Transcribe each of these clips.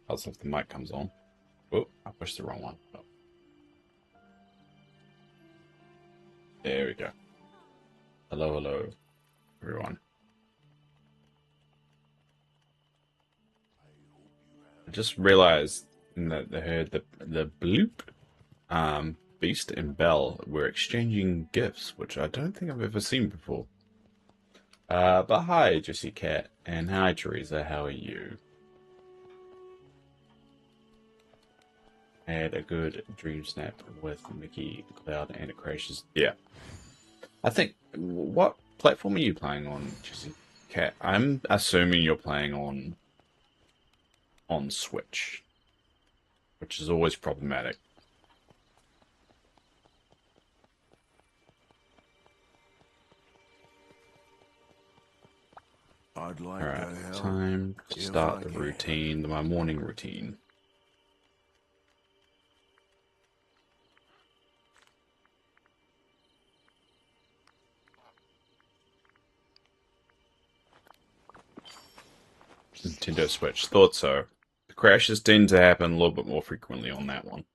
Also, if the mic comes on. Oh, I pushed the wrong one. Oh, there we go. Hello, hello, everyone. I just realized that they heard the bloop. Beast and Belle were exchanging gifts, which I don't think I've ever seen before. But hi, Jessie Cat, and hi, Teresa. How are you? Had a good dream snap with Mickey, Cloud, and it crashes. Yeah, I think. What platform are you playing on, Jessie Cat? I'm assuming you're playing on Switch, which is always problematic. I'd All like to right, help time to if start I the can. routine, my morning routine. Nintendo Switch. Thought so. The crashes tend to happen a little bit more frequently on that one.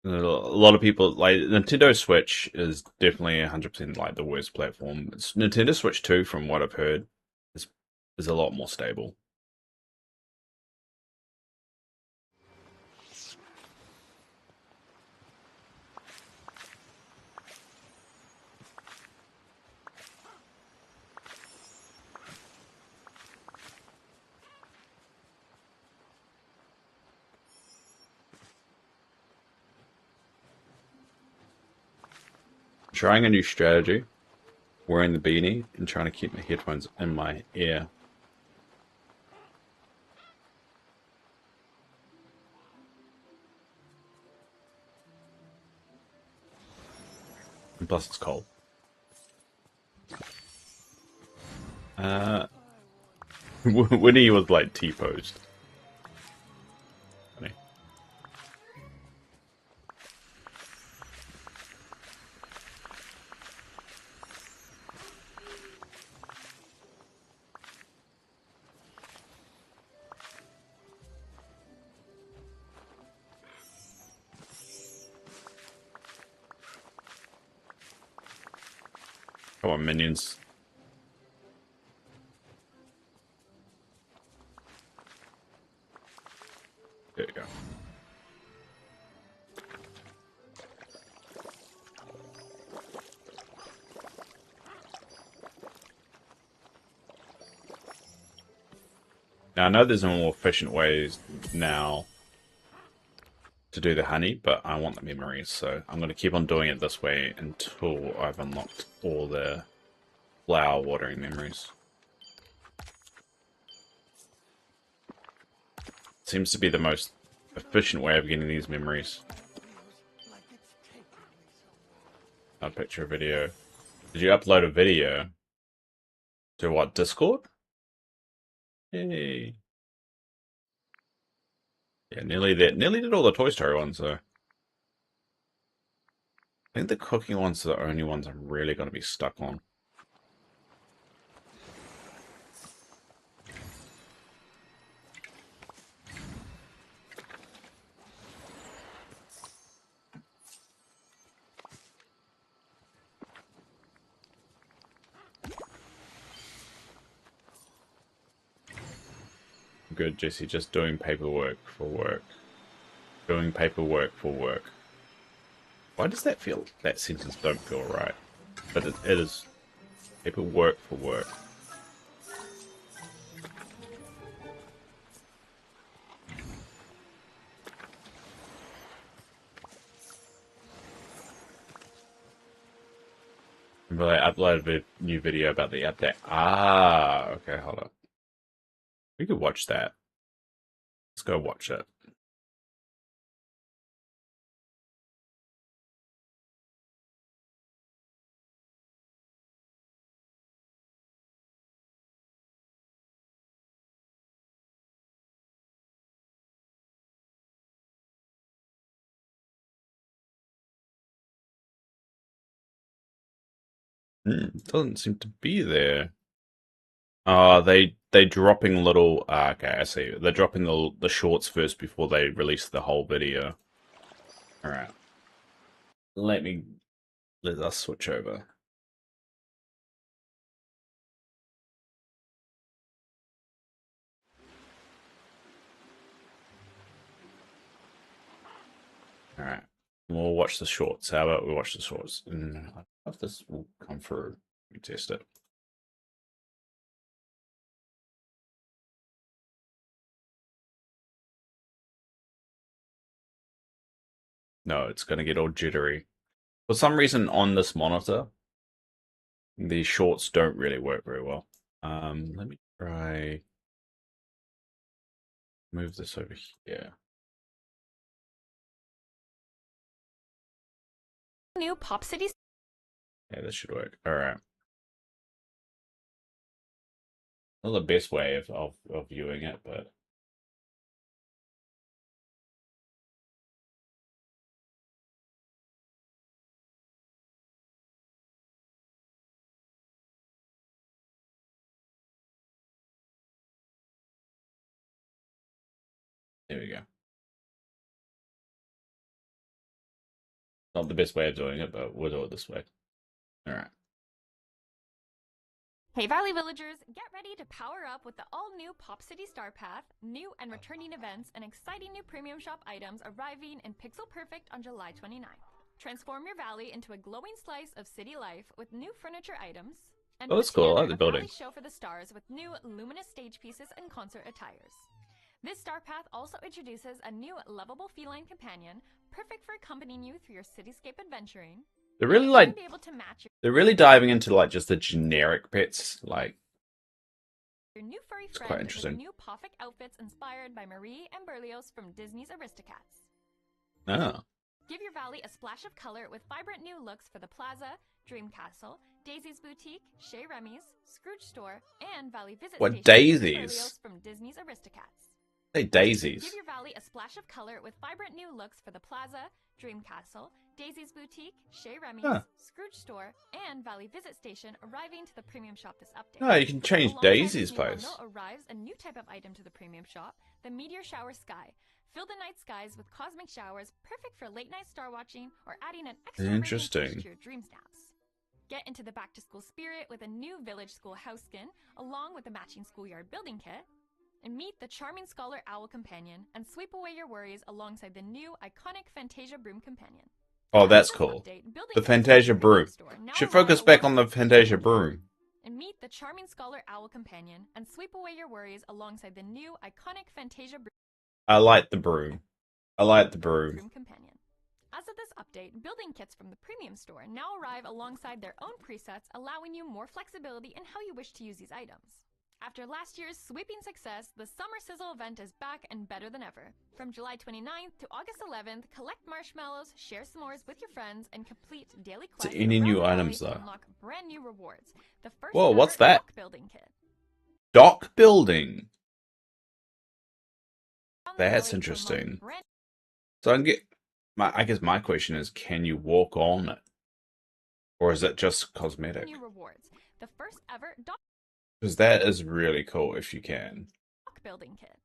A lot of people like Nintendo Switch is definitely 100% like the worst platform. Nintendo Switch 2, from what I've heard, is is a lot more stable. Trying a new strategy, wearing the beanie and trying to keep my headphones in my ear. And plus, it's cold. Uh, Winnie was like T-posed. Funny. Come on, minions. There you go. Now I know there's more efficient ways now to do the honey, but I want the memories, so I'm going to keep on doing it this way until I've unlocked all the flower watering memories. Seems to be the most efficient way of getting these memories. I'll picture a video. Did you upload a video to what, Discord? Yay. Yeah, nearly there. Nearly did all the Toy Story ones, though. I think the cooking ones are the only ones I'm really going to be stuck on. Good, Jesse. Just doing paperwork for work. Doing paperwork for work. Why does that feel? That sentence don't feel right. But it is paperwork for work. Remember I uploaded a new video about the update. Ah, okay, hold up. We could watch that. Let's go watch it. Doesn't seem to be there. They dropping little. Okay, I see. They're dropping the shorts first before they release the whole video. All right. Let us switch over. All right. We'll watch the shorts. How about we watch the shorts? And I don't know if this will come through. Let me test it. No, it's going to get all jittery. For some reason, on this monitor, the shorts don't really work very well. Let me try move this over here. New Pop City. Yeah, this should work. All right. Not the best way of viewing it, but there we go. Not the best way of doing it, but we'll do it this way. All right. Hey Valley Villagers, get ready to power up with the all-new Pop City Star Path, new and returning events, and exciting new premium shop items arriving in Pixel Perfect on July 29th. Transform your valley into a glowing slice of city life with new furniture items, and Oh, that's put cool. I together like the a building. valley show for the stars with new luminous stage pieces and concert attires. This Star Path also introduces a new lovable feline companion, perfect for accompanying you through your cityscape adventuring. They're really like be able to match they're really diving into like just the generic pets. Like your new furry it's friend quite interesting. with new Poffic outfits inspired by Marie and Berlioz from Disney's Aristocats. Oh. Give your valley a splash of color with vibrant new looks for the Plaza, Dream Castle, Daisy's Boutique, Chez Remy's, Scrooge Store, and Valley Visit What Station daisies? Berlioz from Disney's Aristocats. Hey, daisies. Give your valley a splash of color with vibrant new looks for the Plaza, Dream Castle, Daisy's Boutique, Chez Remy's, Scrooge Store, and Valley Visit Station arriving to the premium shop this update. No, you can change Alongside Daisy's this new place. bundle arrives a new type of item to the premium shop, the Meteor Shower Sky. Fill the night skies with cosmic showers, perfect for late night star watching or adding an extra Interesting. to your dream snaps. Get into the back to school spirit with a new village school house skin, along with a matching schoolyard building kit. And meet the charming Scholar Owl Companion and sweep away your worries alongside the new iconic Fantasia Broom Companion. Oh, that's cool. The Fantasia Broom. Should focus back on the Fantasia Broom. And meet the charming Scholar Owl Companion and sweep away your worries alongside the new iconic Fantasia Broom. I like the broom. I like the broom. Companion. As of this update, building kits from the premium store now arrive alongside their own presets, allowing you more flexibility in how you wish to use these items. After last year's sweeping success, the Summer Sizzle event is back and better than ever. From July 29th to August 11th, collect marshmallows, share s'mores with your friends, and complete daily quests. Any new items though? Unlock brand new rewards. The first Whoa, what's that? dock building kit. Dock building. That's interesting. So I guess my question is, can you walk on it, or is it just cosmetic? New rewards. The first ever dock. Because that is really cool if you can. Building kit.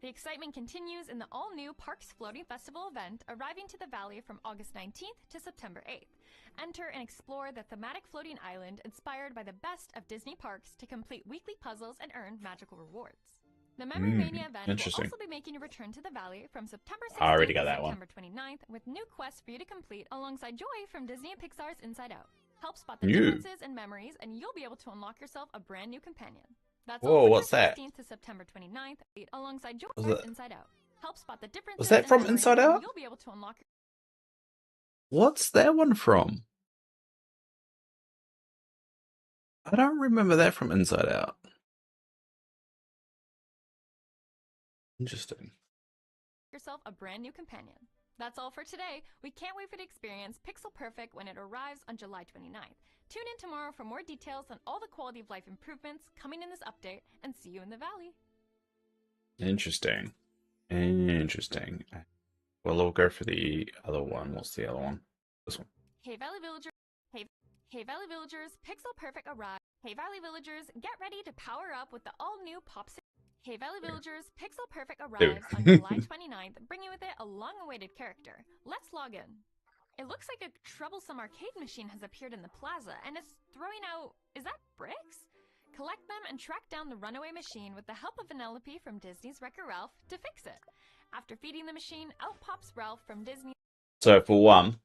The excitement continues in the all-new Parks Floating Festival event, arriving to the Valley from August 19th to September 8th. Enter and explore the thematic floating island inspired by the best of Disney parks to complete weekly puzzles and earn magical rewards. The Memory Mania event will also be making a return to the Valley from September 16th to September 29th with new quests for you to complete alongside Joy from Disney and Pixar's Inside Out. Help spot the differences and memories, and you'll be able to unlock yourself a brand new companion. That's all what's that? 16th to September 29th, alongside Joy's Inside Out. Help spot the differences. Was that from Inside Out? You'll be able to unlock. What's that one from? I don't remember that from Inside Out. Interesting. Yourself a brand new companion. That's all for today. We can't wait for the experience Pixel Perfect when it arrives on July 29th. Tune in tomorrow for more details on all the quality of life improvements coming in this update, and see you in the Valley. Interesting. Interesting. Well, we'll go for the other one. What's the other one? This one. Hey Valley Villagers. Hey Valley Villagers, Pixel Perfect arrived. Hey Valley villagers, get ready to power up with the all-new Pops. Hey Valley villagers, Pixel Perfect arrives on July 29th, bringing with it a long-awaited character. Let's log in. It looks like a troublesome arcade machine has appeared in the plaza, and it's throwing out... is that bricks? Collect them and track down the runaway machine with the help of Vanellope from Disney's Wreck-It Ralph to fix it. After feeding the machine, out pops Ralph from Disney. So for one,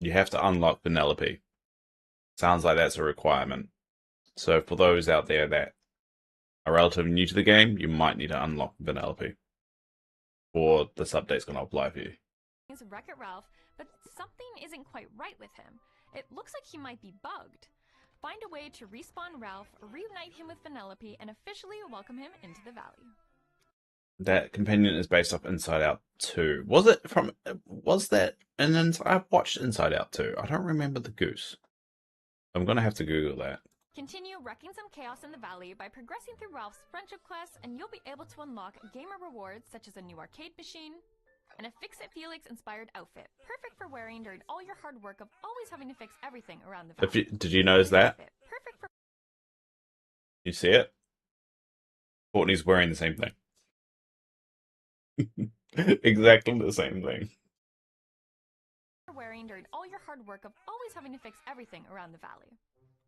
you have to unlock Vanellope. Sounds like that's a requirement. So for those out there that are relatively new to the game, you might need to unlock Vanellope, or this update's going to apply for you. Wreck-It Ralph, but something isn't quite right with him. It looks like he might be bugged. Find a way to respawn Ralph, reunite him with Vanellope, and officially welcome him into the valley. That companion is based off Inside Out 2. Was that an I've watched Inside Out 2. I don't remember the goose. I'm going to have to Google that. Continue wrecking some chaos in the valley by progressing through Ralph's friendship quests, and you'll be able to unlock gamer rewards such as a new arcade machine and a Fix-It Felix-inspired outfit, perfect for wearing during all your hard work of always having to fix everything around the valley. Did you notice that? Perfect for... You see it? Courtney's wearing the same thing. Exactly the same thing. Wearing during all your hard work of always having to fix everything around the valley.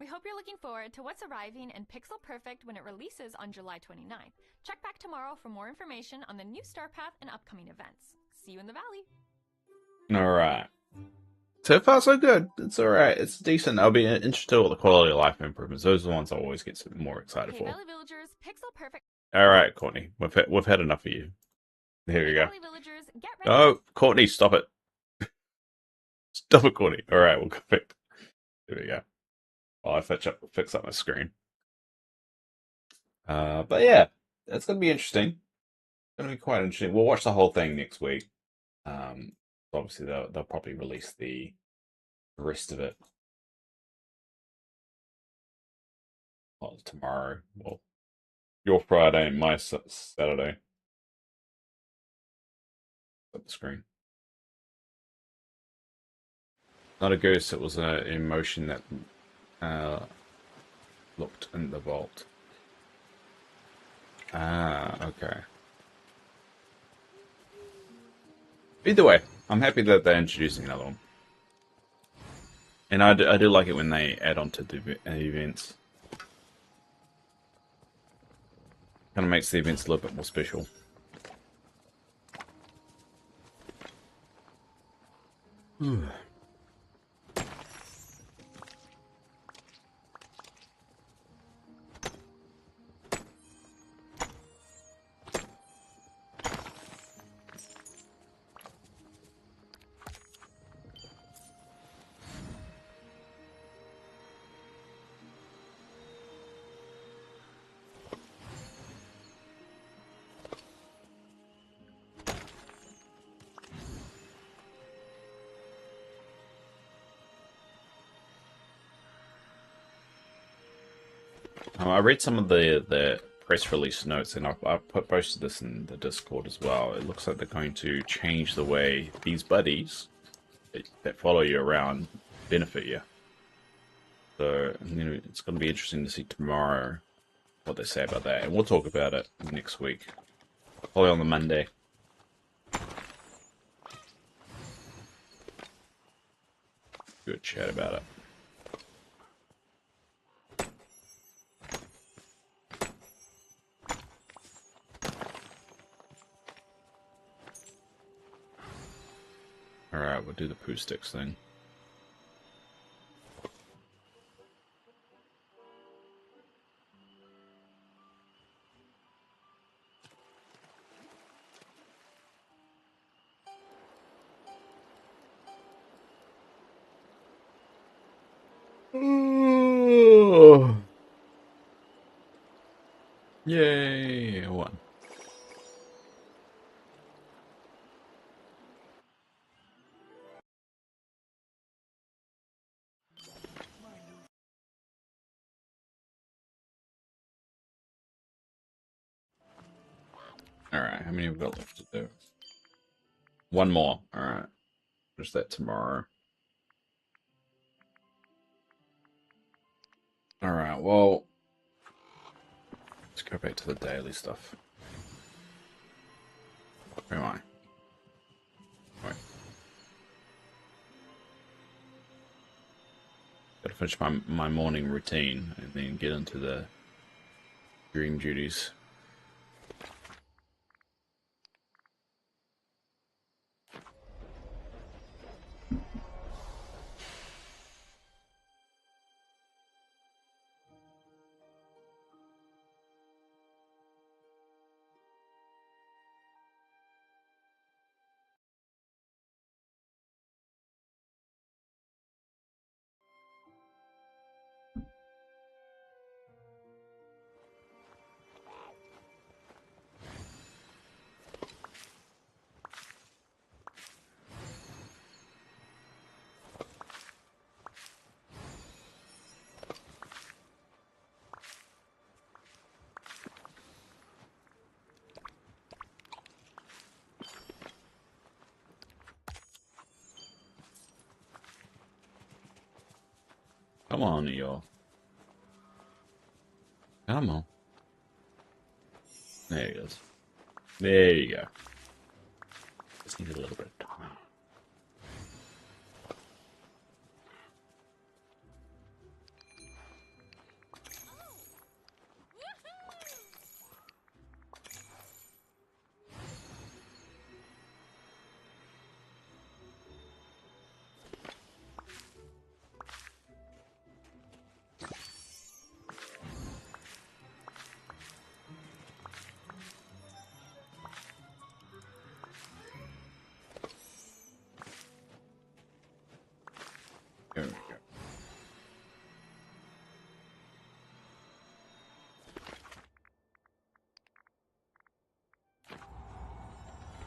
We hope you're looking forward to what's arriving in Pixel Perfect when it releases on July 29th. Check back tomorrow for more information on the new Star Path and upcoming events. See you in the valley. Alright. So far, so good. It's alright. It's decent. I'll be interested in all the quality of life improvements. Those are the ones I always get more excited for. Valley villagers, Pixel Perfect. Alright, Courtney. We've had enough of you. Here we go. Valley villagers, get ready. Oh, Courtney, stop it. Stop it, Courtney. Alright, we'll go back. There we go. While I fix up my screen. But yeah, it's going to be interesting. It's going to be quite interesting. We'll watch the whole thing next week. Obviously, they'll probably release the rest of it tomorrow. Well, your Friday and my Saturday. Up the screen. Not a ghost. It was an emotion that looked in the vault. Ah, okay. Either way, I'm happy that they're introducing another one. And I do like it when they add on to the events. Kind of makes the events a little bit more special. I read some of the press release notes, and I've posted this in the Discord as well. It looks like they're going to change the way these buddies that follow you around benefit you. So it's going to be interesting to see tomorrow what they say about that, and we'll talk about it next week, probably on the Monday. Good chat about it. Alright, we'll do the poo sticks thing. Yay! One. Alright, how many have we got left to do? One more. Alright. Just that tomorrow. Alright, well, let's go back to the daily stuff. Where am I? Wait. Gotta finish my morning routine and then get into the dream duties. Come on, y'all. Come on. There he goes. There you go. Just need a little bit of time. There we go.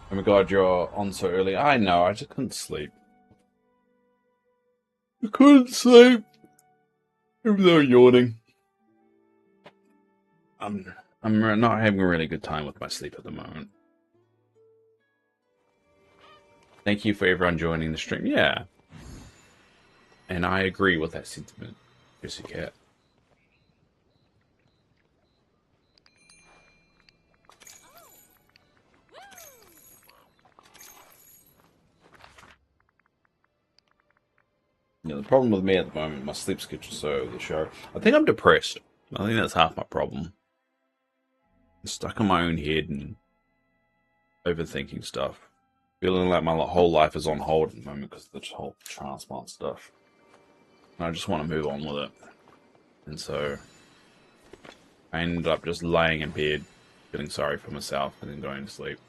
Oh my god, you're on so early. I know, I just couldn't sleep. I couldn't sleep. Even though yawning. I'm not having a really good time with my sleep at the moment. Thank you for everyone joining the stream. Yeah. And I agree with that sentiment. Yes, you can. Yeah, the problem with me at the moment, my sleep schedule's so over the show. I think I'm depressed. I think that's half my problem. I'm stuck in my own head and overthinking stuff. Feeling like my whole life is on hold at the moment because of the whole transplant stuff. And I just want to move on with it. And so I ended up just laying in bed, feeling sorry for myself, and then going to sleep.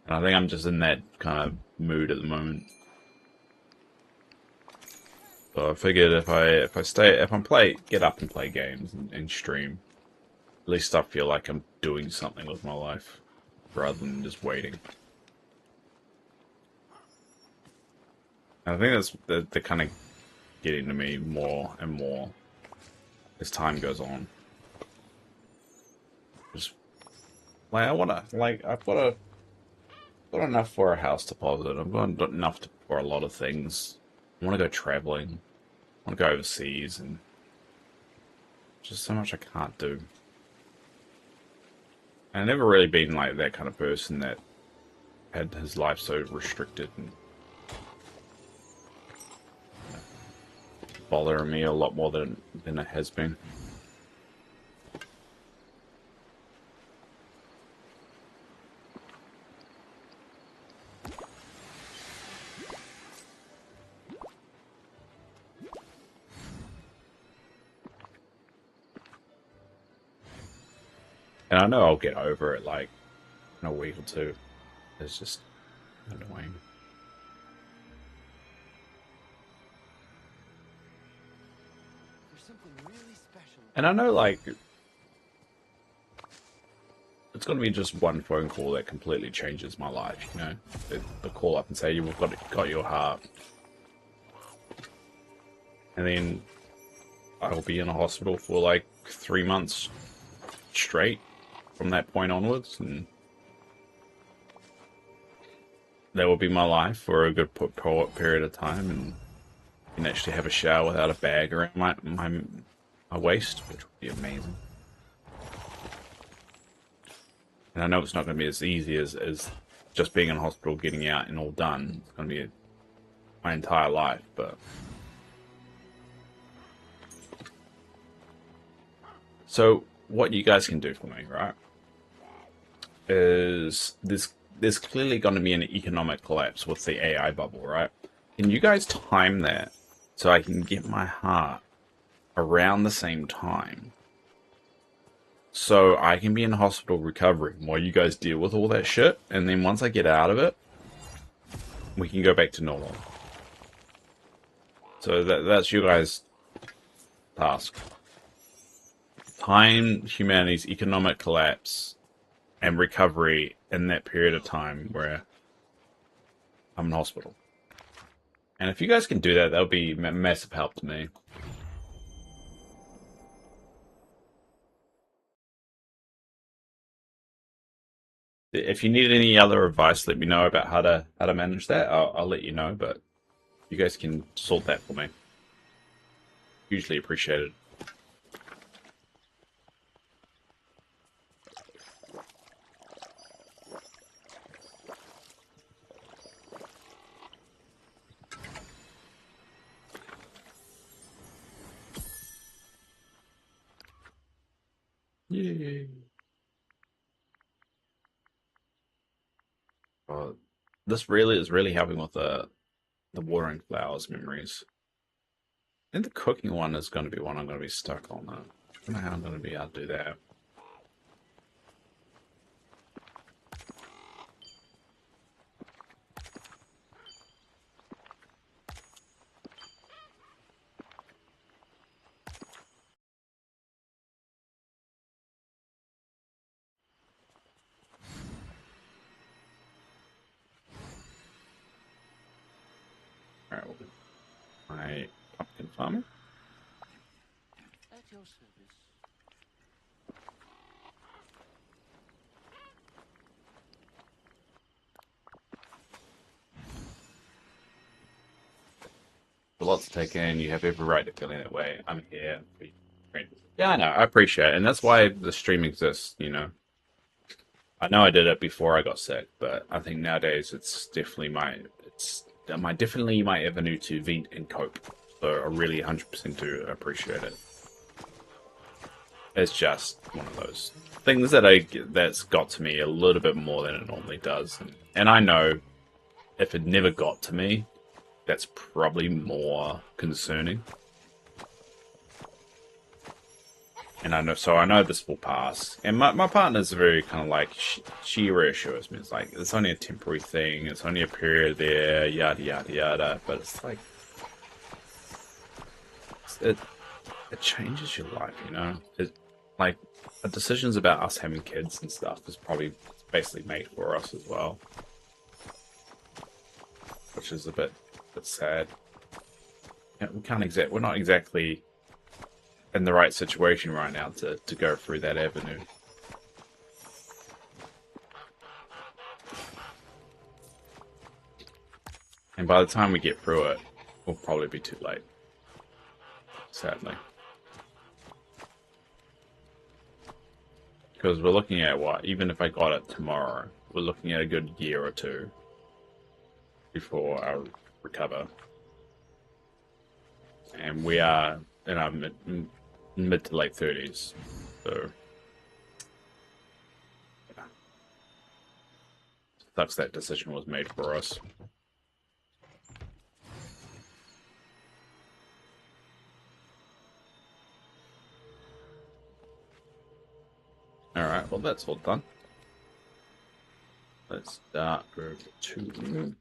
And I think I'm just in that kind of mood at the moment. So I figured if I get up and play games and stream, at least I feel like I'm doing something with my life rather than just waiting. And I think they're kind of getting to me more and more as time goes on. Just like I've got enough for a house deposit. I've got enough for a lot of things. I want to go traveling. I want to go overseas, and just so much I can't do. I've never really been like that kind of person that had his life so restricted and bothering me a lot more than it has been. And I know I'll get over it, like, in a week or two. It's just annoying. There's something really special. And I know, like, it's going to be just one phone call that completely changes my life, you know? The call up and say, you've got your heart. And then I'll be in a hospital for, like, 3 months straight from that point onwards, and that will be my life for a good period of time, and can actually have a shower without a bag around my waist, which would be amazing. And I know it's not going to be as easy as just being in hospital, getting out, and all done. It's going to be my entire life, but so what you guys can do for me, right? Is there's clearly going to be an economic collapse with the AI bubble, right? Can you guys time that so I can get my heart around the same time? So I can be in hospital recovering while you guys deal with all that shit, and then once I get out of it, we can go back to normal. So that's you guys' task. Time humanity's economic collapse and recovery in that period of time where I'm in hospital. And if you guys can do that, that would be a massive help to me. If you need any other advice, let me know about how to manage that. I'll let you know, but you guys can sort that for me. Hugely appreciated. Yay. This really is really helping with the watering flowers memories. I think the cooking one is going to be one I'm going to be stuck on though. I don't know how I'm going to be able to do that. Alright, we'll do my pumpkin farmer. At your service. A lot to take in. You have every right to feeling that way. I'm here. Yeah, I know. I appreciate it. And that's why the stream exists, you know. I know I did it before I got sick, but I think nowadays it's definitely definitely my avenue to vent and cope. So I really 100% do appreciate it. It's just one of those things that's got to me a little bit more than it normally does. And I know if it never got to me, that's probably more concerning. And I know this will pass. And my partner's very kind of like, she reassures me. It's like, it's only a temporary thing. It's only a period there, yada, yada, yada. But it's like, it changes your life, you know? Like, the decisions about us having kids and stuff is probably basically made for us as well. Which is a bit sad. We're not exactly in the right situation right now to go through that avenue. And by the time we get through it, we'll probably be too late. Sadly. Because we're looking at what? Even if I got it tomorrow, we're looking at a good year or two before I recover. And we are in our mid to late 30s. So, yeah. Sucks that decision was made for us. Alright, well that's all done. Let's start with 2.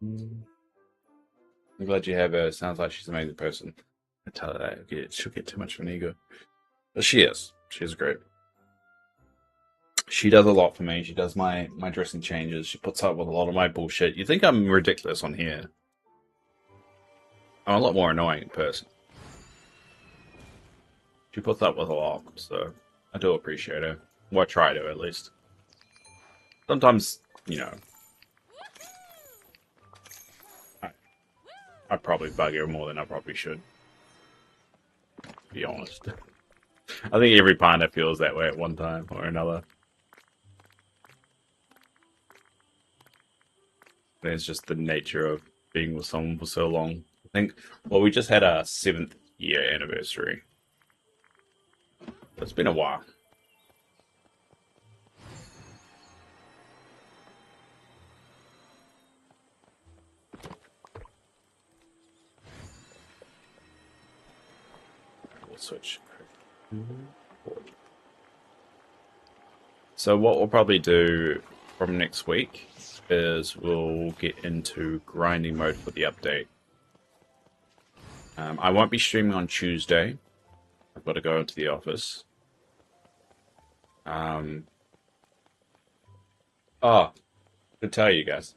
I'm glad you have her. Sounds like she's an amazing person. I tell her that. She'll get too much of an ego. But she is. She's great. She does a lot for me. She does my dressing changes. She puts up with a lot of my bullshit. You think I'm ridiculous on here. I'm a lot more annoying in person. She puts up with a lot, so I do appreciate her. Well, I try to, at least. Sometimes, you know, I, I probably bug her more than I probably should, to be honest. I think every partner feels that way at one time or another. It's just the nature of being with someone for so long. I think, well, we just had our 7th year anniversary. It's been a while. We'll switch. So what we'll probably do from next week is we'll get into grinding mode for the update. I won't be streaming on Tuesday. I've got to go into the office. Oh, to tell you guys,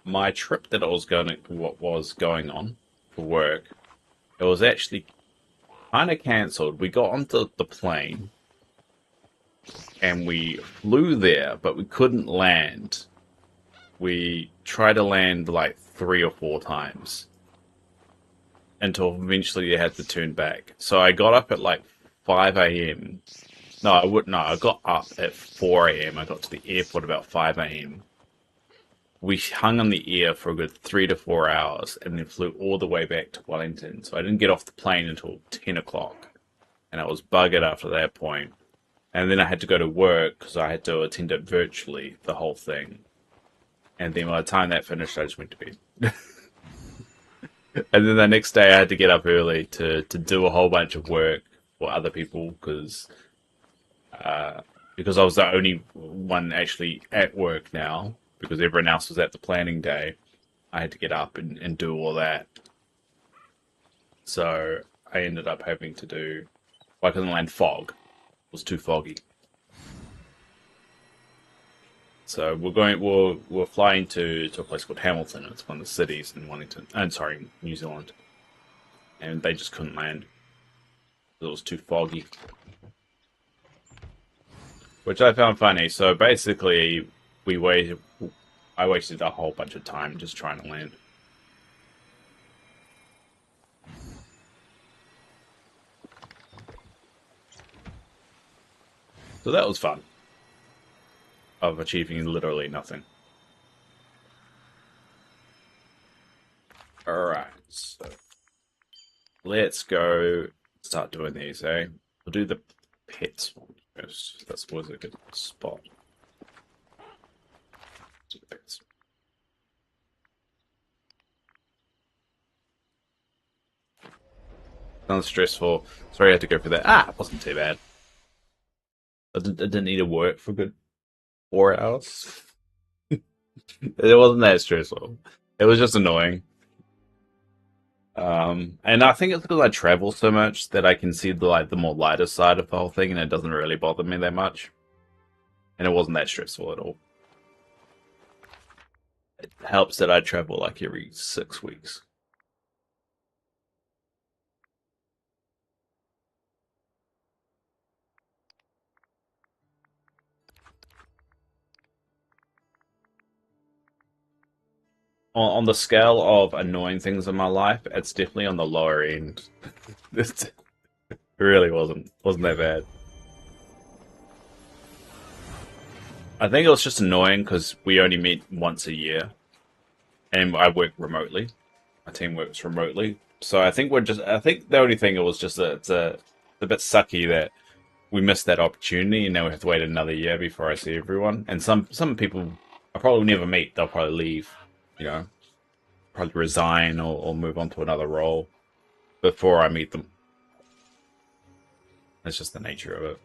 my trip that I was what was going on for work, it was actually kind of cancelled. We got onto the plane and we flew there, but we couldn't land. We tried to land like 3 or 4 times until eventually they had to turn back. So I got up at like 5 a.m. No, I wouldn't. No, I got up at 4 a.m. I got to the airport about 5 a.m. We hung on the air for a good 3 to 4 hours and then flew all the way back to Wellington. So I didn't get off the plane until 10 o'clock. And I was buggered after that point. And then I had to go to work because I had to attend it virtually, the whole thing. And then by the time that finished, I just went to bed. And then the next day, I had to get up early to do a whole bunch of work for other people because I was the only one actually at work now because everyone else was at the planning day. I had to get up and do all that. So I ended up having to do. Well, I couldn't land fog. It was too foggy. So we're flying to a place called Hamilton. It's one of the cities in Wellington. I'm sorry, New Zealand. And they just couldn't land. It was too foggy. Which I found funny. So basically, I wasted a whole bunch of time just trying to land. So that was fun. Of achieving literally nothing. Alright, so let's go start doing these, eh? We'll do the pets one first. That's always a good spot. Do the pets. Sounds stressful. Sorry I had to go for that. Ah, it wasn't too bad. I didn't need to work for a good 4 hours. It wasn't that stressful. It was just annoying. And I think it's because I travel so much that I can see the more lighter side of the whole thing, and it doesn't really bother me that much. And it wasn't that stressful at all. It helps that I travel like every 6 weeks. On the scale of annoying things in my life, it's definitely on the lower end. It really wasn't that bad. I think it was just annoying because we only meet once a year, and I work remotely. My team works remotely, so I think I think the only thing it was just that it's a bit sucky that we missed that opportunity, and now we have to wait another year before I see everyone. And some people I probably never meet. They'll probably leave, you know, probably resign or move on to another role before I meet them. That's just the nature of it.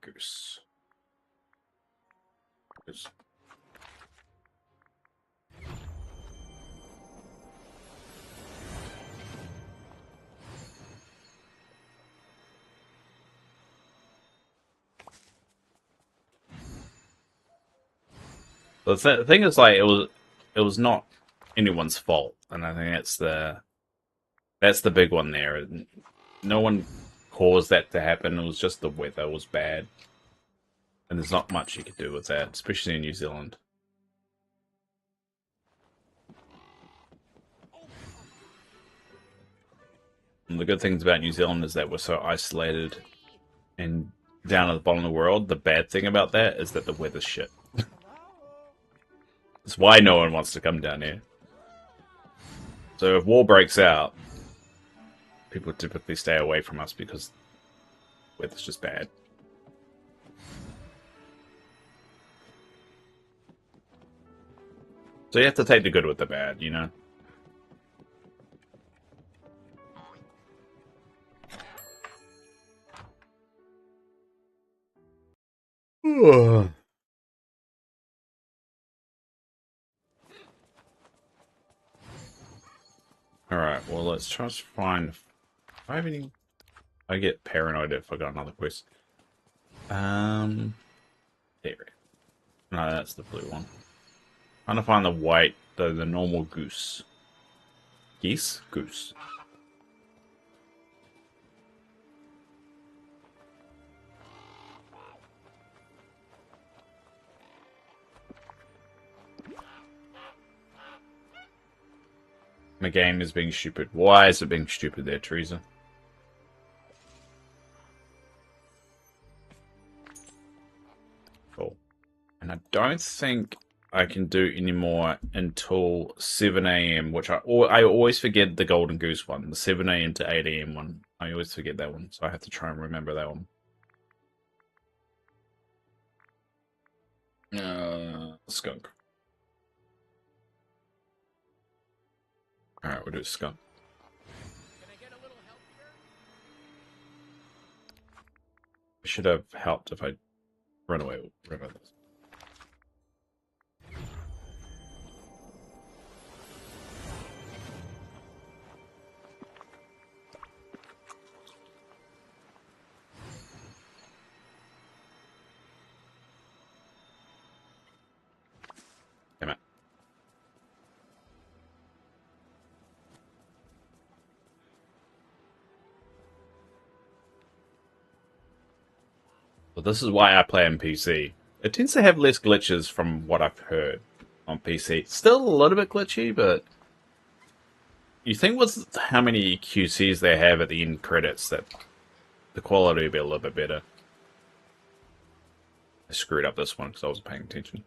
Goose. Goose. The thing is, like, it was not anyone's fault, and I think that's the big one there. No one caused that to happen. It was just the weather was bad, and there's not much you could do with that, especially in New Zealand. And the good things about New Zealand is that we're so isolated and down at the bottom of the world. The bad thing about that is that the weather's shit. That's why no one wants to come down here. So if war breaks out, people typically stay away from us because the weather's just bad. So you have to take the good with the bad, you know? Alright, well, let's try to find... If I have any... I get paranoid if I got another quest. There. No, that's the blue one. Trying to find the white, the normal goose. Geese? Goose. My game is being stupid. Why is it being stupid there, Teresa? Cool. And I don't think I can do any more until 7 a.m., which I always forget the Golden Goose one, the 7 a.m. to 8 a.m. one. I always forget that one, so I have to try and remember that one. Skunk. Alright, we'll do skunk. It should have helped if I run away with this. Damn it. Well, this is why I play on PC. It tends to have less glitches from what I've heard on PC. Still a little bit glitchy, but you think with how many QCs they have at the end credits that the quality would be a little bit better. I screwed up this one because I wasn't paying attention.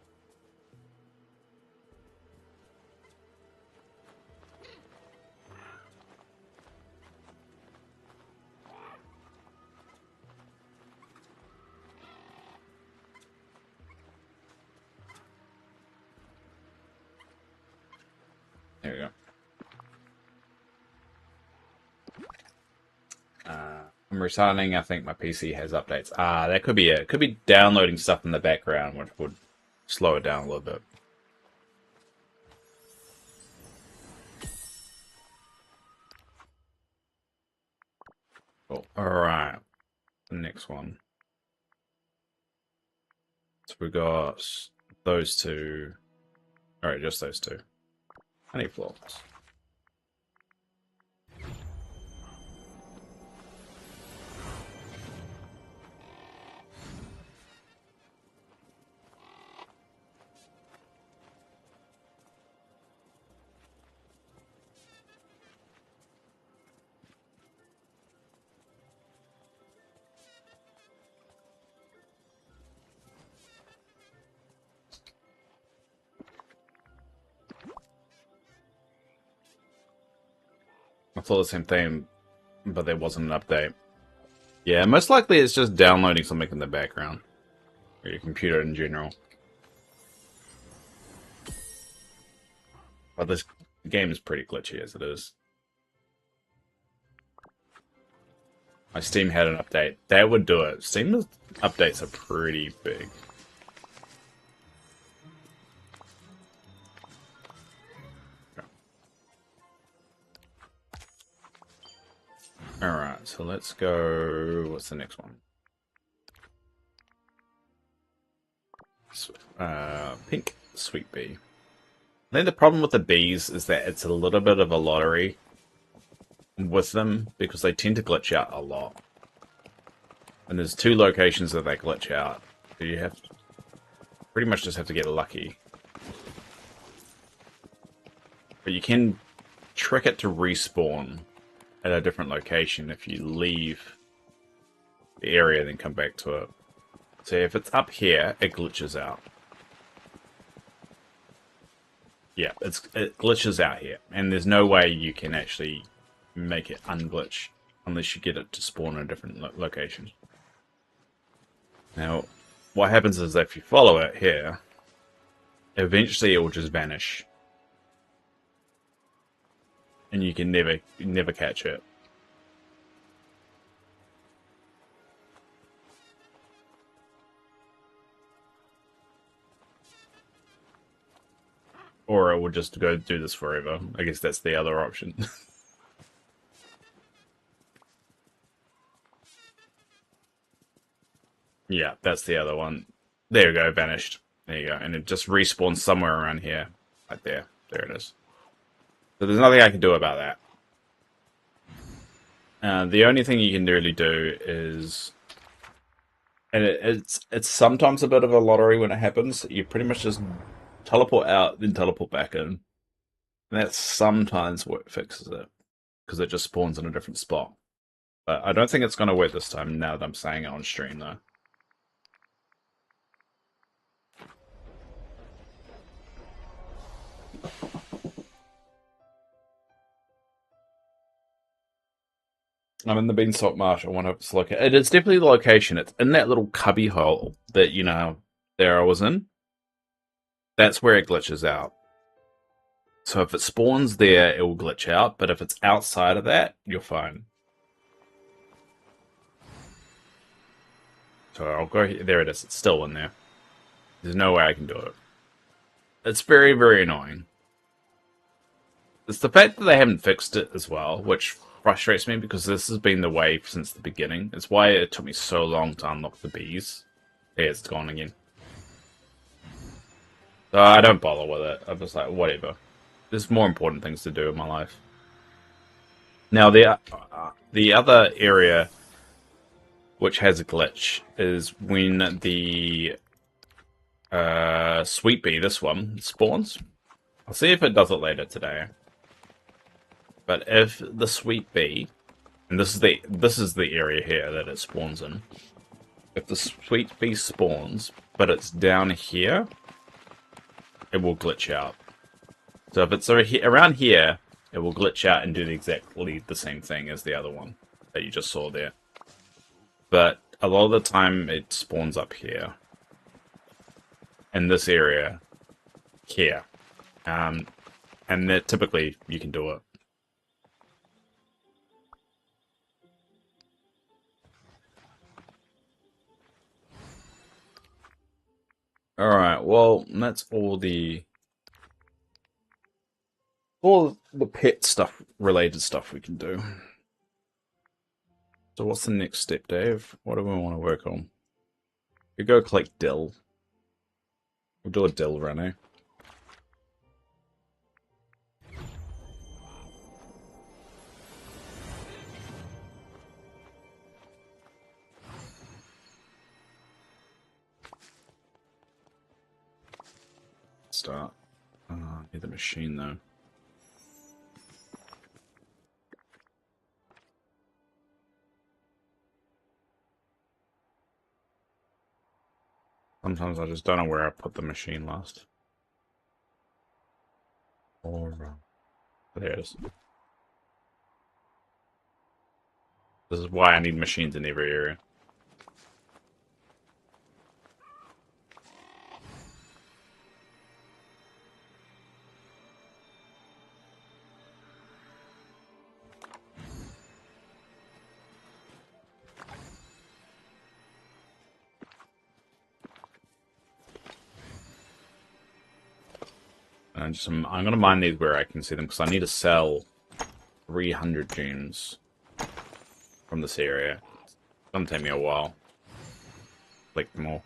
There we go. I'm restarting. I think my PC has updates. That could be it. It could be downloading stuff in the background, which would slow it down a little bit. Cool. Alright. The next one. So we got those two. Alright, just those two. I need floors. I thought the same thing, but there wasn't an update. Yeah, most likely it's just downloading something in the background. Or your computer in general. But this game is pretty glitchy as it is. My Steam had an update. That would do it. Steam updates are pretty big. Alright, so let's go... What's the next one? Pink. sweet bee. I think the problem with the bees is that it's a little bit of a lottery with them because they tend to glitch out a lot. And there's 2 locations that they glitch out. So you have to pretty much just have to get lucky. But you can trick it to respawn at a different location if you leave the area and then come back to it. So if it's up here, it glitches out. Yeah, it glitches out here. And there's no way you can actually make it unglitch unless you get it to spawn in a different location. Now, what happens is if you follow it here, eventually it will just vanish. And you can never catch it. Or it will just go do this forever. I guess that's the other option. Yeah, that's the other one. There you go, vanished. There you go. And it just respawns somewhere around here. Right there. There it is. So there's nothing I can do about that. The only thing you can really do is... And it's sometimes a bit of a lottery when it happens. You pretty much just teleport out, then teleport back in. And that's sometimes what fixes it. Because it just spawns in a different spot. But I don't think it's going to work this time now that I'm saying it on stream, though. I'm in the Beanstalk Marsh. I wonder if it's located. It is definitely the location. It's in that little cubby hole that, you know, there I was in. That's where it glitches out. So if it spawns there, it will glitch out. But if it's outside of that, you're fine. So I'll go here. There it is. It's still in there. There's no way I can do it. It's very, very annoying. It's the fact that they haven't fixed it as well, which frustrates me because this has been the way since the beginning. It's why it took me so long to unlock the bees. Yeah, it's gone again. So I don't bother with it. I'm just like, whatever. There's more important things to do in my life. Now, the other area which has a glitch is when the sweet bee, this one, spawns. I'll see if it does it later today. But if the sweet bee, and this is the area here that it spawns in. If the sweet bee spawns, but it's down here, it will glitch out. So if it's around here, it will glitch out and do exactly the same thing as the other one that you just saw there. But a lot of the time, it spawns up here. In this area. Here. And that typically, you can do it. Alright, well, that's all the pet stuff, related stuff we can do. So what's the next step, Dave? What do we want to work on? We go collect dill. We'll do a dill run, eh? Start. Need the machine though. Sometimes I just don't know where I put the machine last. Or there it is. This is why I need machines in every area. And I'm gonna mine these where I can see them because I need to sell 300 gems from this area. It's gonna take me a while. Like more.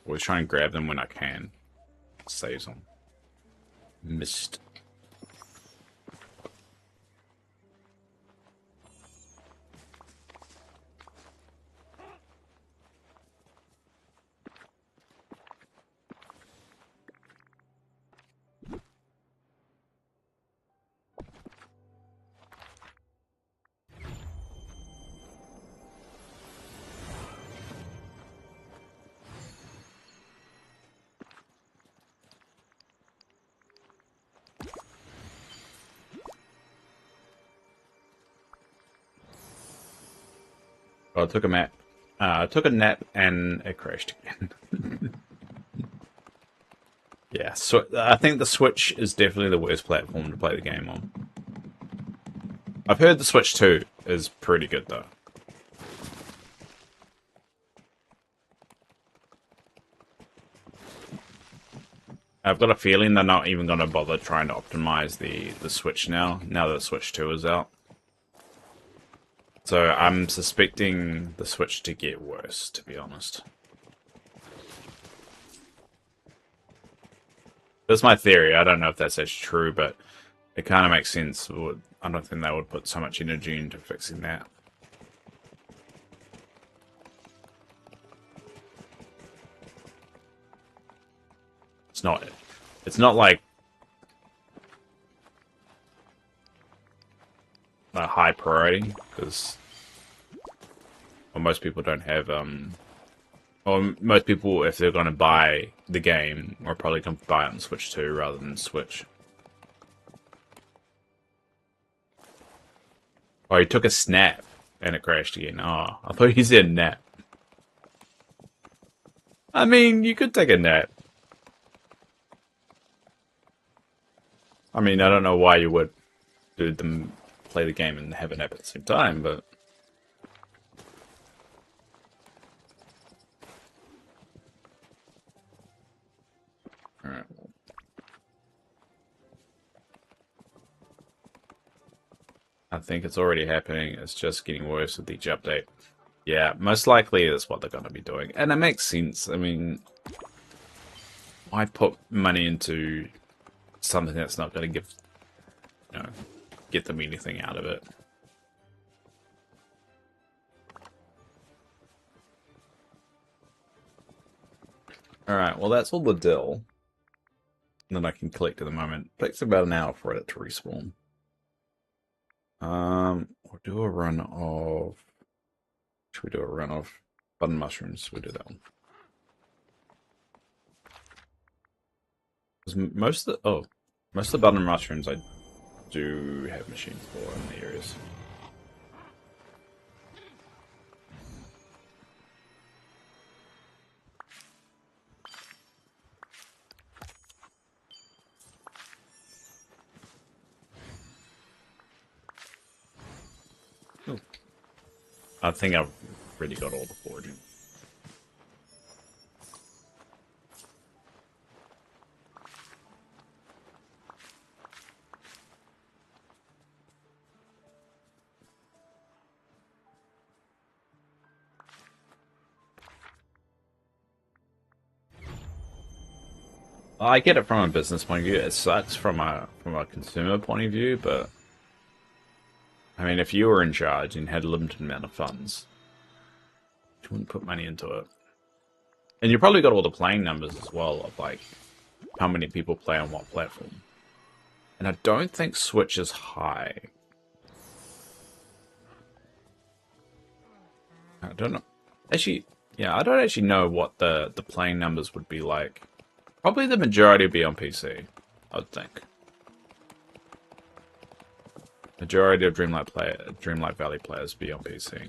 Always try and grab them when I can. Saves them. Missed. Well, I took a nap. I took a nap and it crashed again. Yeah, so I think the Switch is definitely the worst platform to play the game on. I've heard the Switch 2 is pretty good though. I've got a feeling they're not even going to bother trying to optimize the Switch now that Switch 2 is out. So I'm suspecting the Switch to get worse, to be honest. That's my theory. I don't know if that's actually true, but it kind of makes sense. I don't think they would put so much energy into fixing that. It's not like a high priority, because most people don't have or most people, if they're going to buy the game, are probably going to buy it on Switch 2 rather than Switch. Oh, he took a snap and it crashed again. Oh, I thought he said nap. I mean, you could take a nap. I mean, I don't know why you would do them play the game and have a nap at the same time, but alright. I think it's already happening. It's just getting worse with each update. Yeah, most likely that's what they're going to be doing. And it makes sense. I mean, why put money into something that's not going to give, get them anything out of it? Alright, well that's all the dill that I can collect at the moment. It takes about an hour for it to respawn. We'll do a run of... Should we do a run of button mushrooms? We'll do that one. Most of the button mushrooms I do have machines for in the areas. Oh. I think I've really got all the foraging. I get it from a business point of view. It sucks from a consumer point of view, but I mean, if you were in charge and had a limited amount of funds, you wouldn't put money into it. And you probably got all the playing numbers as well of like how many people play on what platform. And I don't think Switch is high. I don't know. Actually, yeah, I don't actually know what the playing numbers would be like. Probably the majority would be on PC, I would think. Majority of Dreamlight Valley players be on PC.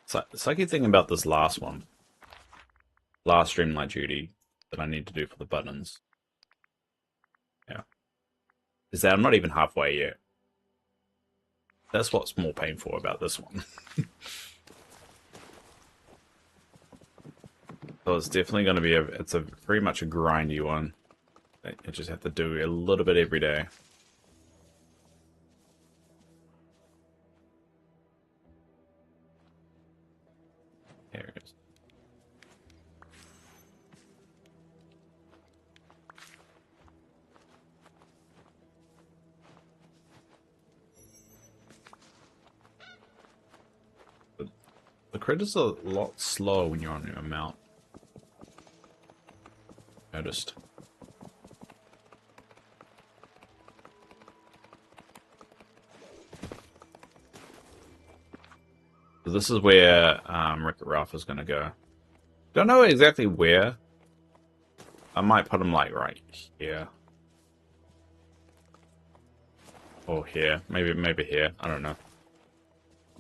So, the sucky thing about this last one, last Dreamlight duty that I need to do for the buttons. Yeah. is that I'm not even halfway yet. That's what's more painful about this one. So it's definitely going to be it's a very much a grindy one. You just have to do a little bit every day. There it is. The critters are a lot slower when you're on your mount. Noticed. So this is where Wreck-It Ralph is going to go. Don't know exactly where. I might put him like right here. Or here. Maybe here. I don't know.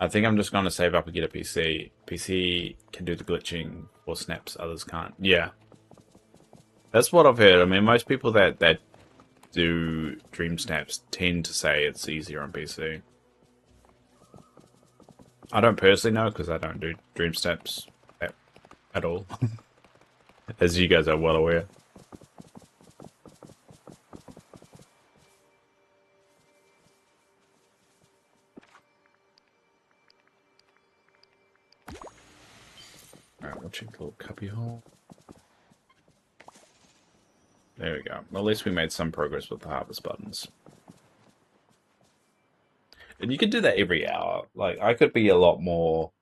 I think I'm just going to save up and get a PC. PC can do the glitching for snaps, others can't. Yeah. That's what I've heard. I mean, most people that do Dream Snaps tend to say it's easier on PC. I don't personally know because I don't do Dream Snaps at all. As you guys are well aware. Alright, we'll check the little cubby hole. There we go. Well, at least we made some progress with the harvest buttons. And you can do that every hour. Like, I could be a lot more,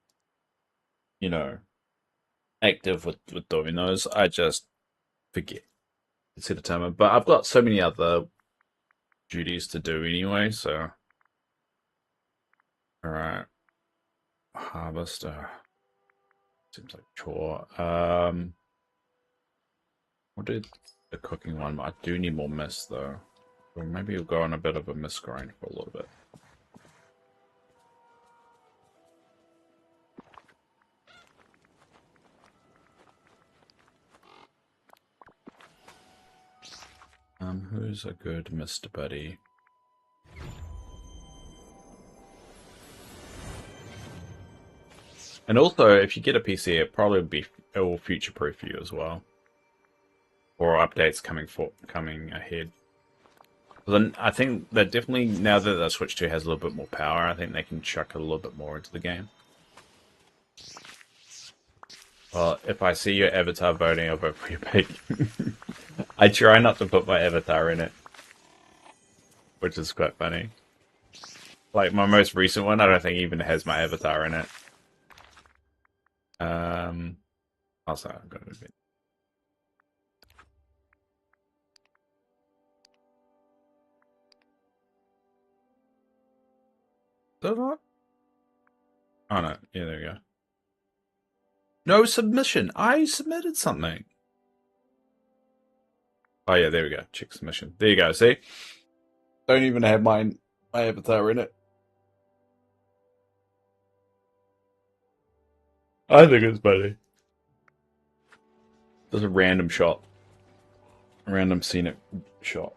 you know, active with doing those. I just forget to set a timer. But I've got so many other duties to do anyway, so. Alright. Harvester. Seems like a chore. We'll do the cooking one. I do need more mist, though. Or maybe we'll go on a bit of a mist grind for a little bit. Who's a good Mr. Buddy? And also, if you get a PC, it will future-proof you as well, or updates coming ahead. Then I think that definitely now that the Switch 2 has a little bit more power, I think they can chuck a little bit more into the game. Well, if I see your avatar voting, I'll vote for your pick. I try not to put my avatar in it, which is quite funny. Like my most recent one, I don't think even has my avatar in it. Also, I'm gonna admit. Is that right? Oh no, yeah, there we go. No submission. I submitted something. Oh yeah, there we go. Check submission. There you go. See, don't even have my avatar in it. I think it's funny. There's a random shot. A random scenic shot.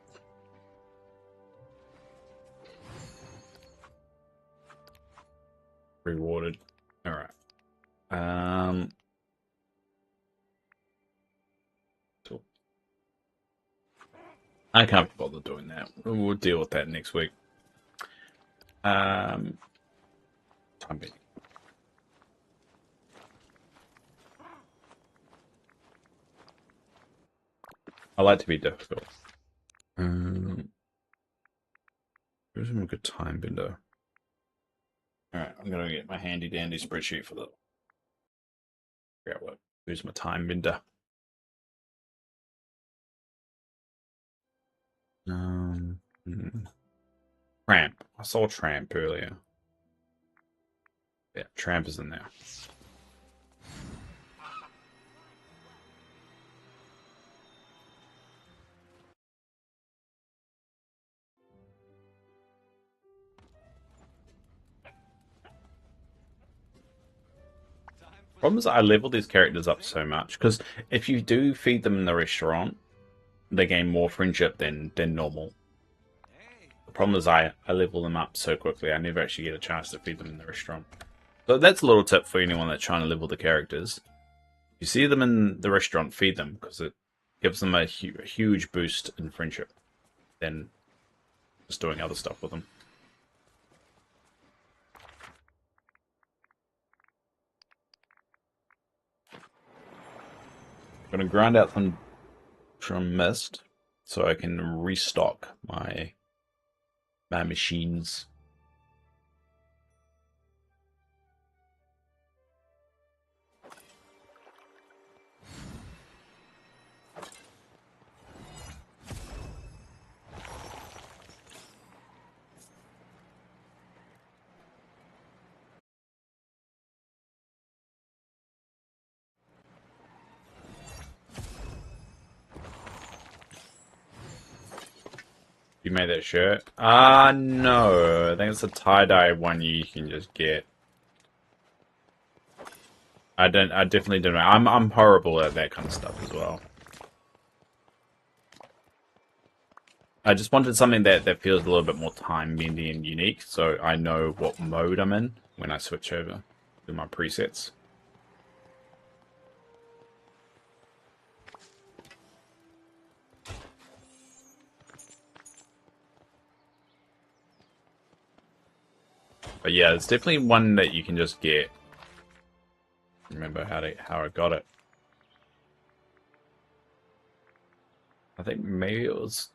Rewarded. Alright. Cool. I can't bother doing that. We'll deal with that next week. Time being. I like to be difficult. Who's a good time bender? Alright, I'm gonna get my handy dandy spreadsheet for that. Figure out who's my time bender. Tramp. I saw Tramp earlier. Yeah, Tramp is in there. Problem is I level these characters up so much, because if you do feed them in the restaurant, they gain more friendship than normal. The problem is I level them up so quickly, I never actually get a chance to feed them in the restaurant. So that's a little tip for anyone that's trying to level the characters. You see them in the restaurant, feed them, because it gives them a huge boost in friendship than just doing other stuff with them. I'm going to grind out some mist so I can restock my machines. You made that shirt? No. I think it's a tie-dye one you can just get. I definitely don't know. I'm horrible at that kind of stuff as well. I just wanted something that feels a little bit more time-bendy and unique, so I know what mode I'm in when I switch over to my presets. But yeah, it's definitely one that you can just get. Remember how I got it. I think maybe it was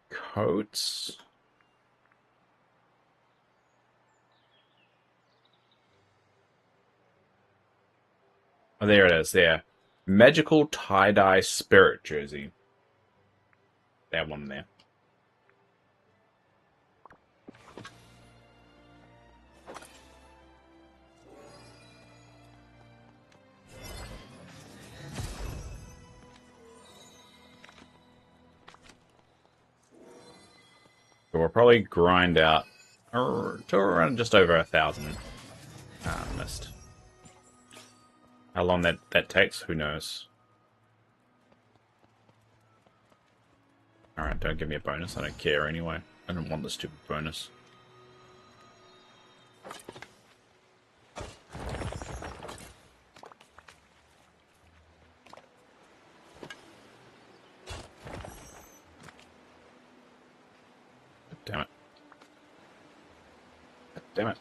coats. Oh, there it is, there. Magical tie-dye spirit jersey. That one there. So we'll probably grind out to around just over 1,000 mist. How long that takes, who knows. Alright, don't give me a bonus, I don't care anyway. I don't want the stupid bonus. Damn it. Damn it.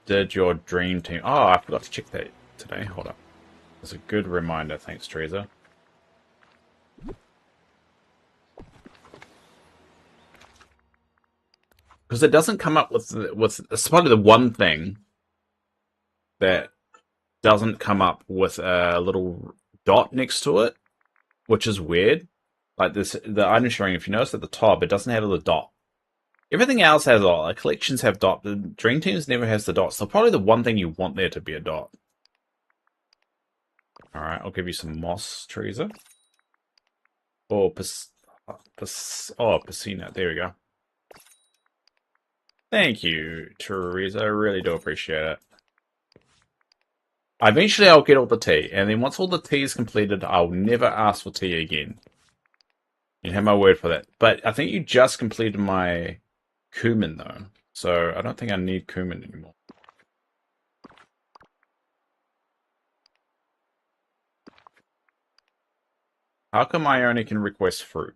Did your dream team... Oh, I forgot to check that today. Hold up. That's a good reminder. Thanks, Teresa. Because it doesn't come up with... It's probably the one thing that doesn't come up with a little dot next to it, which is weird. Like this, the item showing, if you notice at the top, it doesn't have a dot. Everything else has a dot. Like collections have dot. The Dream Teams never has the dot. So probably the one thing you want there to be a dot. Alright, I'll give you some moss, Teresa. Or Piscina. There we go. Thank you, Teresa. I really do appreciate it. Eventually I'll get all the tea. And then once all the tea is completed, I'll never ask for tea again. You have my word for that. But I think you just completed my cumin, though. So I don't think I need cumin anymore. How come I only can request fruit?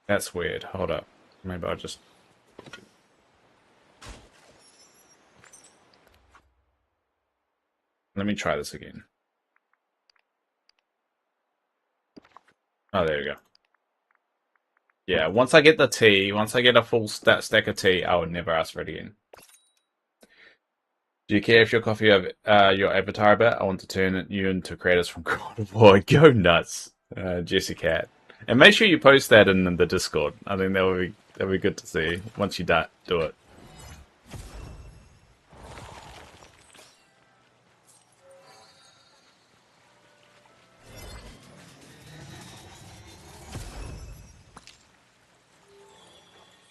That's weird. Hold up. Maybe I'll just... Let me try this again. Oh, there we go. Yeah, once I get the tea, once I get a full stack of tea, I would never ask for it again. Do you care if your coffee of your avatar a bit? I want to turn you into creators from God of War. Go nuts, Jesse Cat. And make sure you post that in the Discord. I think that'll be good to see once you do it.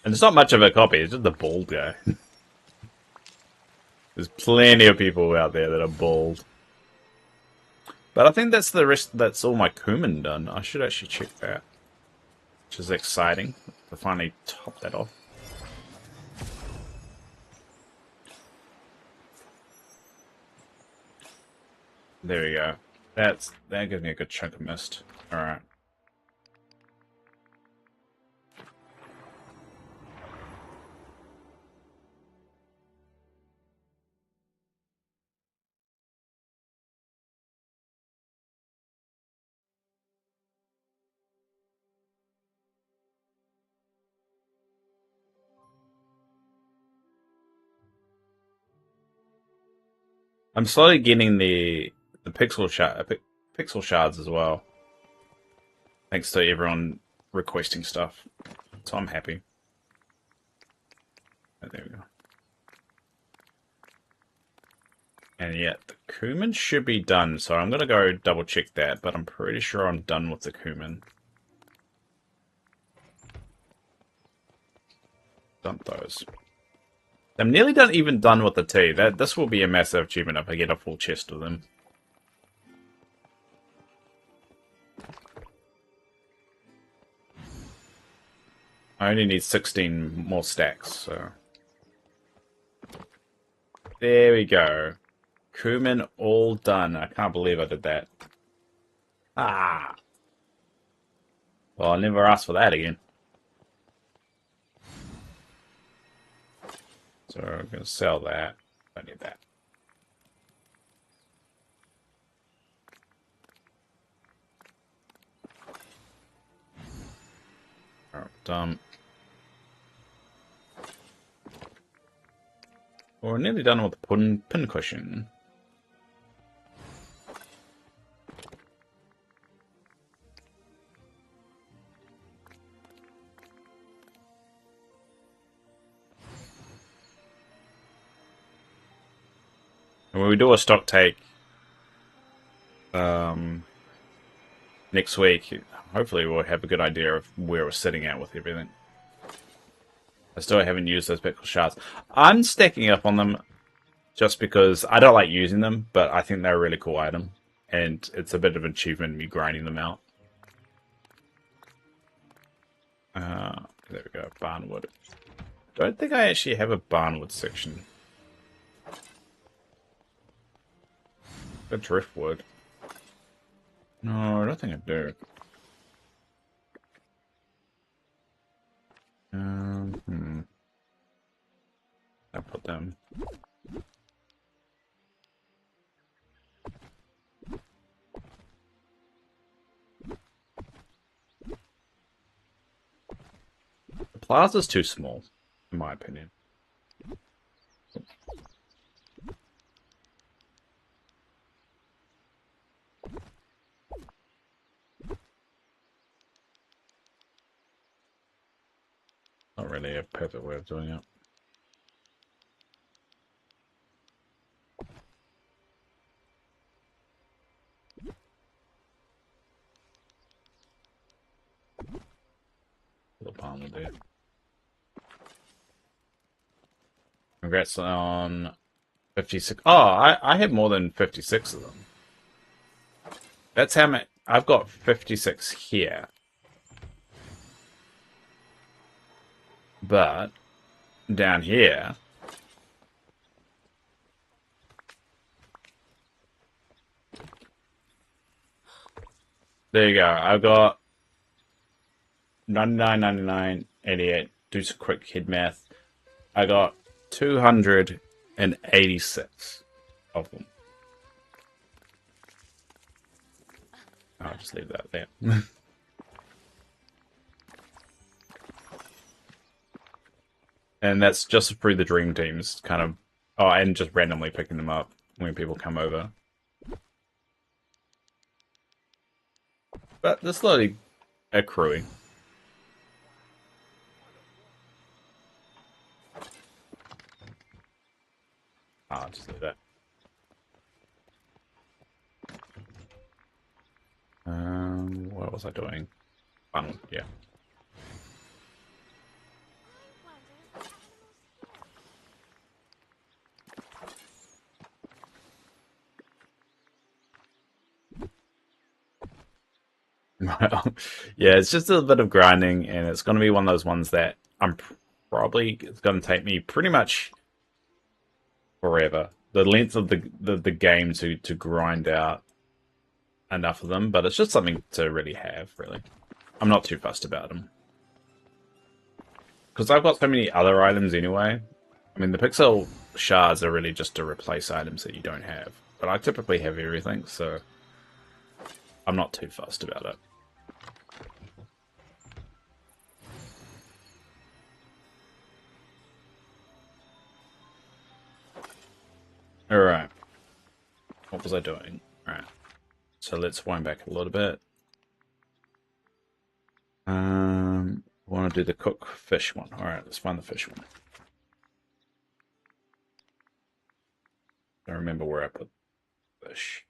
And it's not much of a copy, it's just the bald guy. There's plenty of people out there that are bald. But I think that's the rest. That's all my cumin done. I should actually check that, which is exciting to finally top that off. There we go. That gives me a good chunk of mist. All right. I'm slowly getting the pixel shards as well, thanks to everyone requesting stuff. So I'm happy. Oh, there we go. And yeah, the cumin should be done. So I'm gonna go double check that, but I'm pretty sure I'm done with the cumin. Dump those. I'm nearly done with the tea. This will be a massive achievement if I get a full chest of them. I only need 16 more stacks, so there we go. Cumin all done. I can't believe I did that. Ah. Well, I'll never ask for that again. So I'm going to sell that. I need that. Alright, done. We're nearly done with the pin cushion. And when we do a stock take next week, hopefully we'll have a good idea of where we're sitting at with everything. I still haven't used those pixel shards. I'm stacking up on them just because I don't like using them, but I think they're a really cool item. And it's a bit of an achievement me grinding them out. There we go, barnwood. Don't think I actually have a barnwood section. A driftwood. No, I don't think I do. I put them. The plaza's too small, in my opinion. Not really a perfect way of doing it. Little palm will do. Congrats on 56. Oh, I have more than 56 of them. That's how many. I've got 56 here. But down here, there you go. I've got 99, 99, 88. Do some quick head math. I got 286 of them. I'll just leave that there. And that's just through the dream teams, kind of. Oh, and just randomly picking them up when people come over. But they're slowly accruing. I'll just leave that. What was I doing? Fun, yeah. Well, yeah, it's just a bit of grinding, and it's going to be one of those ones that I'm probably it's going to take me pretty much forever, the length of the game to grind out enough of them. But it's just something to really have. Really, I'm not too fussed about them because I've got so many other items anyway. I mean, the pixel shards are really just to replace items that you don't have, but I typically have everything, so I'm not too fussed about it. Alright. What was I doing? Alright. So let's wind back a little bit. I want to do the cook fish one. Alright, let's find the fish one. I don't remember where I put fish.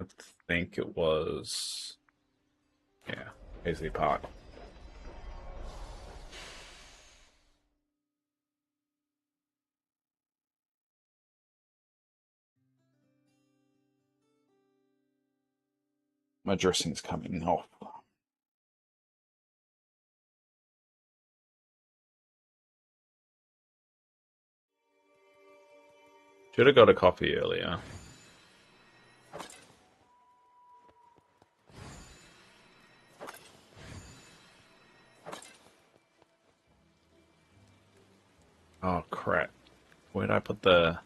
I think it was... Yeah, Paisley Park. My dressing's coming off. Should have got a coffee earlier. Oh, crap. Where'd I put the...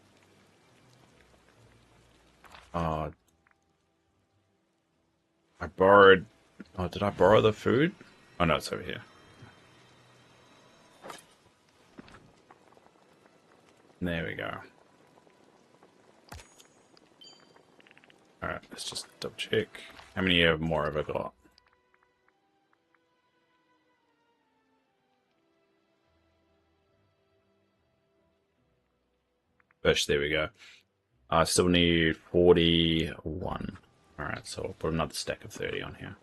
Oh, I borrowed... Oh, did I borrow the food? Oh, no, it's over here. There we go. Alright, let's just double check. How many more have I got? Fish, there we go. I still need 41. Alright, so I'll put another stack of 30 on here.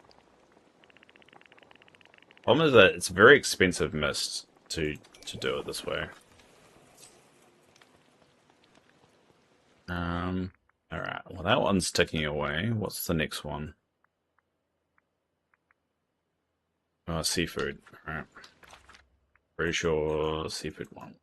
Problem is that it's very expensive mist to do it this way. Alright, well that one's ticking away. What's the next one? Oh, seafood. Alright. Pretty sure seafood one.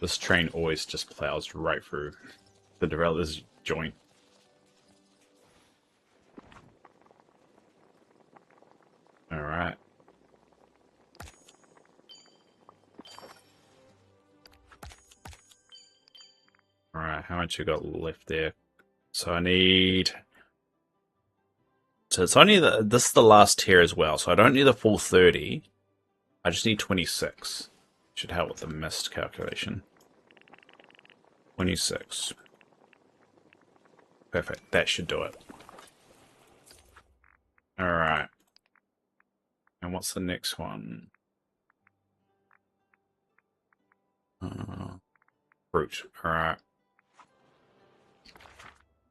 This train always just plows right through the developer's joint. Alright. Alright, how much you got left there? So I need... So it's only this is the last tier as well, so I don't need the full 30. I just need 26. Should help with the mist calculation. 26. Perfect. That should do it. Alright. And what's the next one? Fruit. Alright.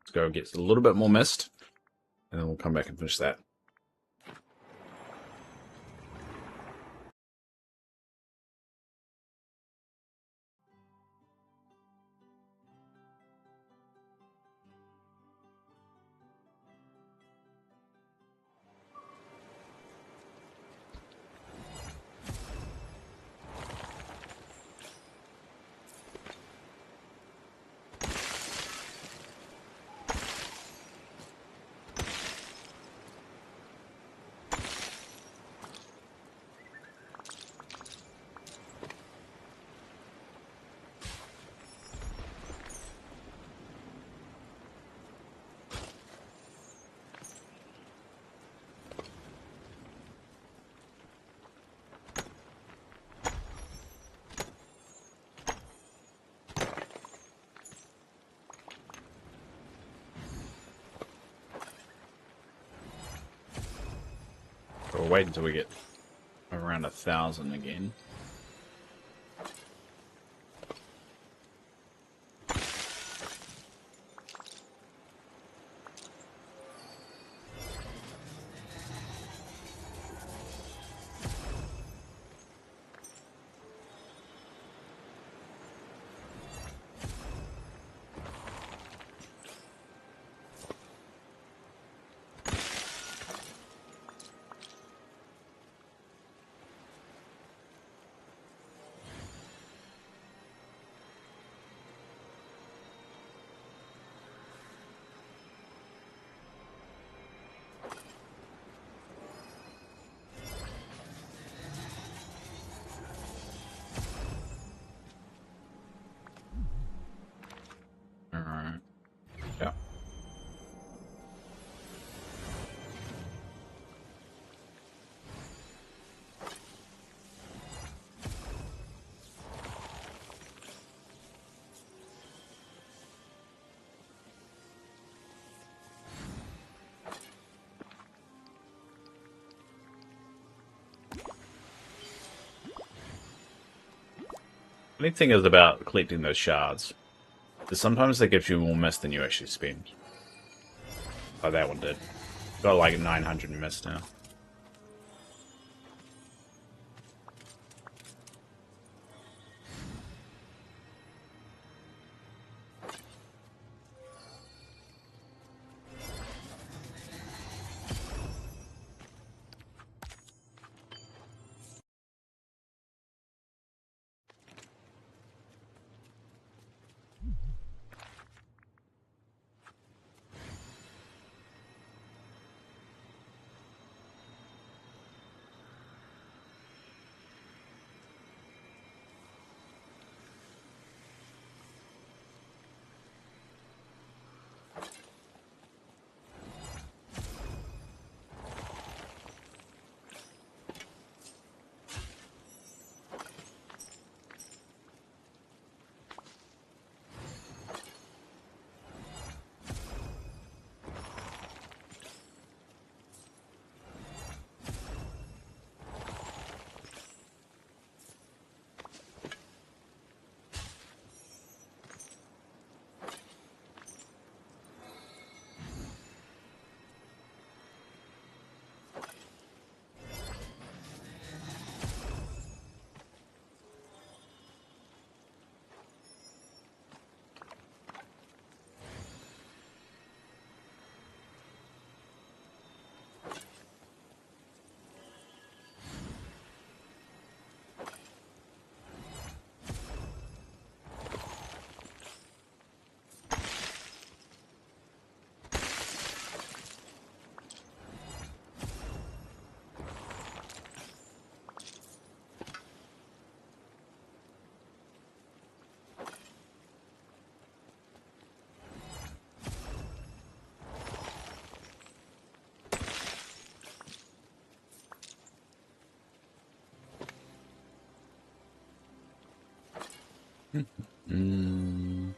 Let's go get a little bit more mist. And then we'll come back and finish that. We'll wait until we get around 1,000 again. Funny thing is about collecting those shards, is sometimes they give you more mist than you actually spend. Oh, that one did. Got like 900 mist now. Mm.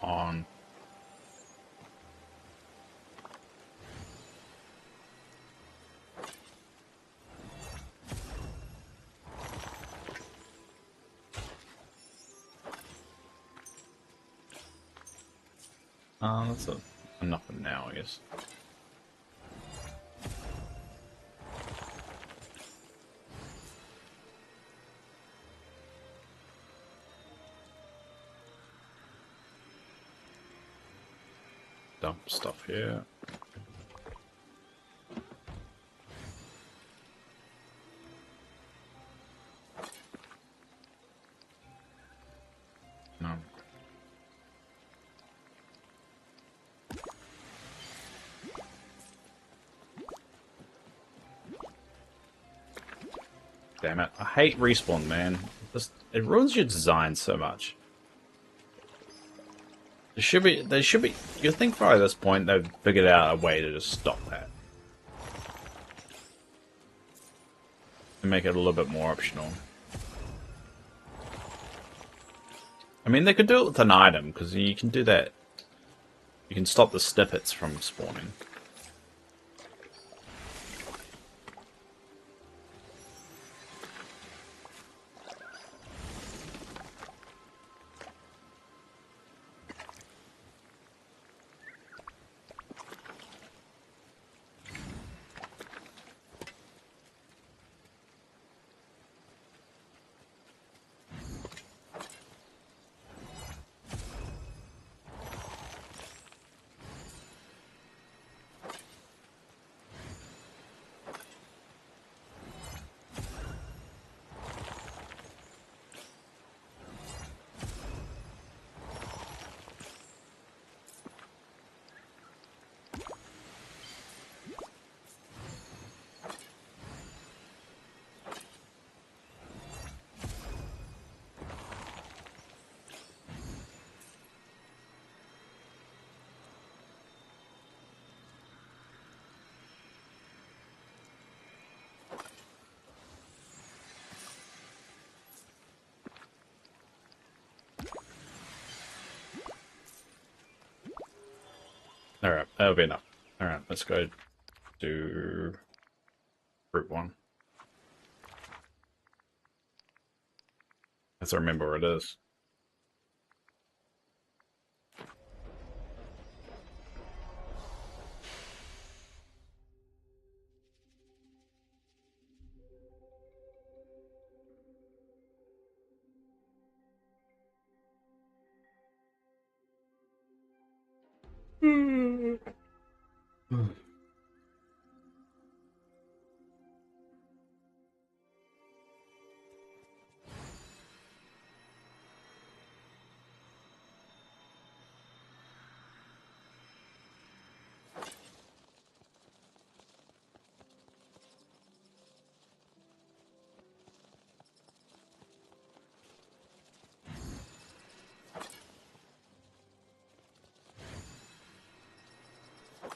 On. That's enough for now, I guess. Dump stuff here. No. Damn it. I hate respawn, man. It ruins your design so much. They should be, you'd think by this point they've figured out a way to just stop that. And make it a little bit more optional. I mean, they could do it with an item, because you can do that. You can stop the snippets from spawning. Alright, that'll be enough. Alright, let's go do Route 1. Let's remember where it is.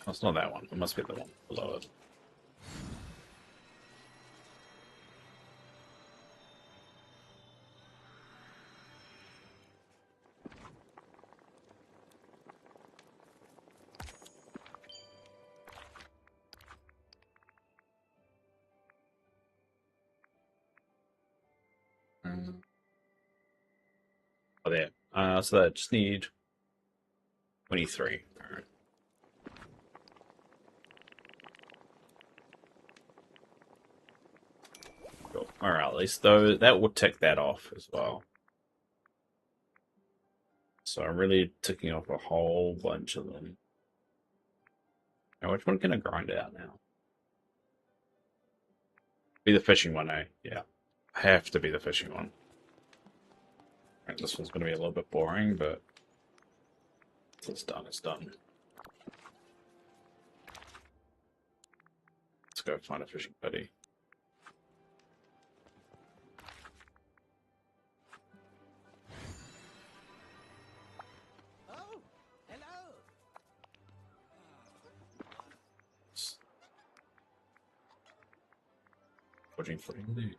Oh, it's not that one. It must be the one below it. Oh, there. So I just need 23. Alright. Cool. Alright, at least though, that will tick that off as well. So I'm really ticking off a whole bunch of them. Now, which one can I grind out now? Be the fishing one, eh? Yeah. Have to be the fishing one. Right, this one's going to be a little bit boring, but it's done, it's done. Let's go find a fishing buddy. Oh, hello. Watching for indeed.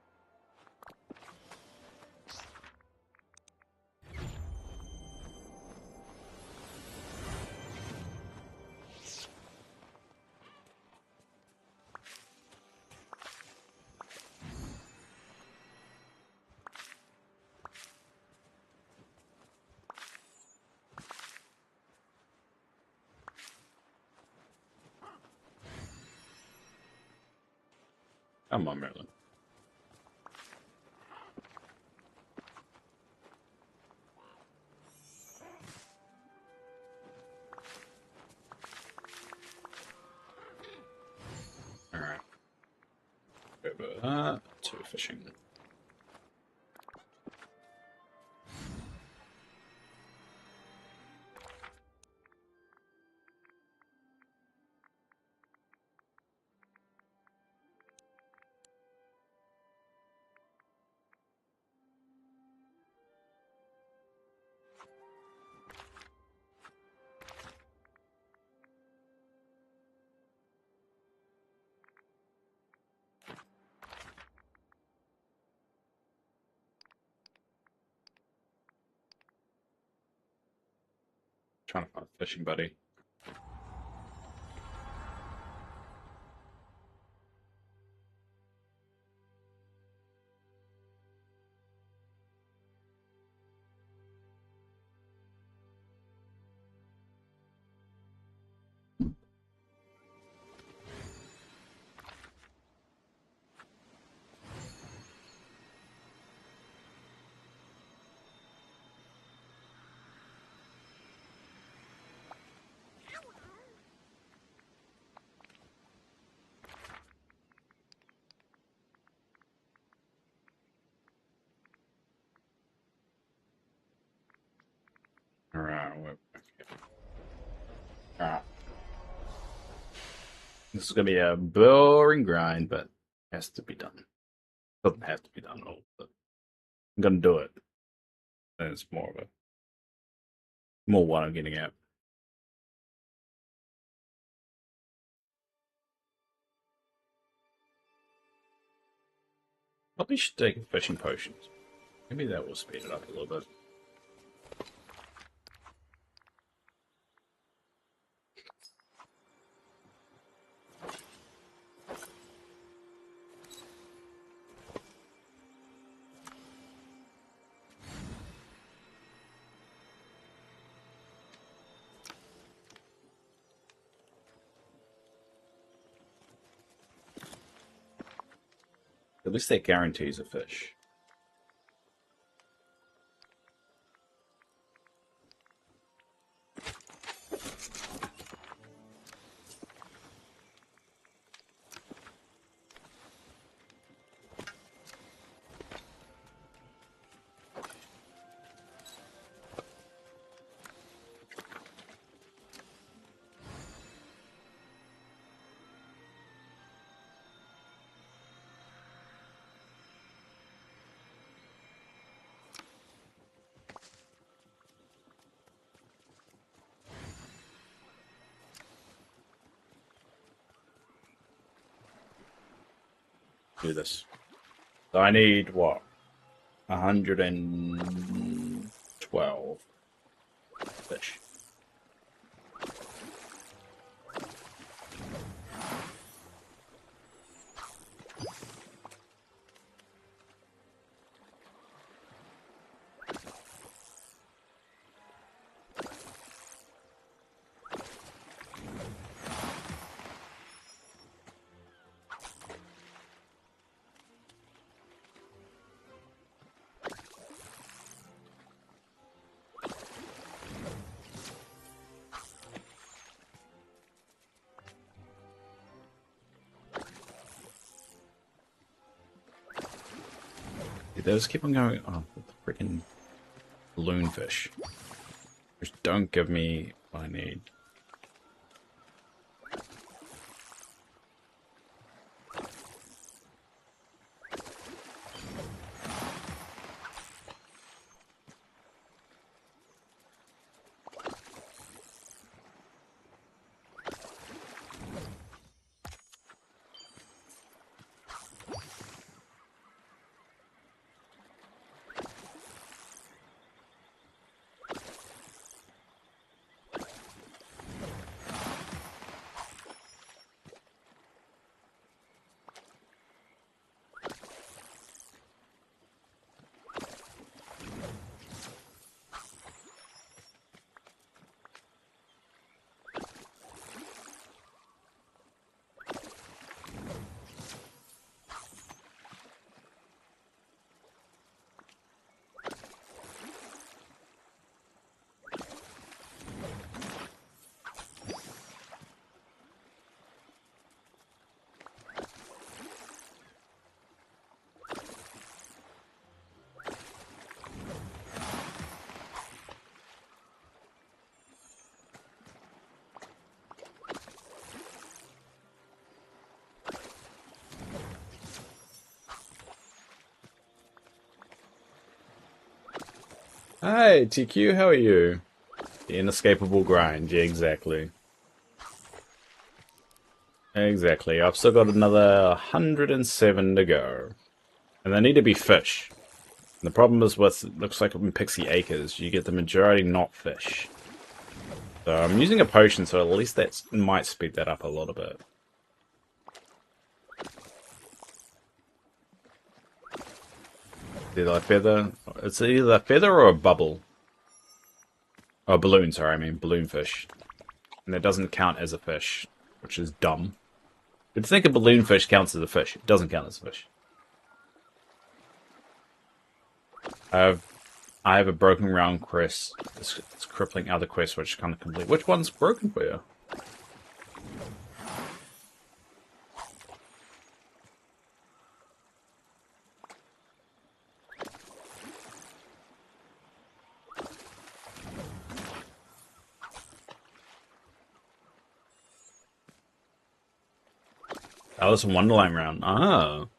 Come on, Merlin. Alright. Over to fishing. Trying to find a fishing buddy. Alright, alright. This is gonna be a boring grind, but has to be done. Doesn't have to be done at all, but I'm gonna do it. And it's more what I'm getting at. Probably should take fishing potions. Maybe that will speed it up a little bit. At least that guarantees a fish. Do this. So I need what? 112 fish. They just keep on going. Oh, the freaking balloonfish. Just don't give me what I need. Hi, TQ, how are you? The inescapable grind, yeah, exactly. Exactly, I've still got another 107 to go. And they need to be fish. And the problem is with, looks like in Pixie Acres, you get the majority not fish. So I'm using a potion, so at least that might speed that up a little bit. Either a feather. It's either a feather or a bubble. Oh, a balloon, sorry, I mean balloon fish. And that doesn't count as a fish, which is dumb. You'd think a balloon fish counts as a fish. It doesn't count as a fish. I have a broken round quest. It's crippling other quests which kind of complete. Which one's broken for you? Alice in Wonderland round. Oh.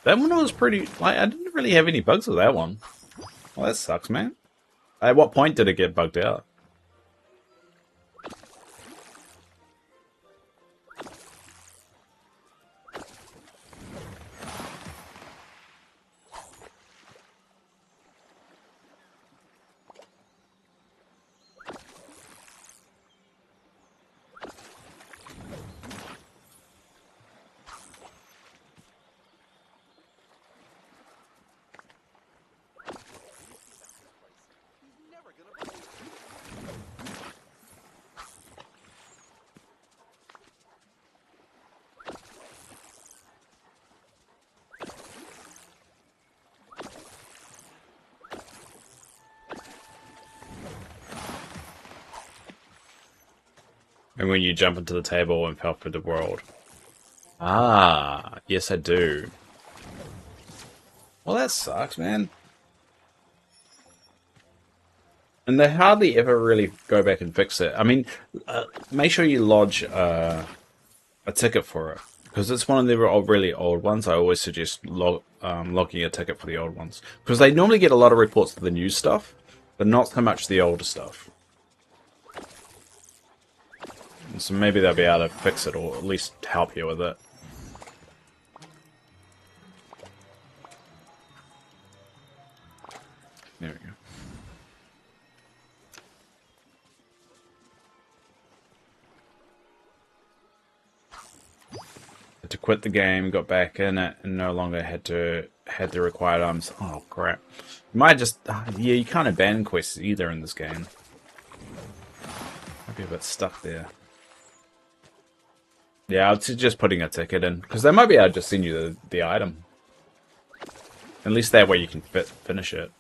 That one was pretty... Like, I didn't really have any bugs with that one. Well, that sucks, man. At what point did it get bugged out? And when you jump into the table and fell through the world. Ah, yes I do. Well, that sucks, man. And they hardly ever really go back and fix it. I mean, make sure you lodge a ticket for it. Because it's one of the really old ones. I always suggest logging a ticket for the old ones. Because they normally get a lot of reports of the new stuff, but not so much the older stuff. And so maybe they'll be able to fix it, or at least help you with it. There we go. To quit the game, got back in it, and no longer had the required items. Oh crap! You might just yeah, you can't abandon quests either in this game. Might be a bit stuck there. Yeah, I'd suggest putting a ticket in because they might be able to just send you the item. At least that way you can finish it.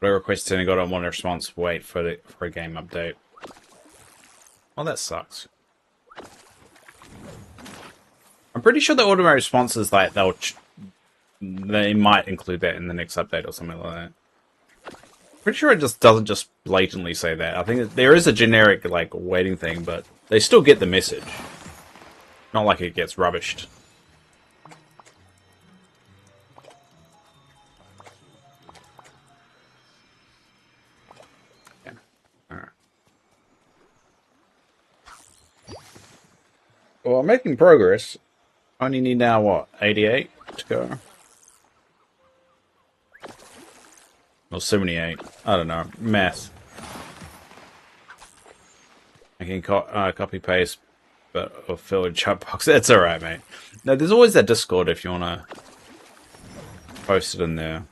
But I requested and got on one response. Wait for a game update. Well, that sucks. I'm pretty sure the automatic responses like they might include that in the next update or something like that. Pretty sure it just doesn't just blatantly say that. I think there is a generic like waiting thing, but they still get the message. Not like it gets rubbished. Yeah. Alright. Well, I'm making progress. Only need now what? 88 to go? Or 78. I don't know. Math. I can copy paste, but or fill in chat box. That's alright, mate. No, there's always that Discord if you wanna post it in there.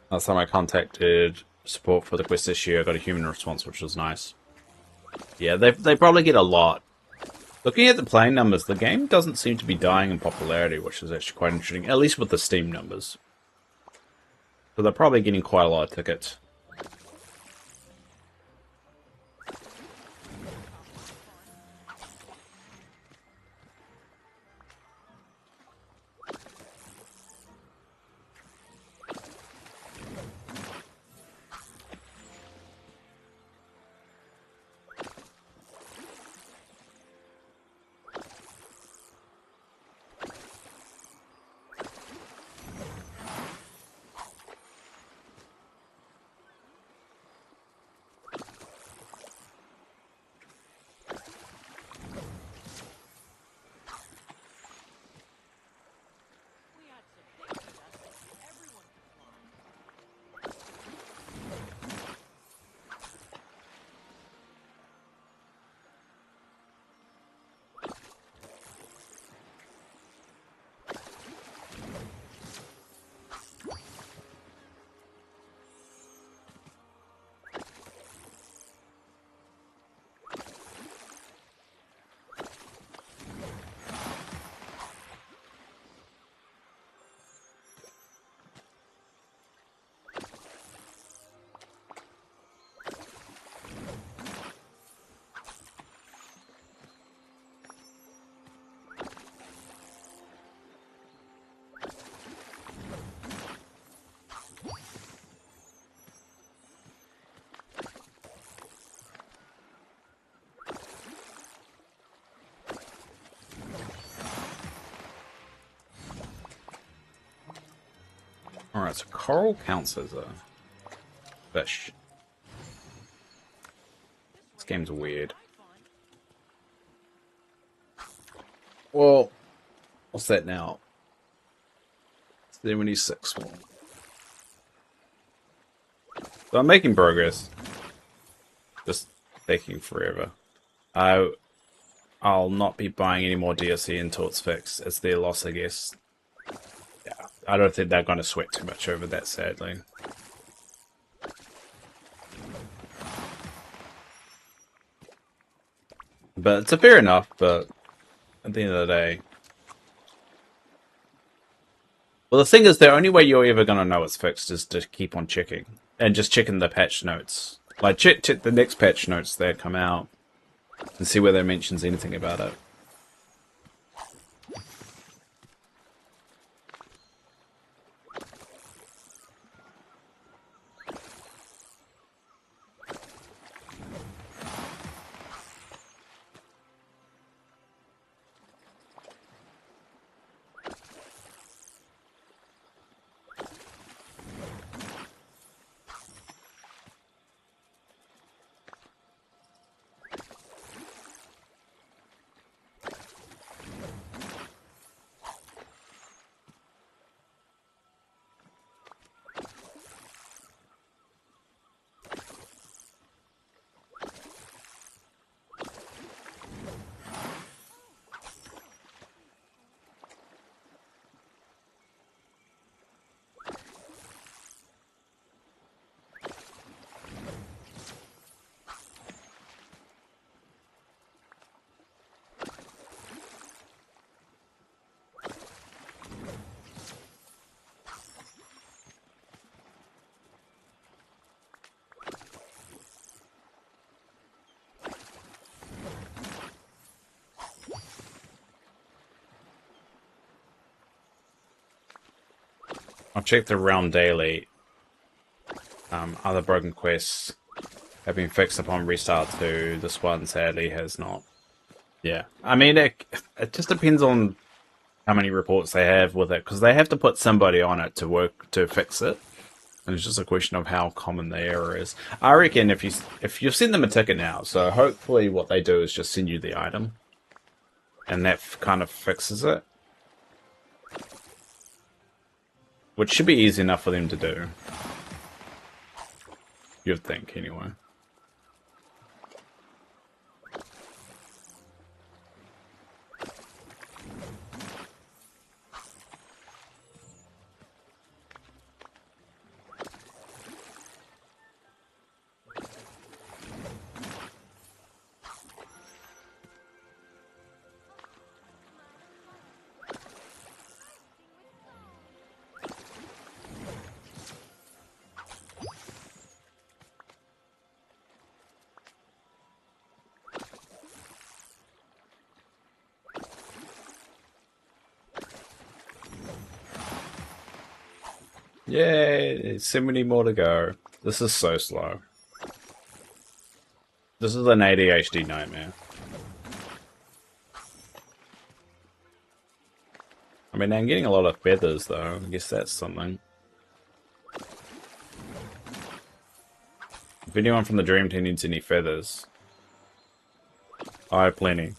Last time I contacted support for the quest this year, I got a human response, which was nice. Yeah, they probably get a lot. Looking at the playing numbers, the game doesn't seem to be dying in popularity, which is actually quite interesting, at least with the Steam numbers. So they're probably getting quite a lot of tickets. Alright, so coral counts as a fish. This game's weird. Well, what's that now? 76 more. So I'm making progress. Just taking forever. I'll not be buying any more DLC until it's fixed. It's their loss, I guess. Yeah, I don't think they're going to sweat too much over that, sadly. But it's a fair enough, but at the end of the day... Well, the thing is, the only way you're ever going to know it's fixed is to keep on checking. And just checking the patch notes. Like, check the next patch notes that come out. And see whether it mentions anything about it. I'll check the realm daily. Other broken quests have been fixed upon restart too. This one sadly has not. Yeah, I mean it just depends on how many reports they have with it, because they have to put somebody on it to work to fix it. And it's just a question of how common the error is. I reckon if you send them a ticket now, so hopefully what they do is just send you the item, and that kind of fixes it. Which should be easy enough for them to do. You'd think, anyway. Yay! So many more to go. This is so slow. This is an ADHD nightmare. I mean, I'm getting a lot of feathers, though. I guess that's something. If anyone from the Dream Team needs any feathers, I have plenty.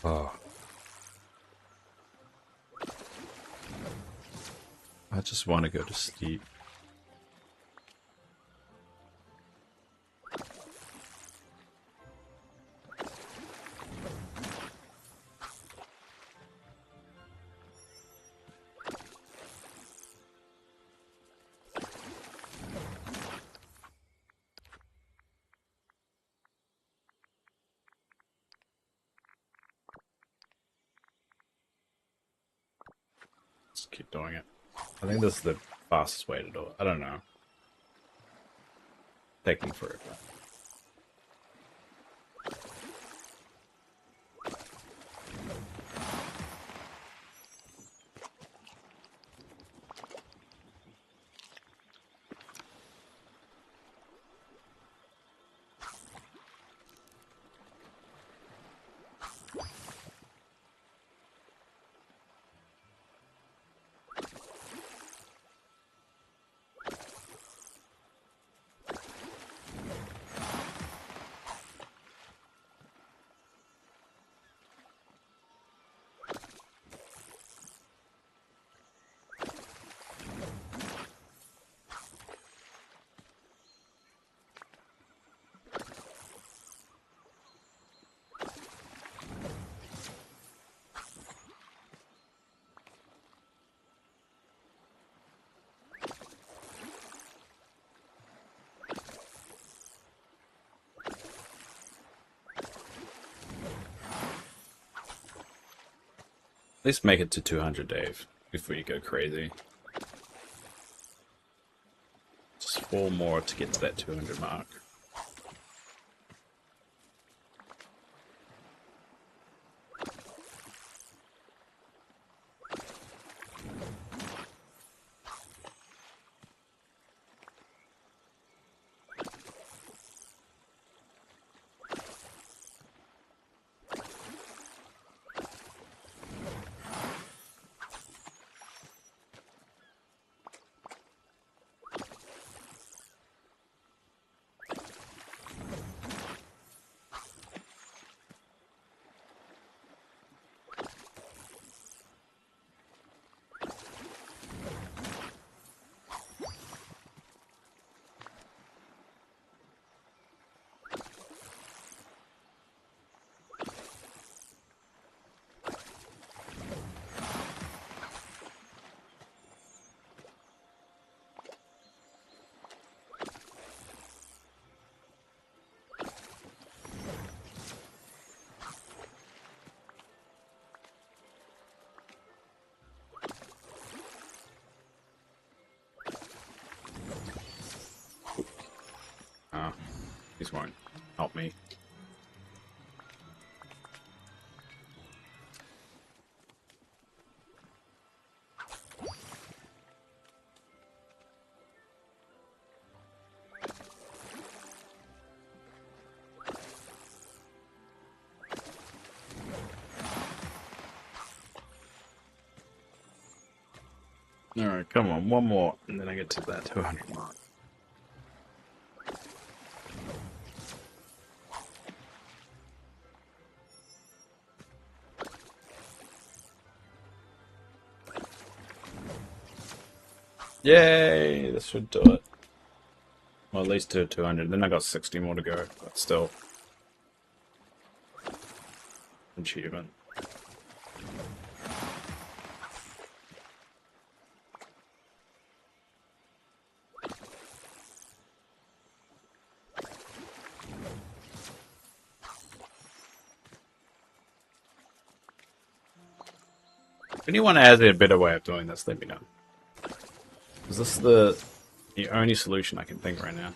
Oh. I just want to go to sleep. Just keep doing it. I think this is the fastest way to do it. I don't know. Taking forever. At least make it to 200, Dave, before you go crazy. Just 4 more to get to that 200 mark. These won't help me. Alright, come on, one more, and then I get to that 200 mark. Yay! This should do it. Well, at least to 200. Then I got 60 more to go, but still. Achievement. If anyone has a better way of doing this, let me know. Is this the only solution I can think right now?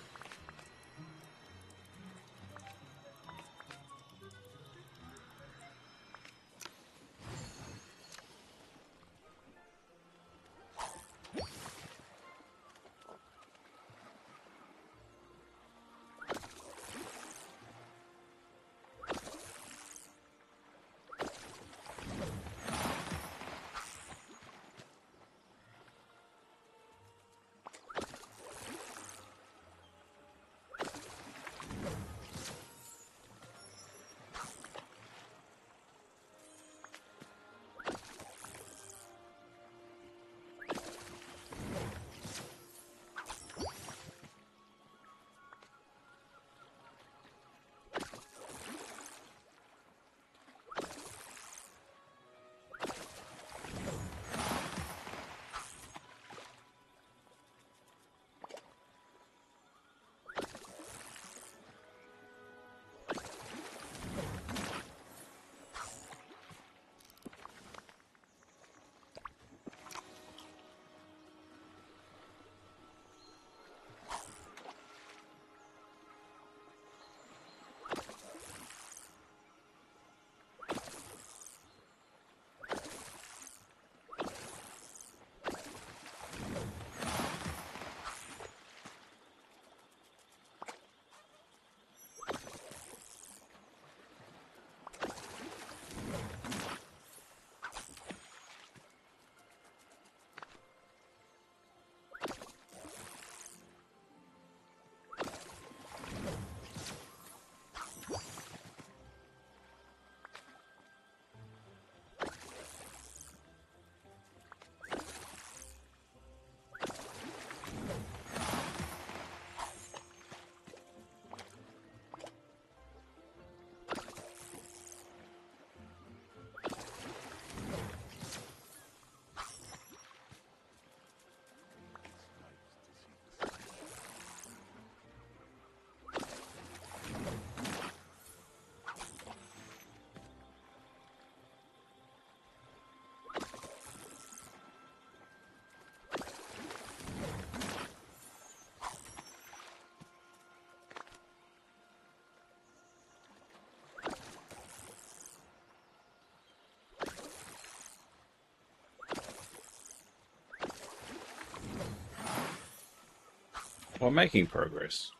We're making progress.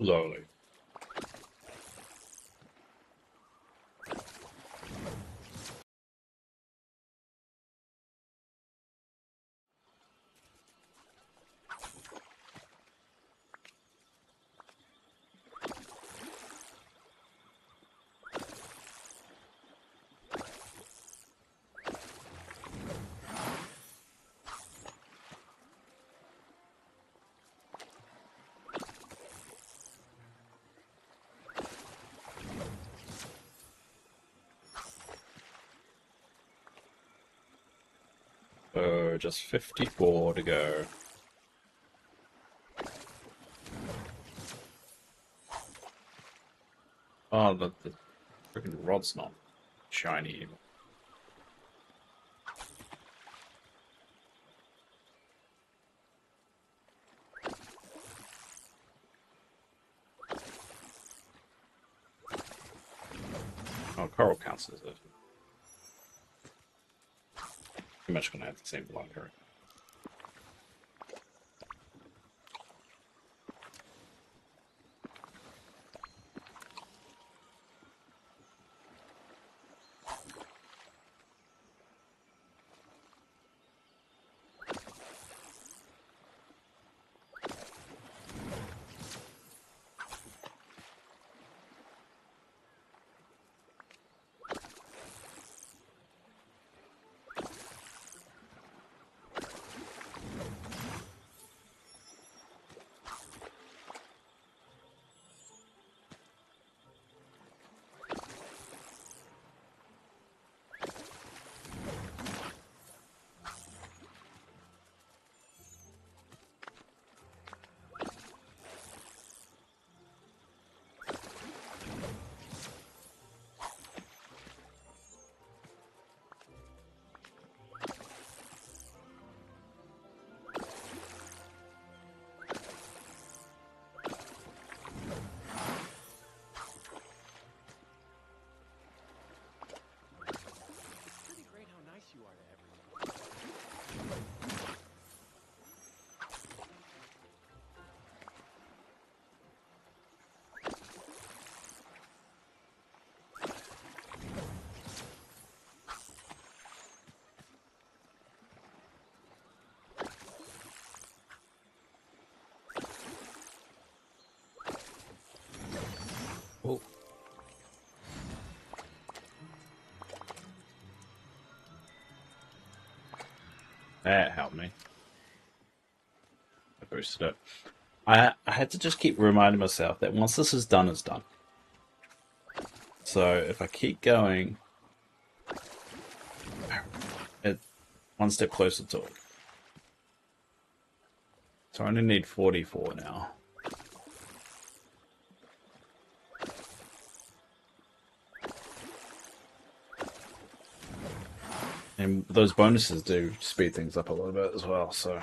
Slowly. Just 54 to go. Oh, the freaking rod's not shiny. Oh, coral counts as it. Pretty much gonna have the same blocker. Oh. That helped me. I boosted it. I had to just keep reminding myself that once this is done, it's done. So if I keep going, it's one step closer to it. So I only need 44 now. And those bonuses do speed things up a little bit as well, so...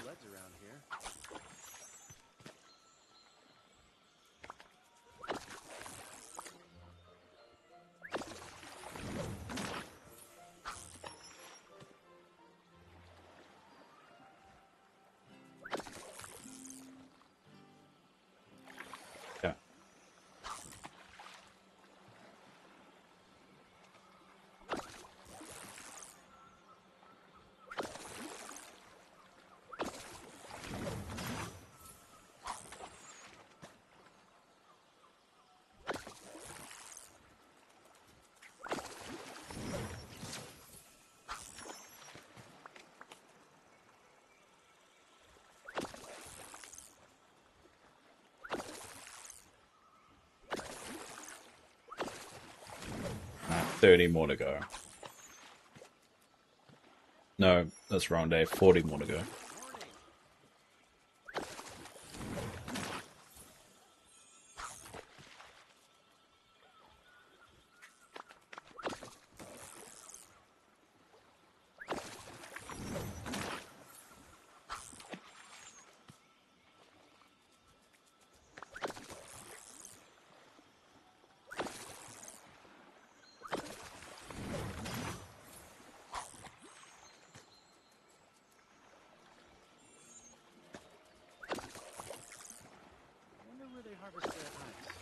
Sleds around here. Yeah. Alright, 30 more to go. No, that's wrong, Dave. 40 more to go. I wonder where they harvest their ice.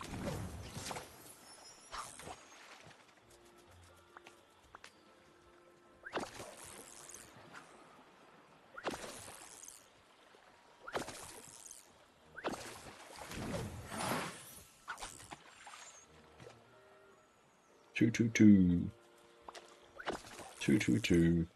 Two, two, two. 222.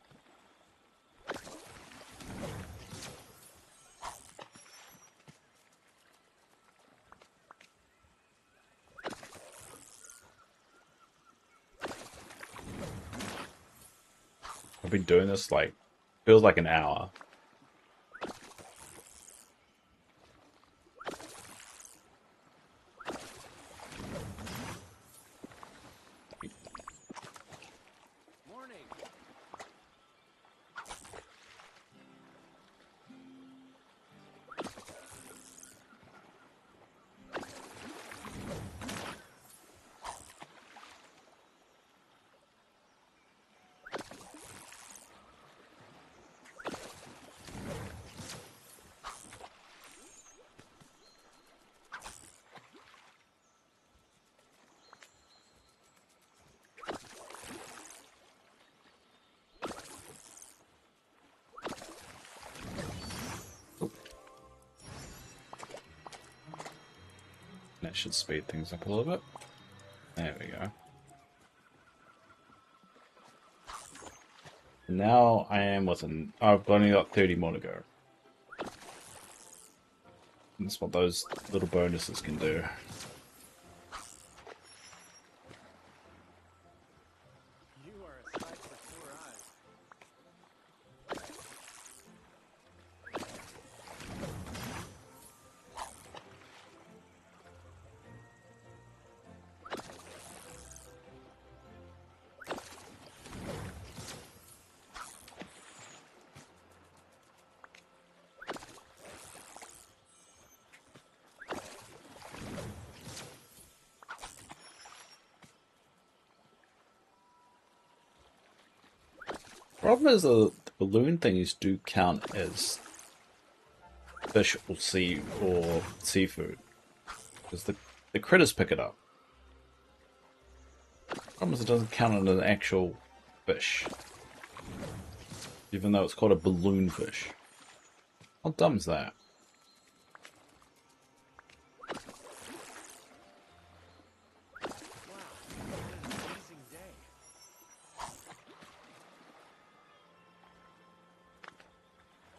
I've been doing this like feels like an hour. Morning. That should speed things up a little bit. There we go. Now I am within. I've only got 30 more to go. That's what those little bonuses can do. You are a sight for sore eyes. problem is the balloon things do count as fish or seafood. Because the critters pick it up. The problem is it doesn't count as an actual fish. Even though it's called a balloon fish. How dumb is that? Wow, what an amazing day.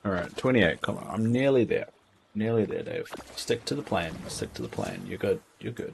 Alright, 28, come on, I'm nearly there. Nearly there, Dave. Stick to the plan, stick to the plan. You're good, you're good.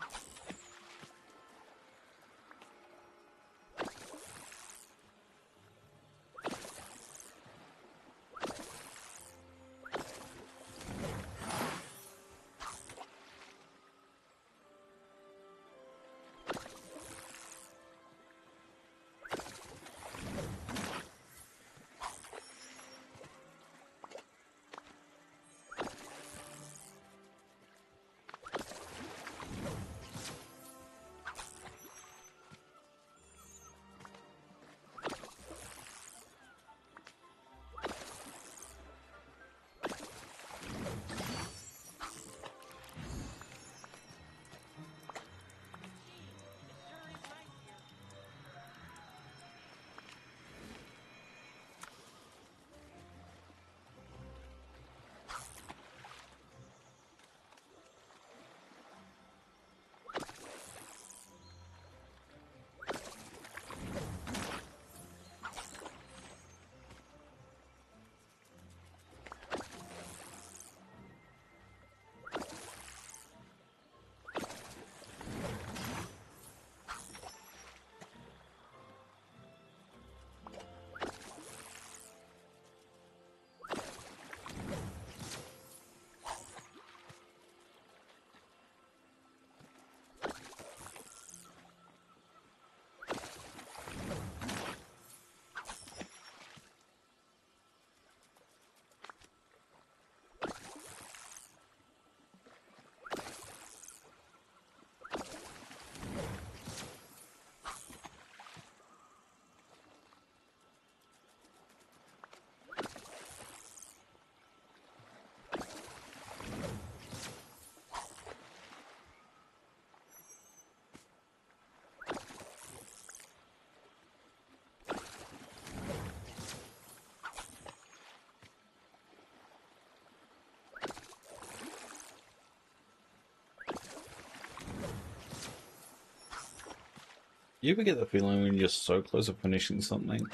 You ever get the feeling when you're so close to finishing something,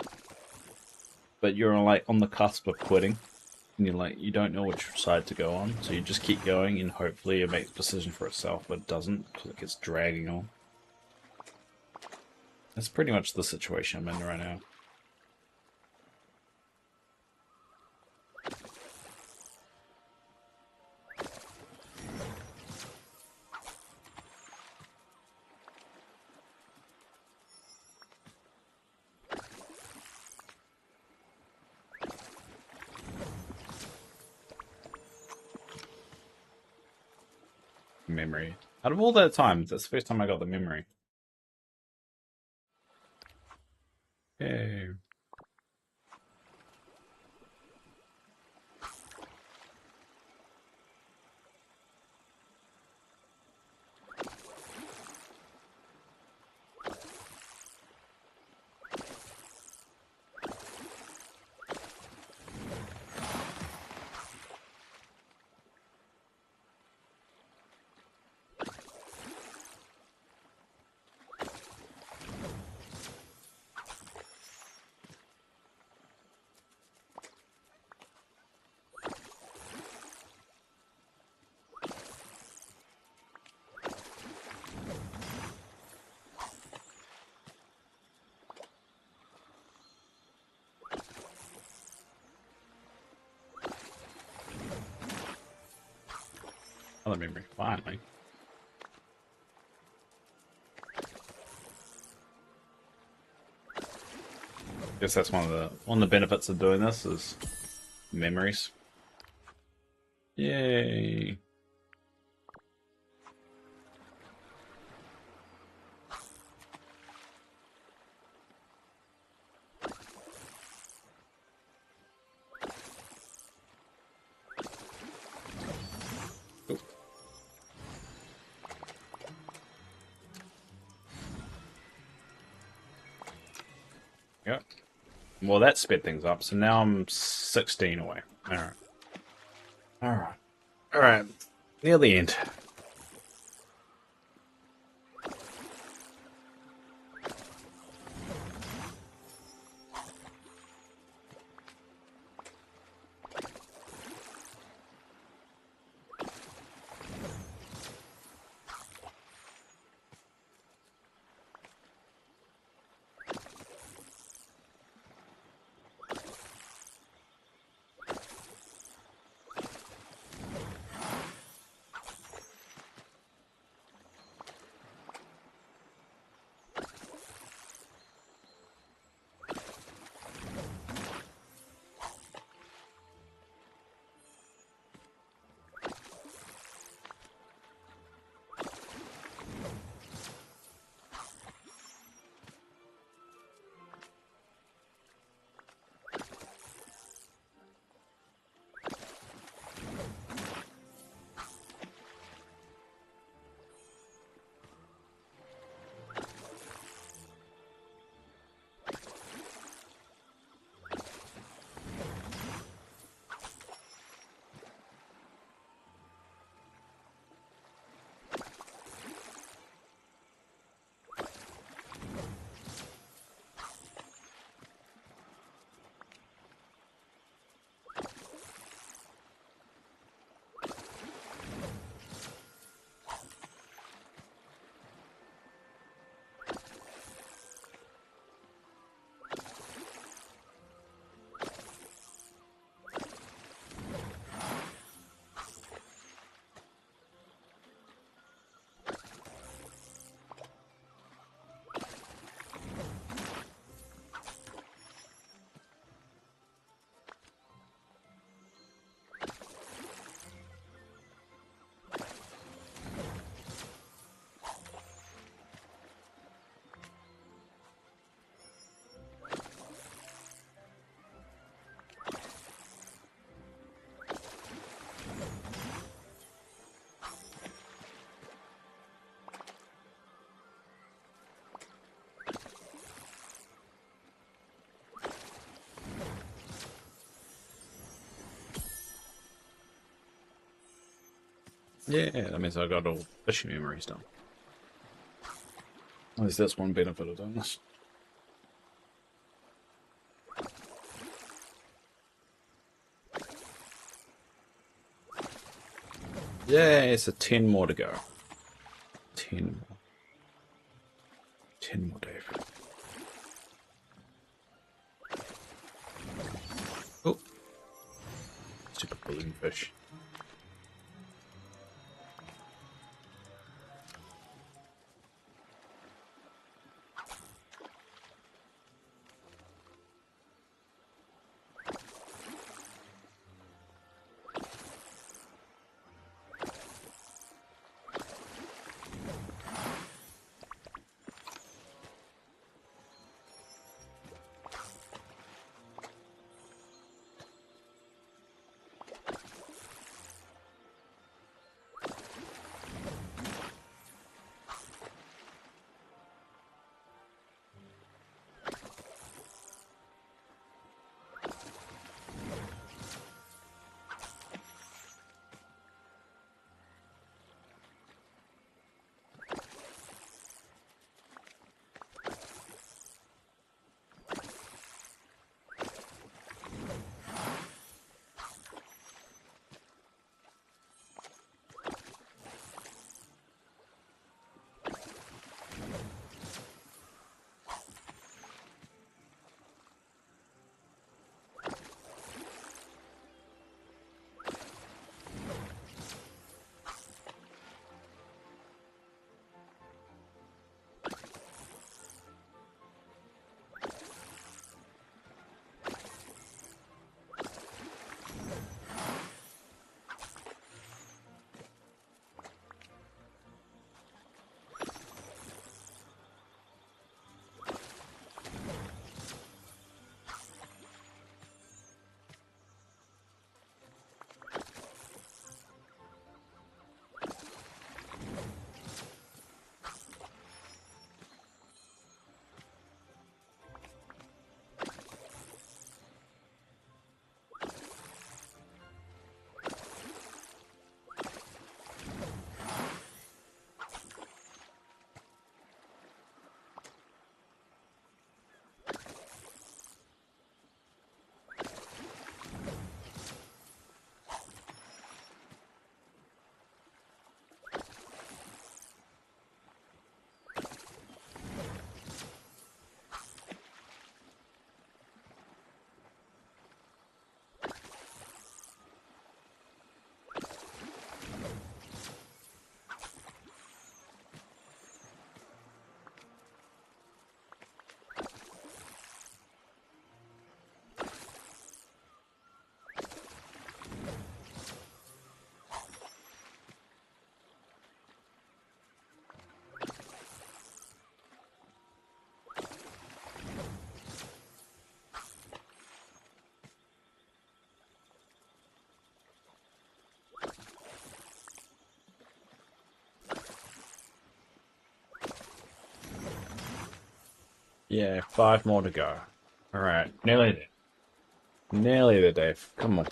but you're like on the cusp of quitting, and you're like, you don't know which side to go on, so you just keep going, and hopefully it makes a decision for itself, but it doesn't, because it gets dragging on. That's pretty much the situation I'm in right now. Memory. Out of all that time, that's the first time I got the memory. Yay. Other memory, finally. Guess that's one of the benefits of doing this is memories. Yay. Yep. Well, that sped things up, so now I'm 16 away. Alright. Alright. Alright. Near the end. Yeah, that means I got all fishing memories done. At least that's one benefit of doing this. Yeah, it's a 10 more to go. 10 more. 10 more, Dave. Oh. Stupid balloon fish. Yeah, 5 more to go. Alright, nearly there. Nearly there, Dave. Come on.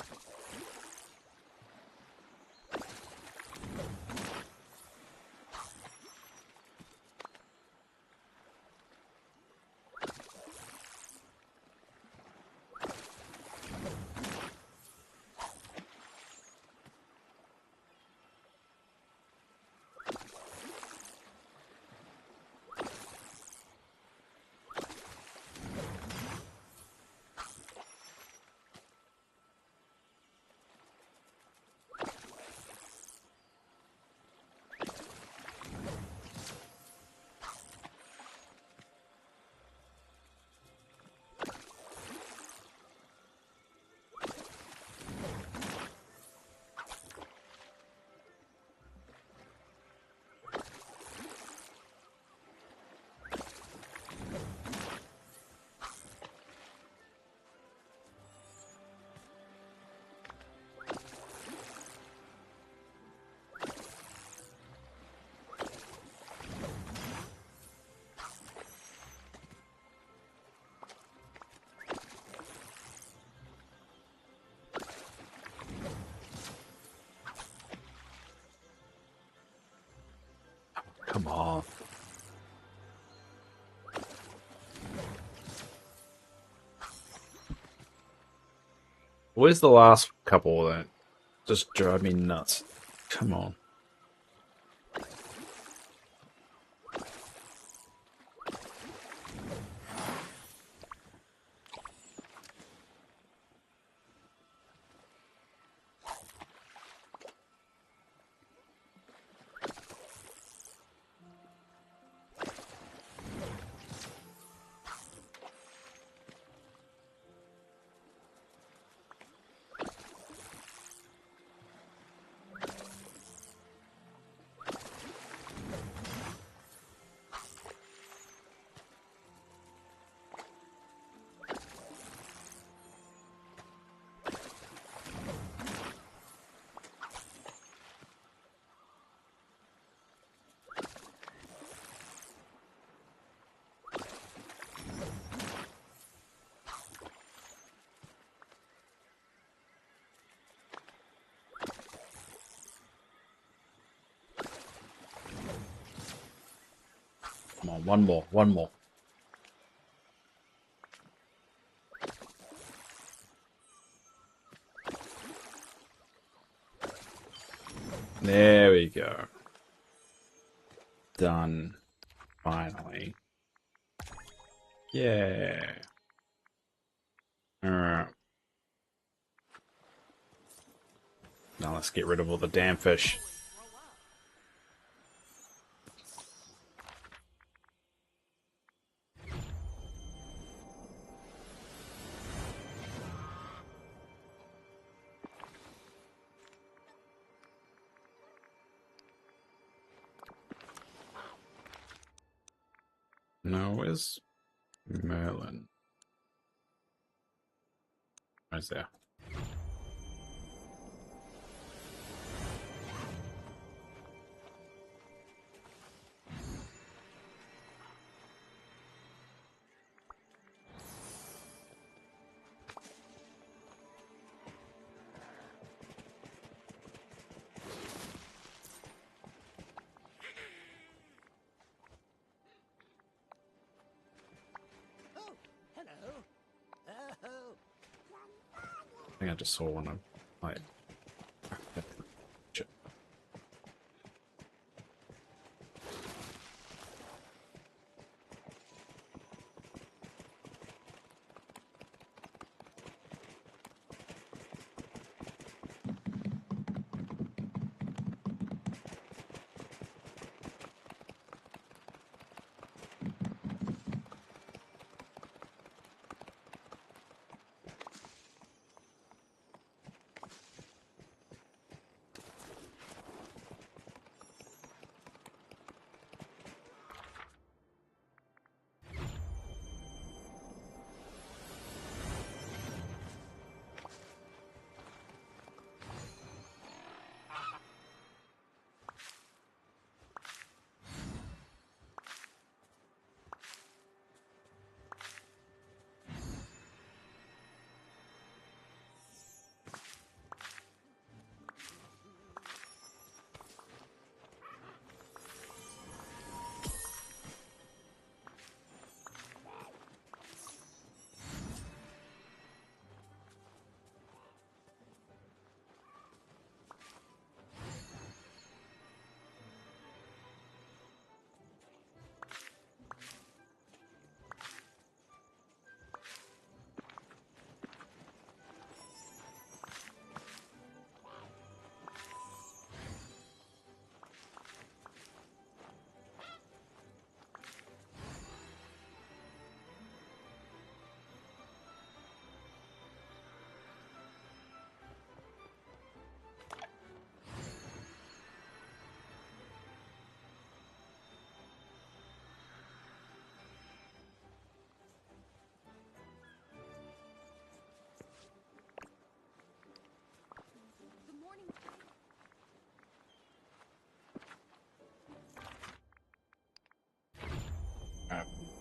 Come on. Where's the last couple that just drive me nuts? Come on. Come on, one more, one more. There we go. Done. Finally. Yeah. Alright. Now let's get rid of all the damn fish. No, where's Merlin? Where's there? Oh, hello. Oh. I think I just saw one of like. Shit.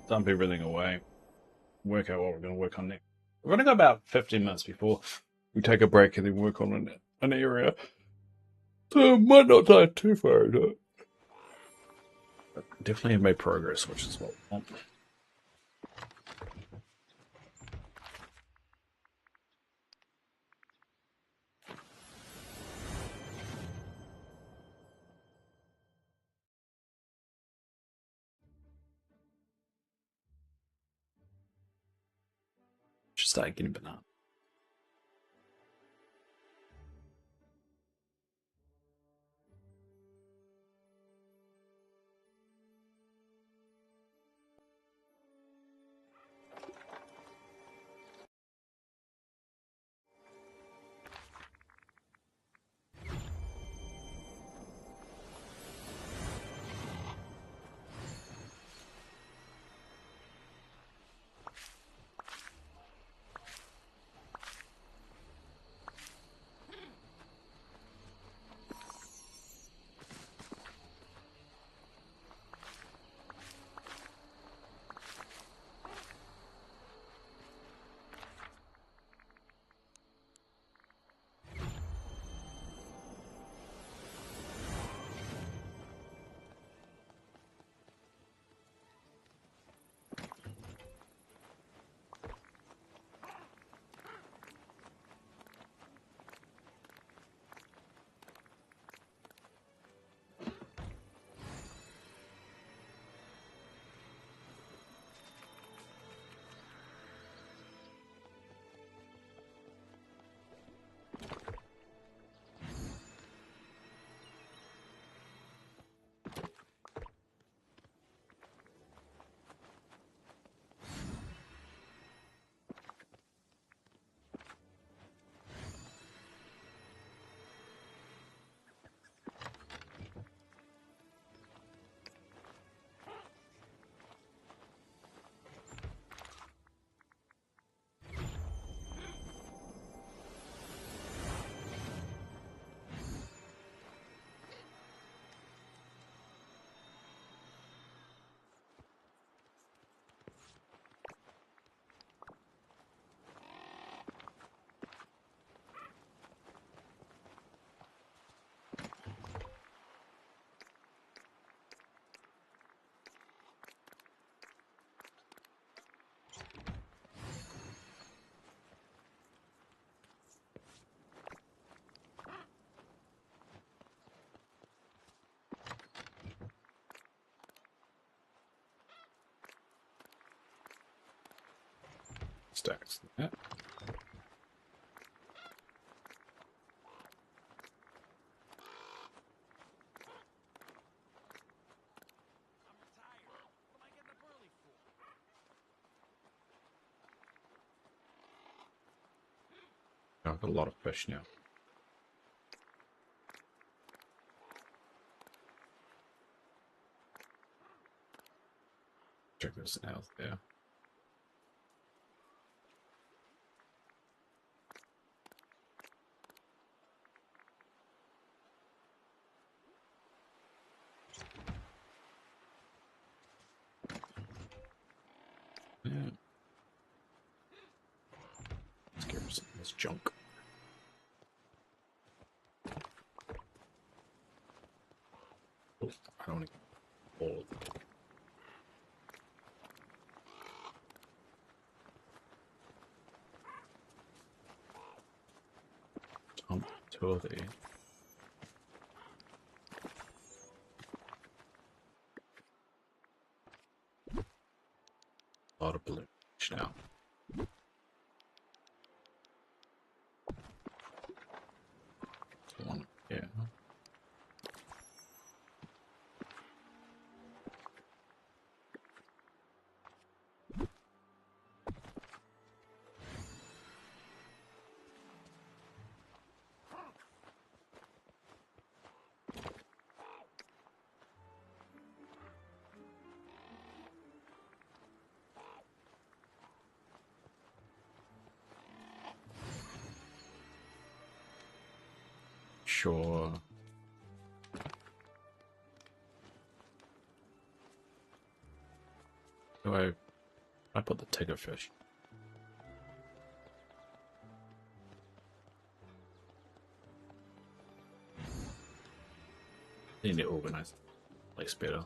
dump everything away, work out what we're going to work on next. We're going to go about 15 minutes before we take a break and then work on an area. So it might not die too far into it. But definitely have made progress, which is what we want. Should start getting banana. Stacks. Yeah. I've got a lot of fish now. Check this out there. Yeah. Let's get rid of some of this junk. Oh, I don't want to get all of it. Dump 2 of these. A lot of blue now. One, yeah. Sure. do I put the tiger fish? They need to organize the place better.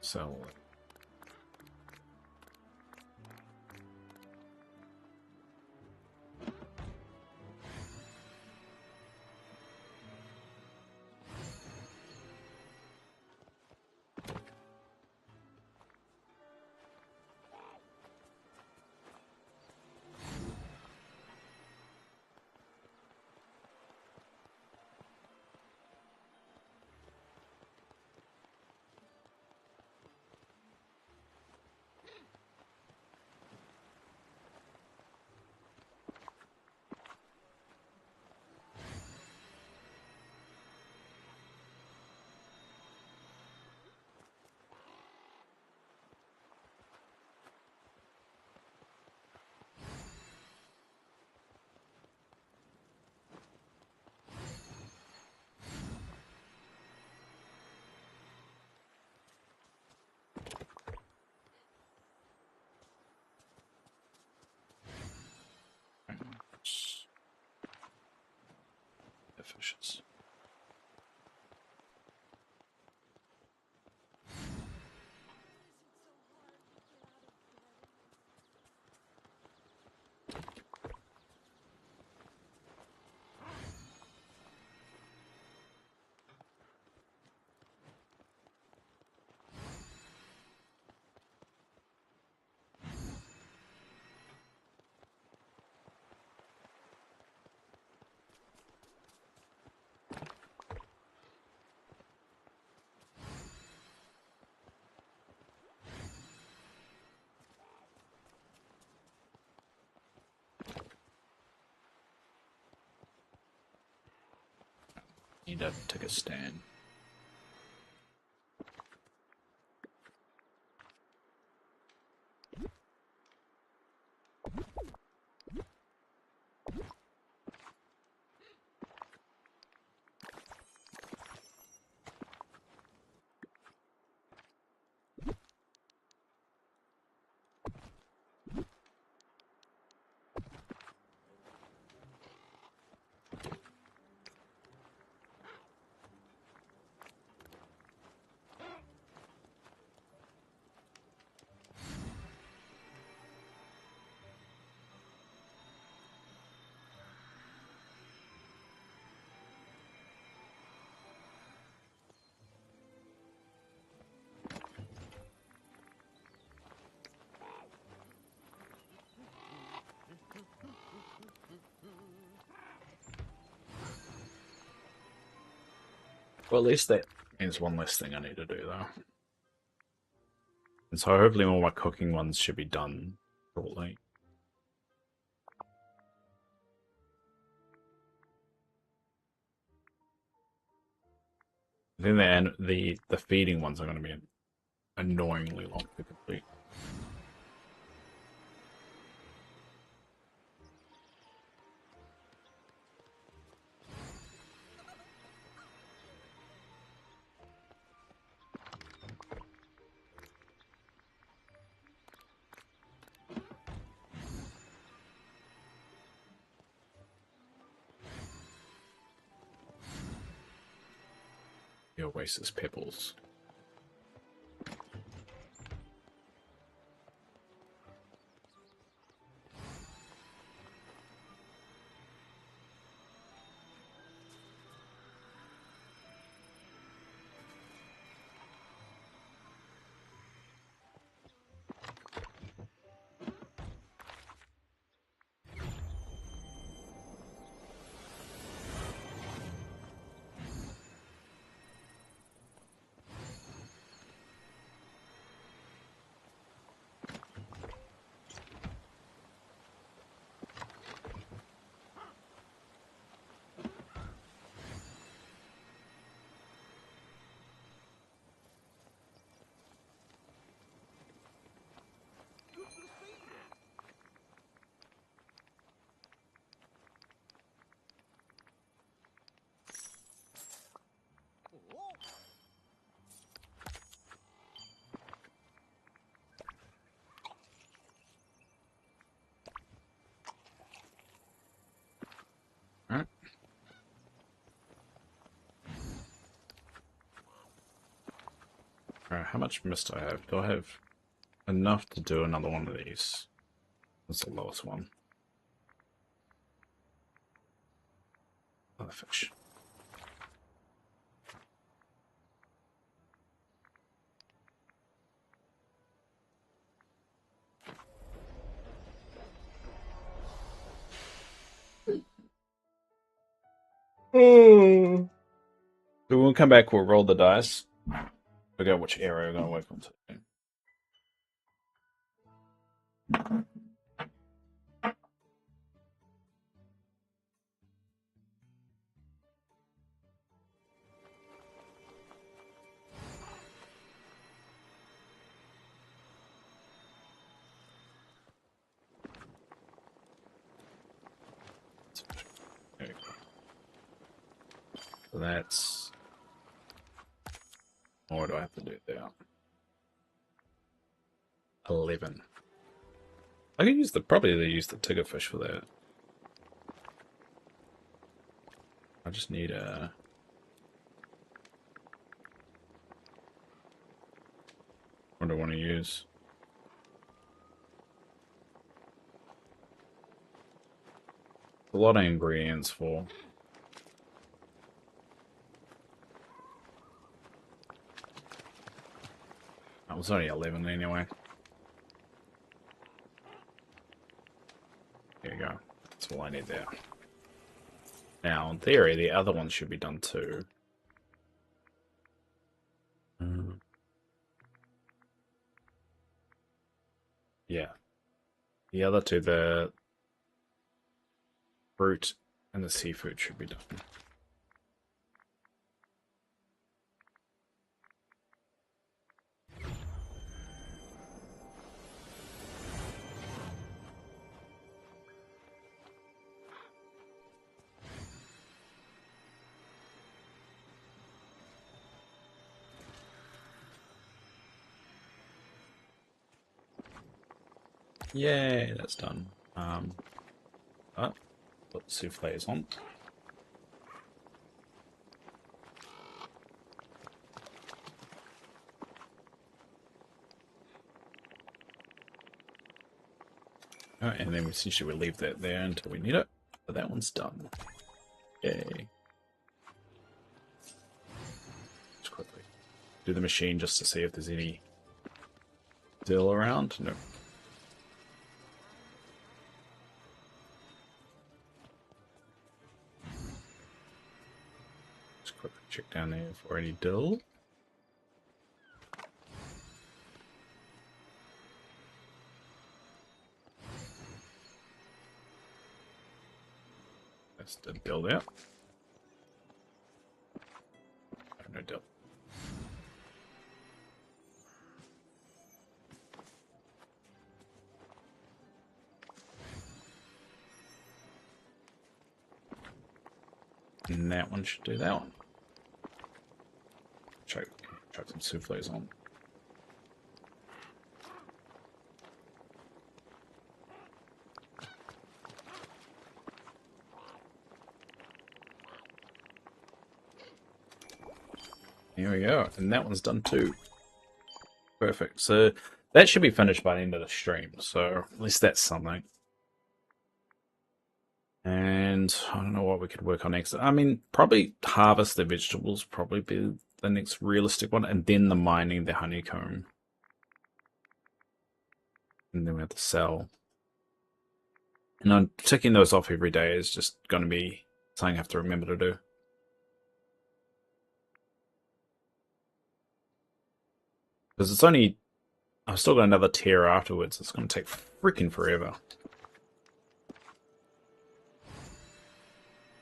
So the fishes. Need to take a stand. Well, at least that means one less thing I need to do, though. And so hopefully all my cooking ones should be done shortly. I think the feeding ones are going to be annoyingly long to complete. The Oasis Pebbles. how much mist do I have? Do I have enough to do another one of these? That's the lowest one. Another fish. So when we come back, we'll roll the dice. Figure out which area we're going to work on today. There we go. So that's... What do I have to do there? 11. I could use probably use the tigerfish for that. I just need a... What do I want to use? A lot of ingredients for... It was only 11 anyway. There you go. That's all I need there. Now, in theory, the other one should be done too. Yeah. The other two, the fruit and the seafood should be done. Yay, that's done. Put the souffles on. Alright, and then essentially we'll leave that there until we need it. But that one's done. Yay. Just quickly do the machine just to see if there's any dill around. No. Just quickly check down there for any dill. That's the dill there. No dill. And that one should do that one. Chuck some souffles on. Here we go. And that one's done too. Perfect. So that should be finished by the end of the stream. So at least that's something. And I don't know what we could work on next. I mean, probably harvest the vegetables, probably be the next realistic one. And then the mining, the honeycomb. And then we have to sell. And I'm ticking those off every day is just going to be something I have to remember to do. Because it's only... I've still got another tier afterwards. It's going to take freaking forever.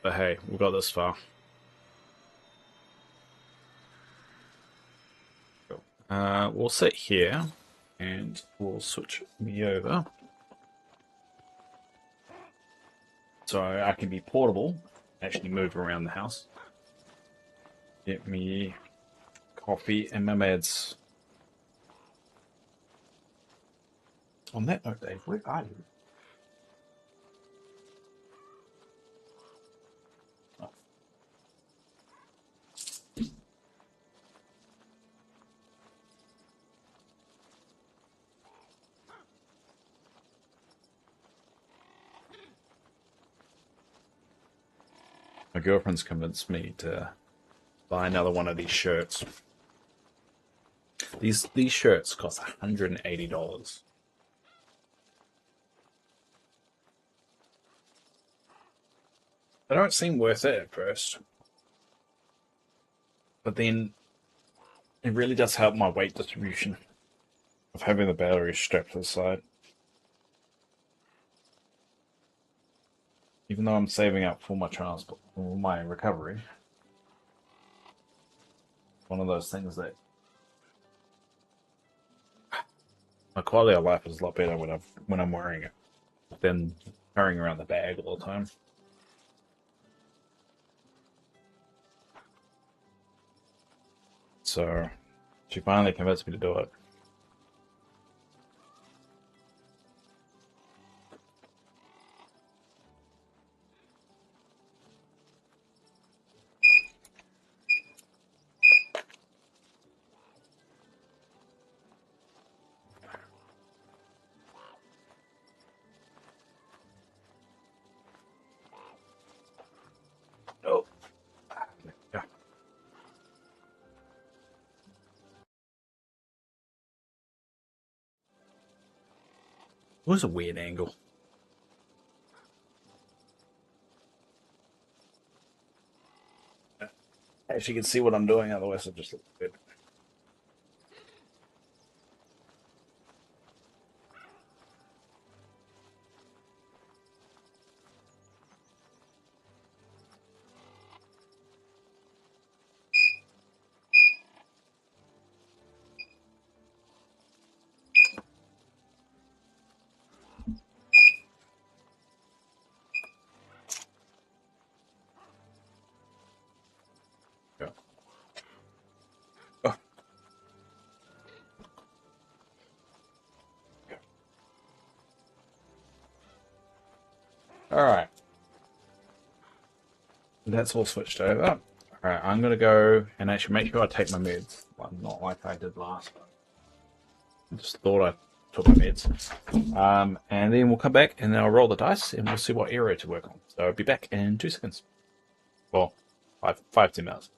But hey, we got this far. Cool. We'll sit here. And we'll switch me over. So I can be portable. Actually move around the house. Get me coffee and my meds. On that note, Dave, where are you? Oh. My girlfriend's convinced me to buy another one of these shirts. These shirts cost $180. They don't seem worth it at first, but then it really does help my weight distribution of having the battery strapped to the side. Even though I'm saving up for my transport, for my recovery, one of those things that my quality of life is a lot better when I'm wearing it than carrying around the bag all the time. So she finally convinced me to do it. Oh, yeah. It was a weird angle. As you can see what I'm doing, otherwise it just looks weird. Yeah. Oh. All right. That's all switched over. All right, I'm gonna go and actually make sure I take my meds. Well, not like I did last time. I just thought I took my meds. And then we'll come back and then I'll roll the dice and we'll see what area to work on. So I'll be back in 2 seconds. Well, 10 minutes.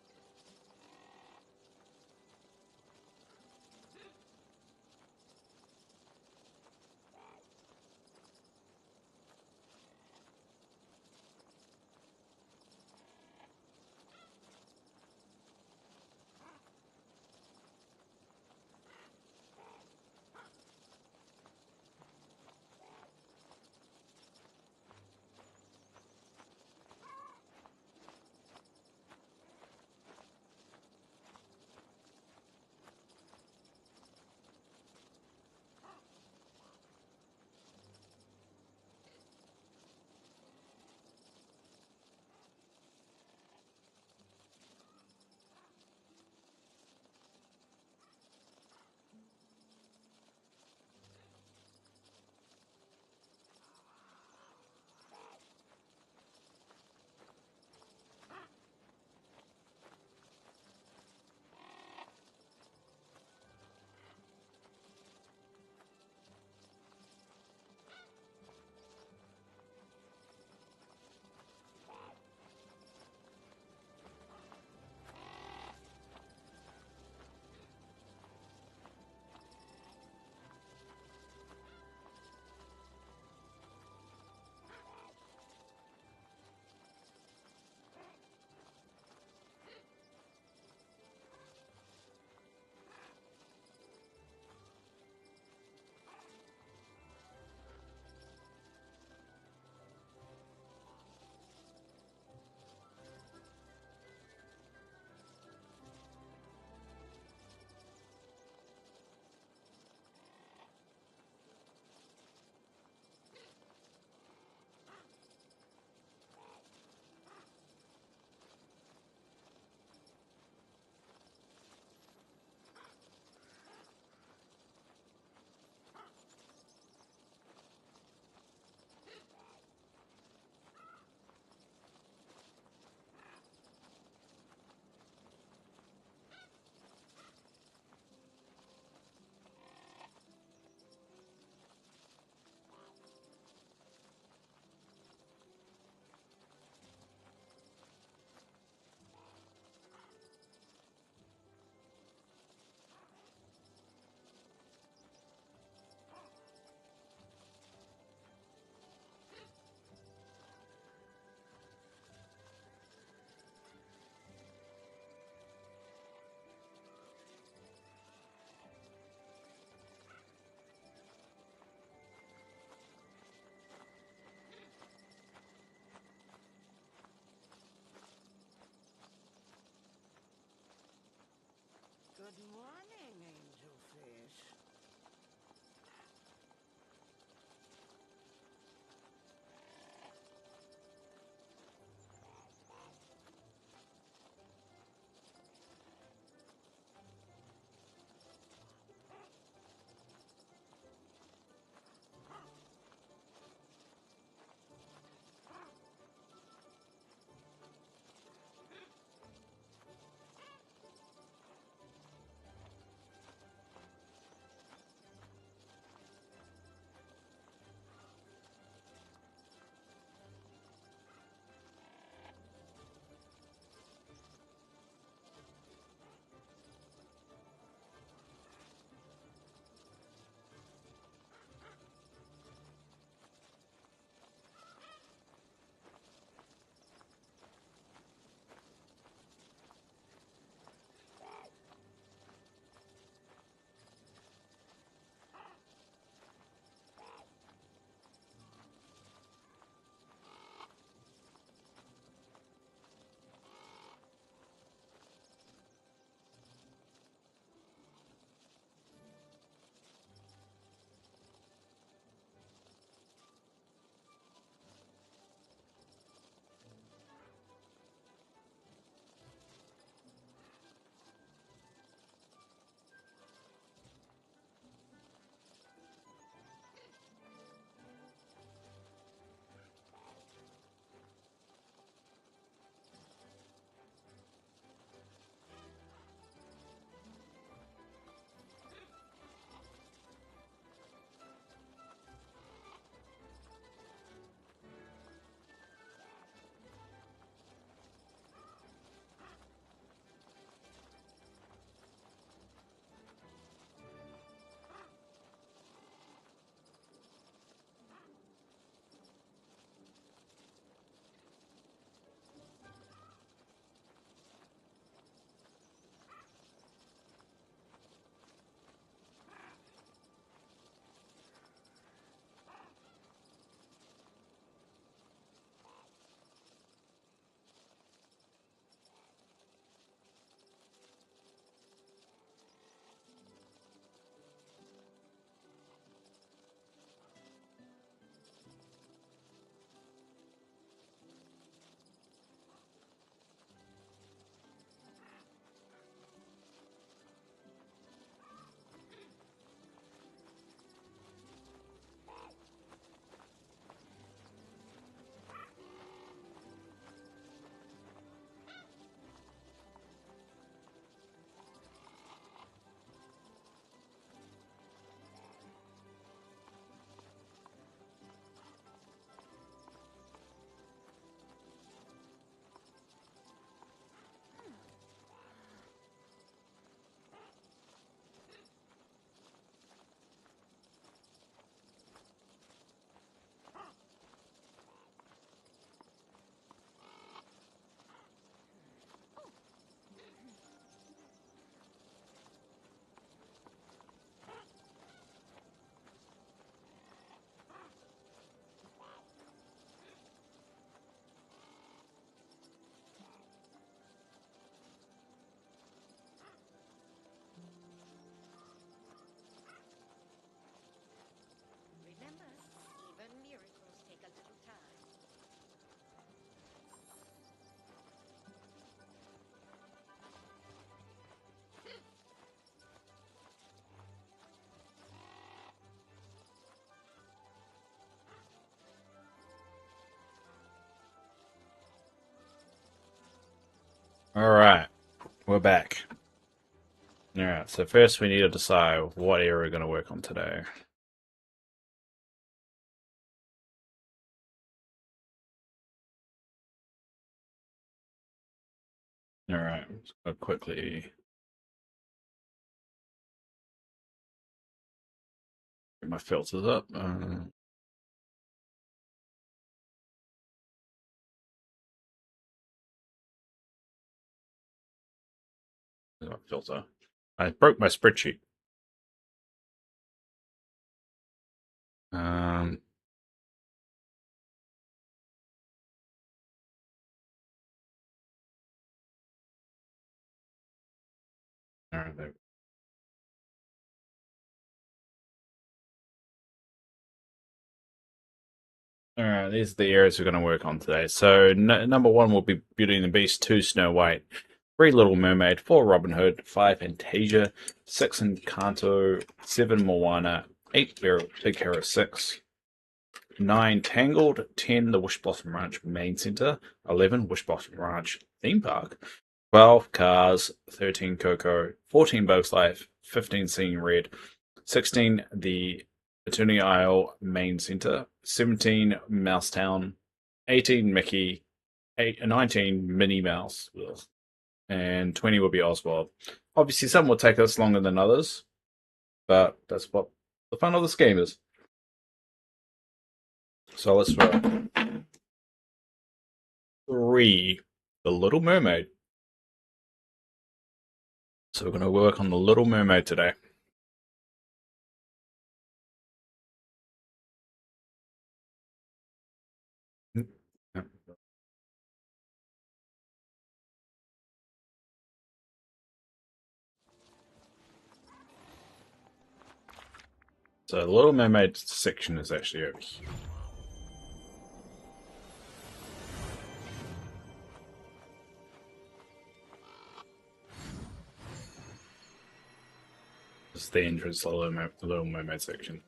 Alright, we're back. Alright, so first we need to decide what area we're going to work on today. Alright, let's go quickly get my filters up. There's my filter. I broke my spreadsheet. Um, Alright, there. Alright, these are the areas we're going to work on today. So, number 1 will be Beauty and the Beast, 2 Snow White, 3 Little Mermaid, 4 Robin Hood, 5 Fantasia, 6 Encanto, 7 Moana, 8 Big Hero 6, 9 Tangled, 10 the Wish Blossom Ranch Main Center, 11 Wish Blossom Ranch Theme Park, 12 Cars, 13 Coco, 14 Bugs Life, 15 Seeing Red, 16 the Eternity Isle Main Center, 17 Mousetown, 18 Mickey, 19 Minnie Mouse, and 20 will be Oswald. Obviously, some will take us longer than others, but that's what the fun of this game is. So let's try 3, The Little Mermaid. So we're going to work on The Little Mermaid today. So the Little Mermaid section is actually over here. This is the entrance to the Little Mermaid section.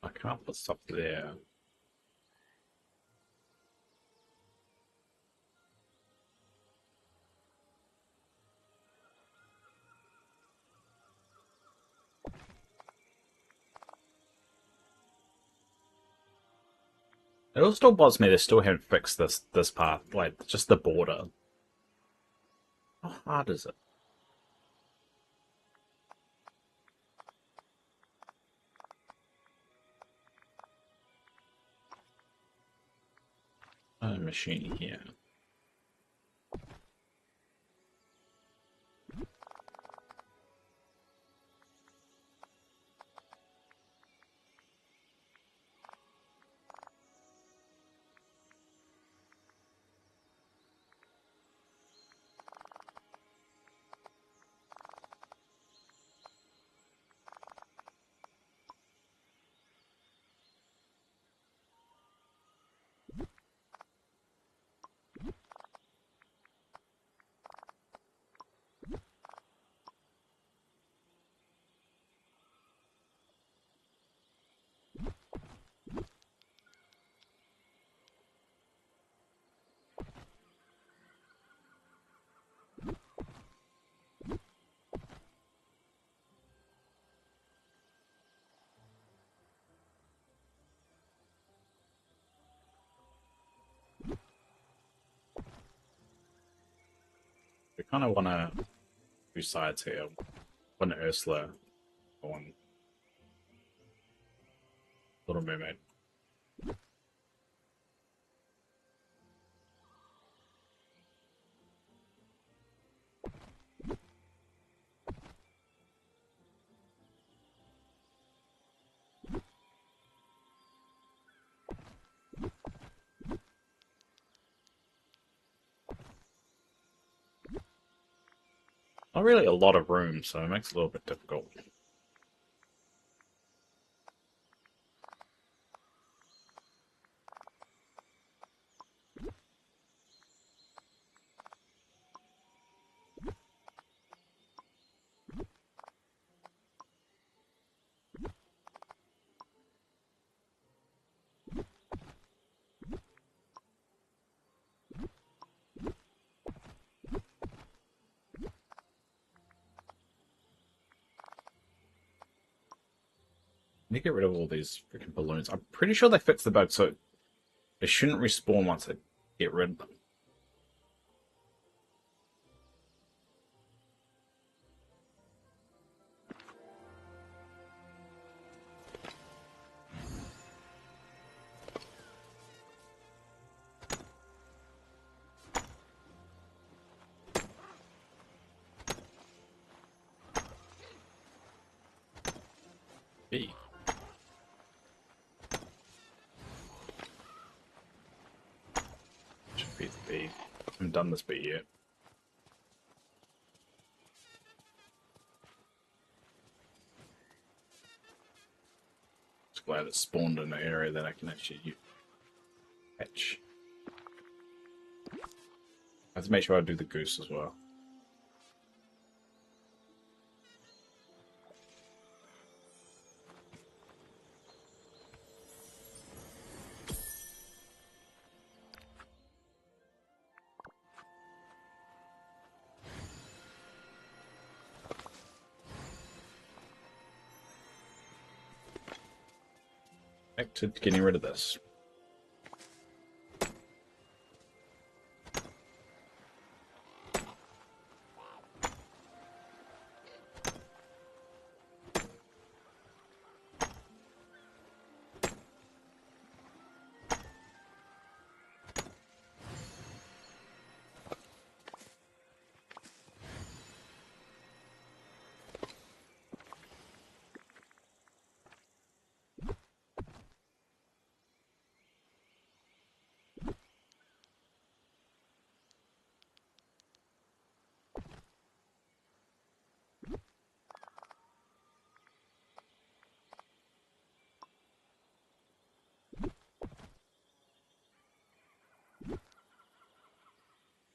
I can't put stuff there. It all still bothers me they still haven't fixed this part, like just the border. How hard is it? Machine here. We kind of want to do sides here. One Ursula, one Little Mermaid. Not really a lot of room, so it makes it a little bit difficult. need to get rid of all these freaking balloons. I'm pretty sure they fix the bug, so they shouldn't respawn once I get rid of them. B. Should be the B. I haven't done this bit yet. Just glad it spawned in an area that I can actually catch. I have to make sure I do the goose as well. Back to getting rid of this.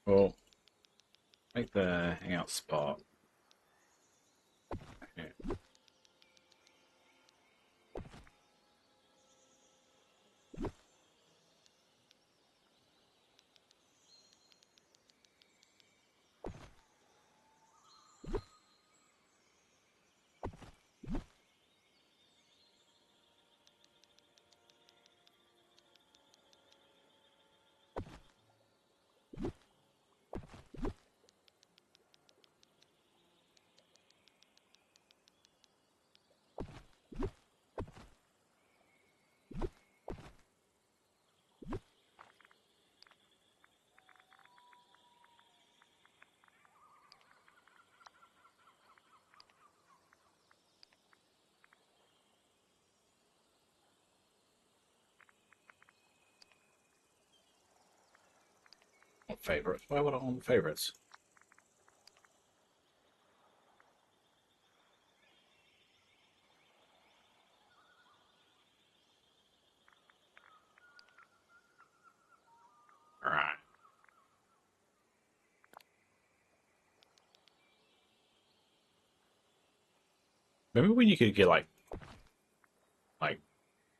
Well, make the hangout spot. Okay. Not favorites. Why would I want favorites? Alright. Remember when you could get like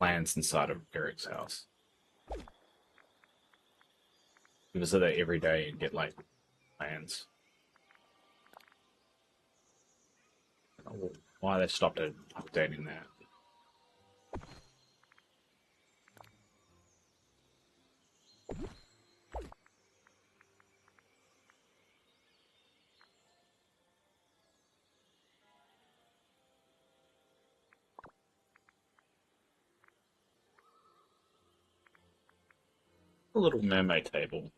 plants inside of Eric's house? You visit it every day and get like plants. I don't know why they stopped updating that. A little mermaid table.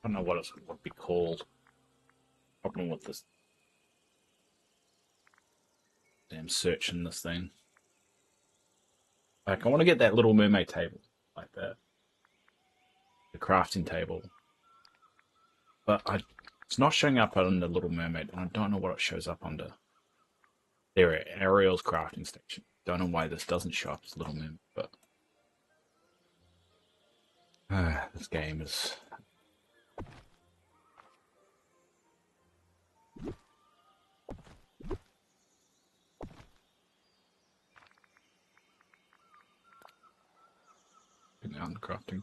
I don't know what it would be called. Problem with this damn searching this thing. Like, I want to get that little mermaid table, like that. The crafting table. But it's not showing up under Little Mermaid, and I don't know what it shows up under. There, Ariel's crafting station. Don't know why this doesn't show up as Little Mermaid, but this game is. on crafting.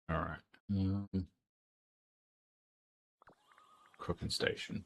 All right. Cooking station.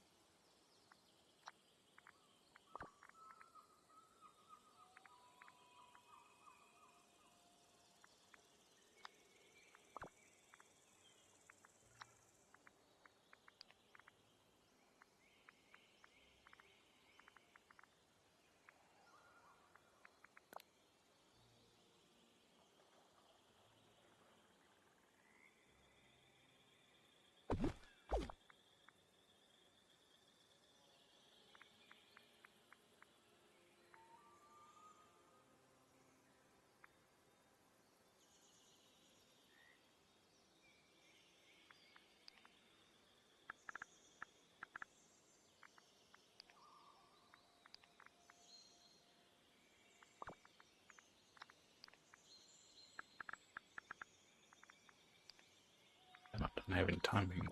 I don't have any timing.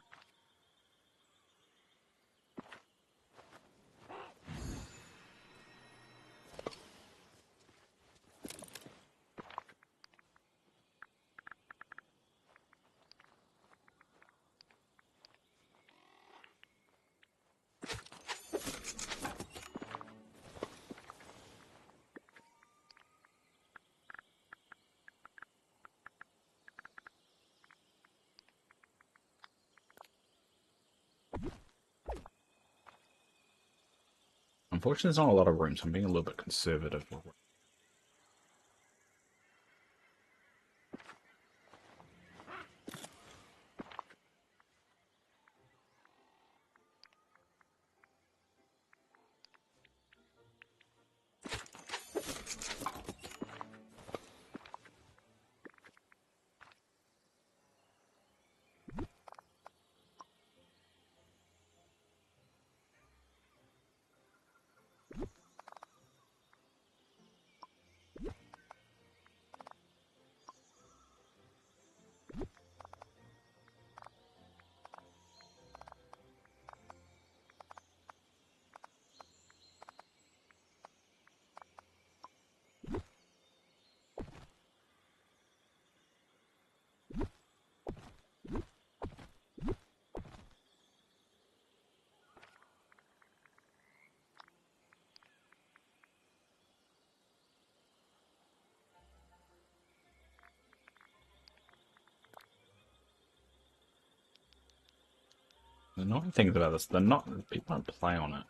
Unfortunately, there's not a lot of room, so I'm being a little bit conservative. The annoying things about this, people don't play on it.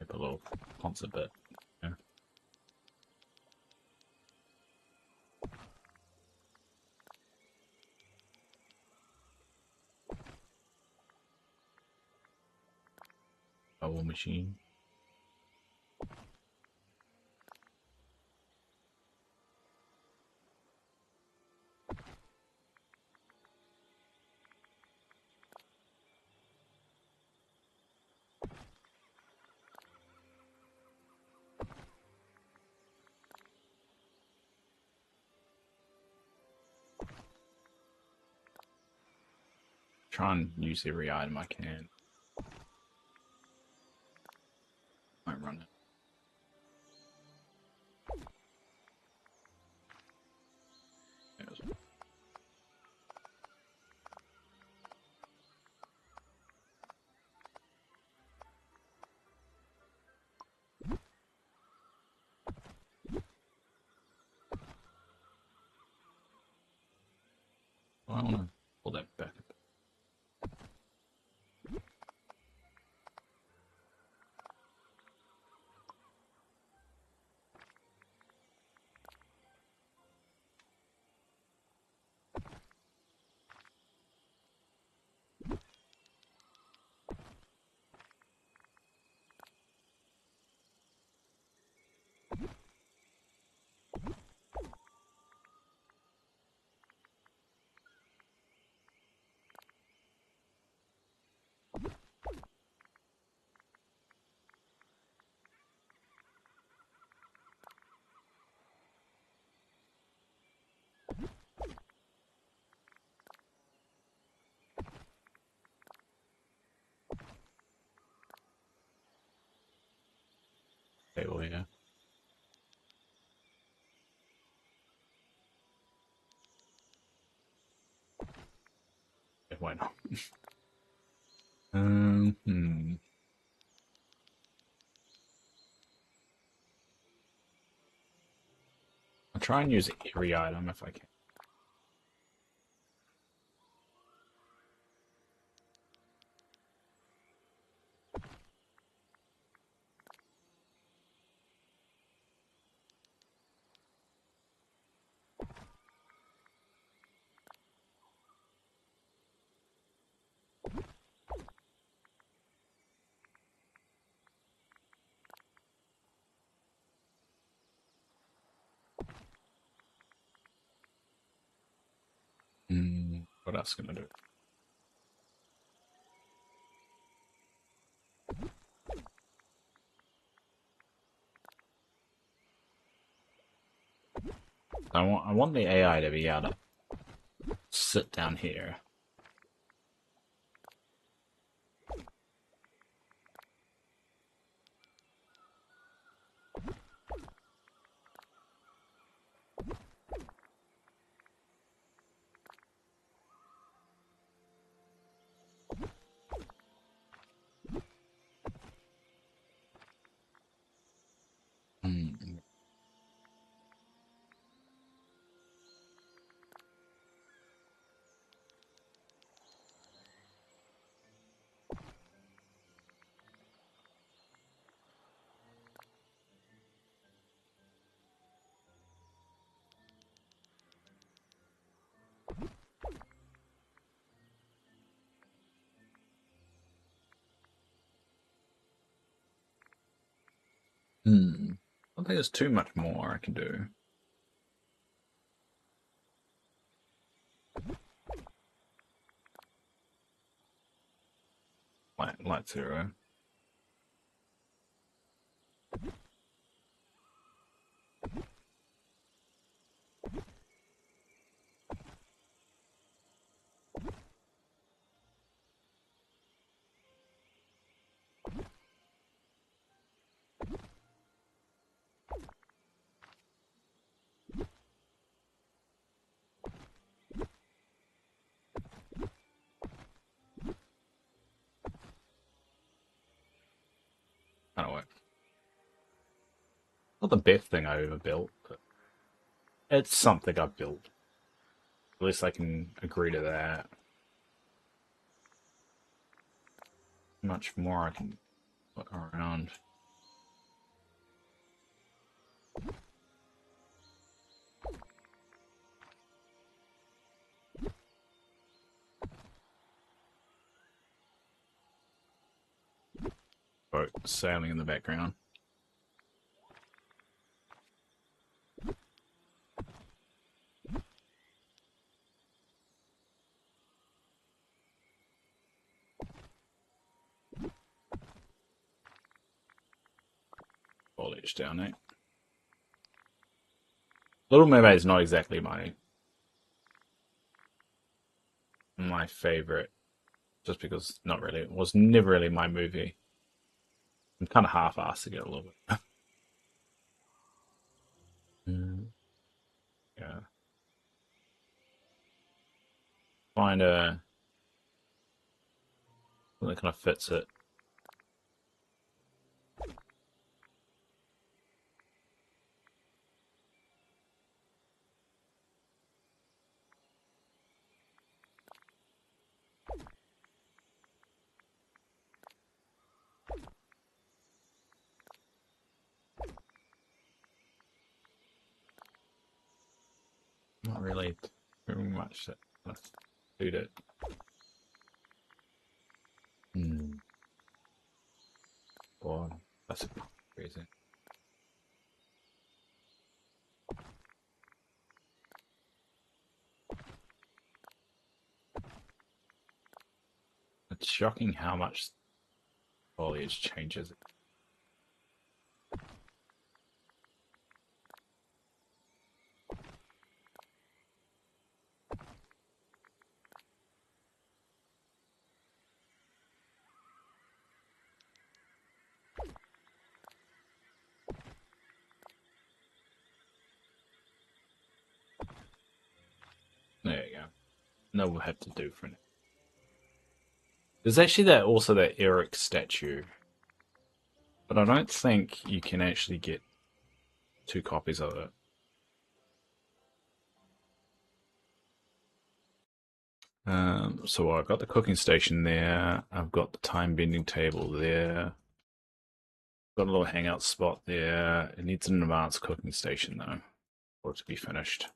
Maybe a little concert bit. Yeah. Bubble machine. Try and use every item I can. Might run it. There's one. I want to pull that back a bit. table here. Yeah, why not? I'll try and use every item if I can. What else can I do? I want the AI to be able to sit down here. I don't think there's too much more I can do. Light zero. That'll work. Not the best thing I ever built, but it's something I built. At least I can agree to that. Much more I can put around. Boat sailing in the background. Foliage down there. Little Mermaid is not exactly my favorite, just because not really. It was never really my movie. I'm kind of half-assing it a little bit. Yeah. Find a one that kind of fits it. Not really very much that kind of suit it. Boy, that's crazy. It's shocking how much foliage changes. that will have to do for now. There's actually that Eric statue, but I don't think you can actually get 2 copies of it. So I've got the cooking station there. I've got the time bending table there. Got a little hangout spot there. It needs an advanced cooking station though, for it to be finished.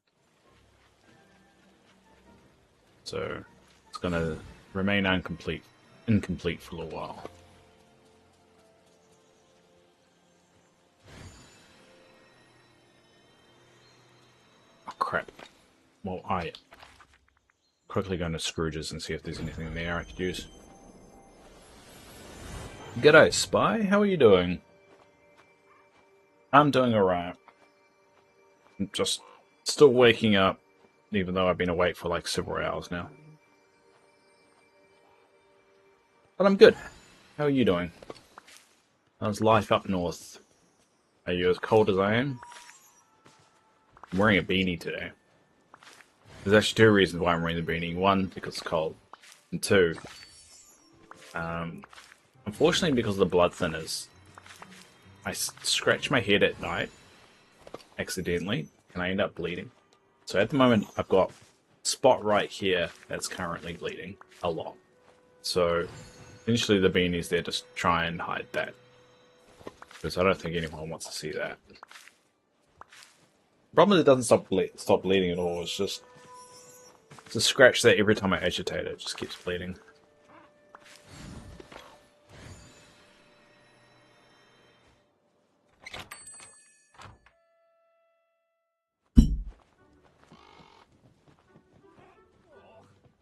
So it's gonna remain incomplete for a little while. Oh crap. Well, I quickly go to Scrooge's and see if there's anything there I could use. G'day, Spy. How are you doing? I'm doing alright. I'm just still waking up, even though I've been awake for like several hours now. But I'm good. How are you doing? How's life up north? Are you as cold as I am? I'm wearing a beanie today. There's actually 2 reasons why I'm wearing the beanie. 1, because it's cold. And 2, unfortunately because of the blood thinners, I scratch my head at night, accidentally, and I end up bleeding. So at the moment, I've got a spot right here that's currently bleeding a lot. So eventually the beanie's there to try and hide that. Because I don't think anyone wants to see that. The problem is it doesn't stop bleeding at all. It's just a scratch that every time I agitate it just keeps bleeding.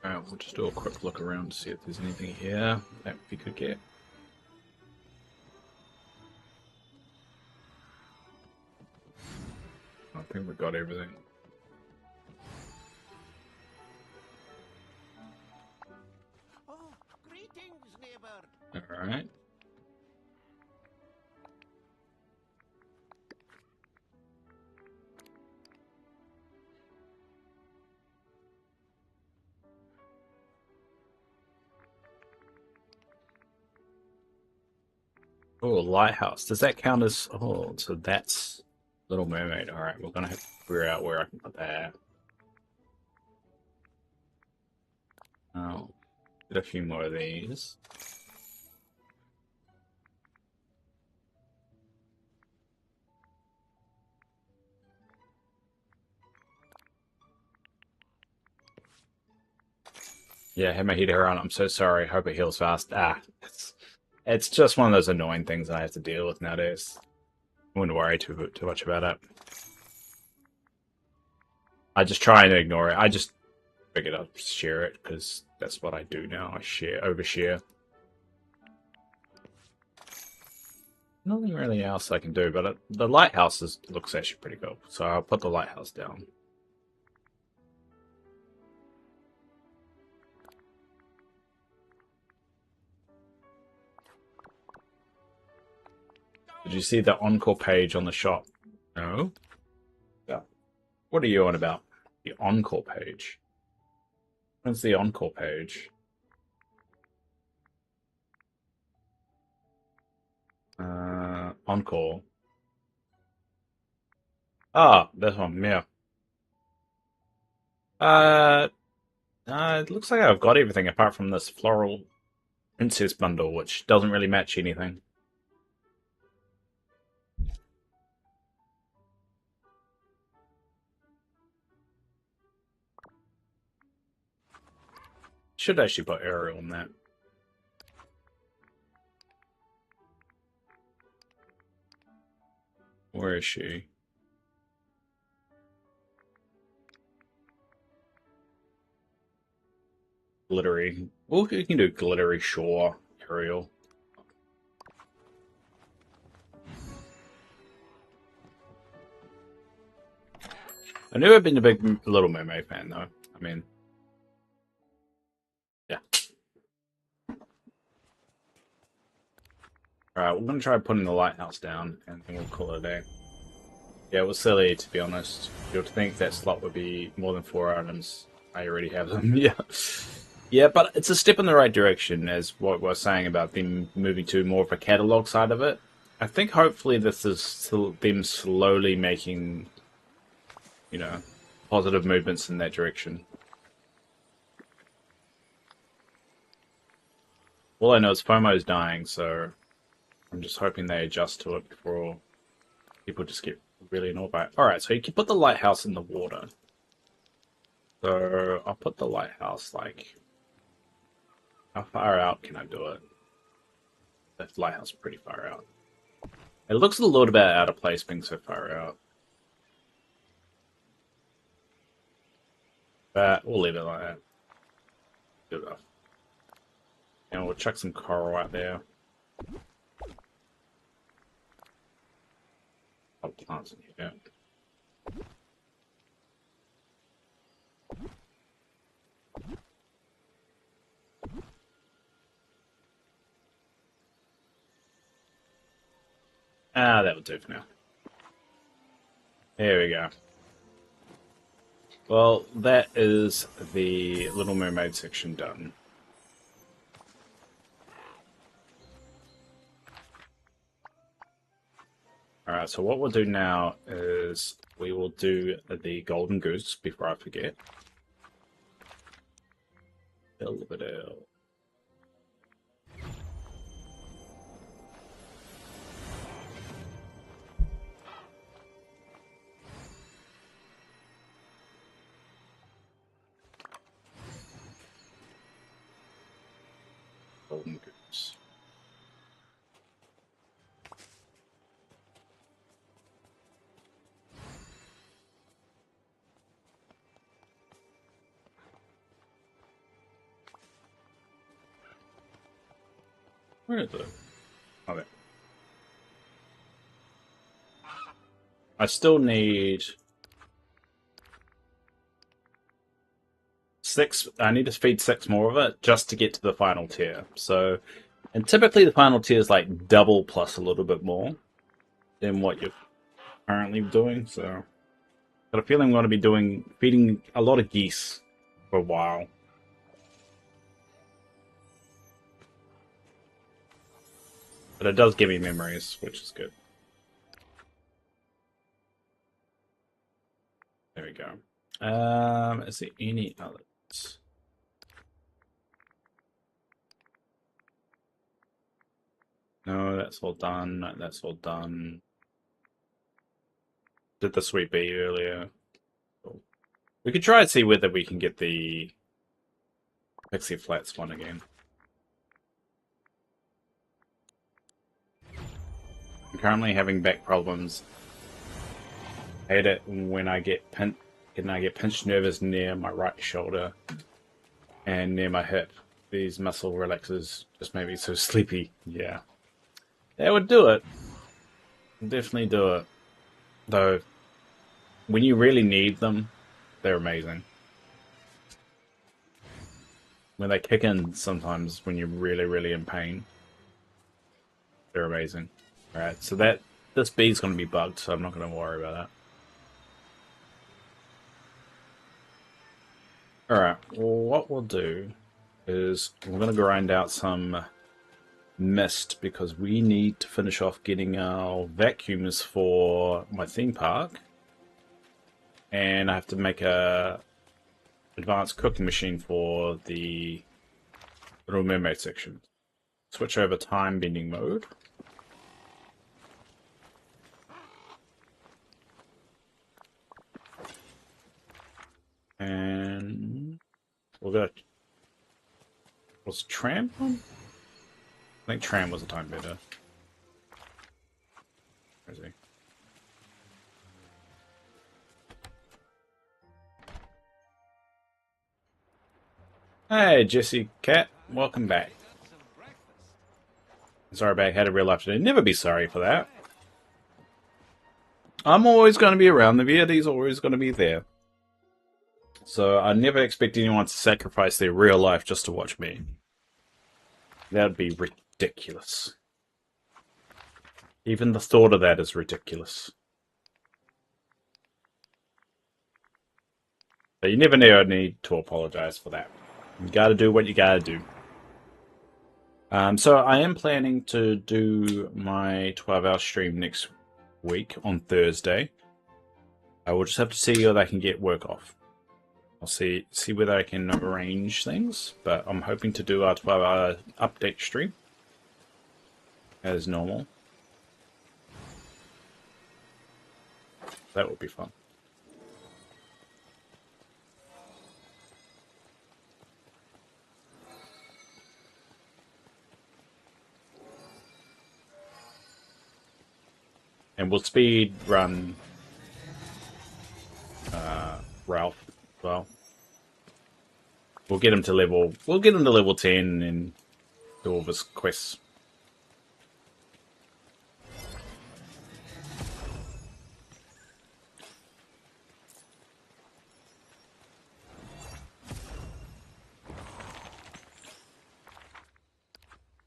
Alright, we'll just do a quick look around to see if there's anything here that we could get. I think we've got everything. Oh, greetings, neighbor. Alright. Oh, lighthouse. Does that count as... Oh, so that's Little Mermaid. Alright, we're gonna have to figure out where I can put that. Oh, get a few more of these. Yeah, I had my heater on. I'm so sorry. Hope it heals fast. It's just one of those annoying things I have to deal with nowadays. I wouldn't worry too much about it. I just try and ignore it. I just figured I'd share it because that's what I do now. I overshare. Nothing really else I can do, but the lighthouse looks actually pretty cool. So I'll put the lighthouse down. Did you see the encore page on the shop? No? Yeah. What are you on about? The encore page? What's the encore page? Encore. Ah, this one, yeah. It looks like I've got everything apart from this floral princess bundle, which doesn't really match anything. Should actually put Ariel on that. Where is she? Glittery. Well, you can do glittery, sure. Ariel. I've never been a big Little Mermaid fan, though. I mean, yeah. Alright, we're going to try putting the lighthouse down, and then we'll call it a day. Yeah, it was silly, to be honest. You would think that slot would be more than 4 items. I already have them. Yeah. Yeah, but it's a step in the right direction, as what we're saying about them moving to more of a catalog side of it. I think hopefully this is them slowly making, you know, positive movements in that direction. All I know is FOMO's dying, so I'm just hoping they adjust to it before people just get really annoyed by it. Alright, so you can put the lighthouse in the water. So I'll put the lighthouse, like, how far out can I do it? That lighthouse is pretty far out. It looks a little bit out of place being so far out. But we'll leave it like that. Good enough. And we'll chuck some coral out there. Oh, plants in here. Ah, that will do for now. There we go. Well, that is the Little Mermaid section done. Alright, so what we'll do now is we will do the Golden Goose before I forget. Build it out. Golden Goose. Where is it? Oh, there. I still need 6. I need to feed 6 more of it just to get to the final tier. So, and typically the final tier is like double plus a little bit more than what you're currently doing. So, got a feeling I'm going to be feeding a lot of geese for a while. But it does give me memories, which is good. There we go. Is there any others? No, that's all done. That's all done. Did the sweet bee earlier. Cool. We could try and see whether we can get the Pixie Flats one again. I'm currently having back problems. I hate it when I get pinched nervous near my right shoulder and near my hip. These muscle relaxers just make me so sleepy. Yeah. That would do it. Definitely do it. Though, when you really need them, they're amazing. When they kick in sometimes when you're really, really in pain, they're amazing. Alright, so this bee's going to be bugged, so I'm not going to worry about that. Alright, well, what we'll do is we're going to grind out some mist because we need to finish off getting our vacuums for my theme park. And I have to make a advanced cooking machine for the Little Mermaid section. Switch over time bending mode. And we'll go. Was Tram on? I think Tram was a time bender. Where is he? Hey, Jesse Cat, welcome back. Sorry, back had a real life today. Never be sorry for that. I'm always going to be around. The VOD's always going to be there. So I never expect anyone to sacrifice their real life just to watch me. That would be ridiculous. Even the thought of that is ridiculous. But you never need to apologize for that. You gotta do what you gotta do. So I am planning to do my 12-hour stream next week on Thursday. I will just have to see whether I can get work off. I'll see whether I can arrange things, but I'm hoping to do our 12-hour update stream as normal. That would be fun. And we'll speed run Ralph as well. We'll get him to level 10 and do all of his quests.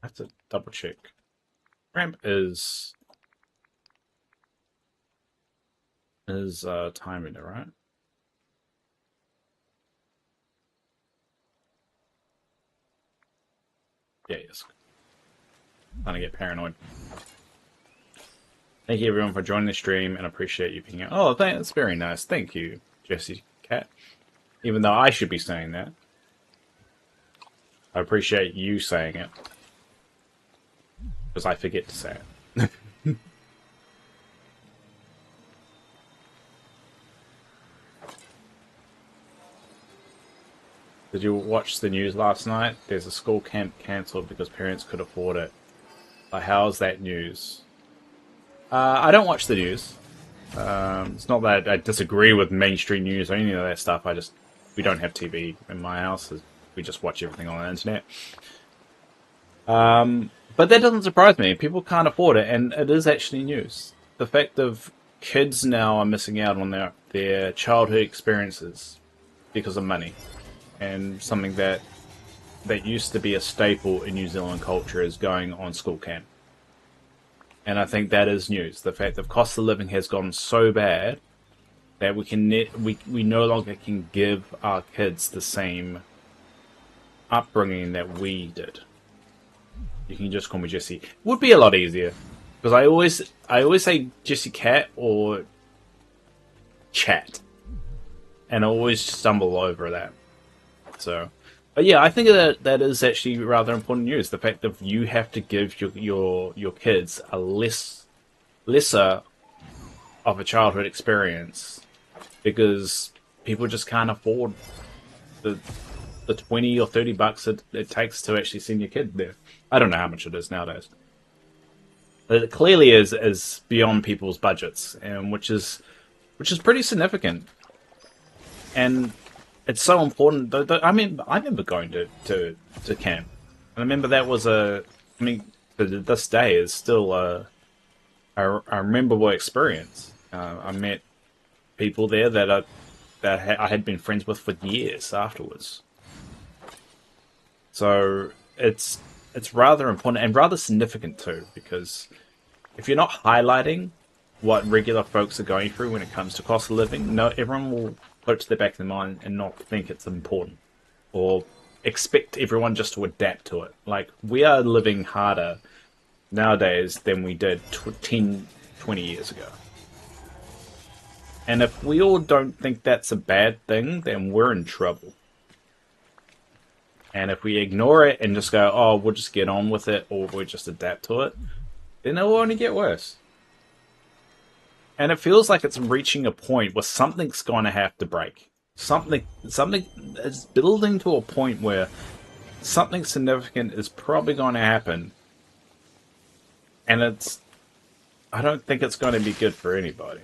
I have to double check. Ramp is timing it, right? Yeah, yes. Trying to get paranoid. Thank you everyone for joining the stream and appreciate you being out. Oh, that's very nice. Thank you, Jesse Cat. Even though I should be saying that. I appreciate you saying it. Because I forget to say it. Did you watch the news last night? There's a school camp cancelled because parents could afford it. Like, how's that news? I don't watch the news. It's not that I disagree with mainstream news or any of that stuff. We don't have TV in my house. We just watch everything on the internet. But that doesn't surprise me. People can't afford it, and it is actually news. The fact of kids now are missing out on their childhood experiences because of money. And something that used to be a staple in New Zealand culture is going on school camp. And I think that is news. The fact that cost of living has gone so bad that we no longer can give our kids the same upbringing that we did. You can just call me Jesse. It would be a lot easier because I always say Jesse Cat or Chat, and I always stumble over that. So, but yeah, I think that is actually rather important news. The fact that you have to give your kids a lesser of a childhood experience because people just can't afford the 20 or 30 bucks it takes to actually send your kid there. I don't know how much it is nowadays. It clearly is beyond people's budgets, and which is pretty significant. And it's so important. I remember going to camp, and I remember that was to this day is still a memorable experience. I met people there that I had been friends with for years afterwards. So it's rather important and rather significant too, because if you're not highlighting what regular folks are going through when it comes to cost of living, everyone will put it to the back of their mind and not think it's important, or expect everyone just to adapt to it. Like, we are living harder nowadays than we did 10, 20 years ago. And if we all don't think that's a bad thing, then we're in trouble. And if we ignore it and just go, oh, we'll just get on with it, or we'll just adapt to it, then it will only get worse. And it feels like it's reaching a point where something's going to have to break. Something is building to a point where something significant is probably going to happen. And I don't think it's going to be good for anybody.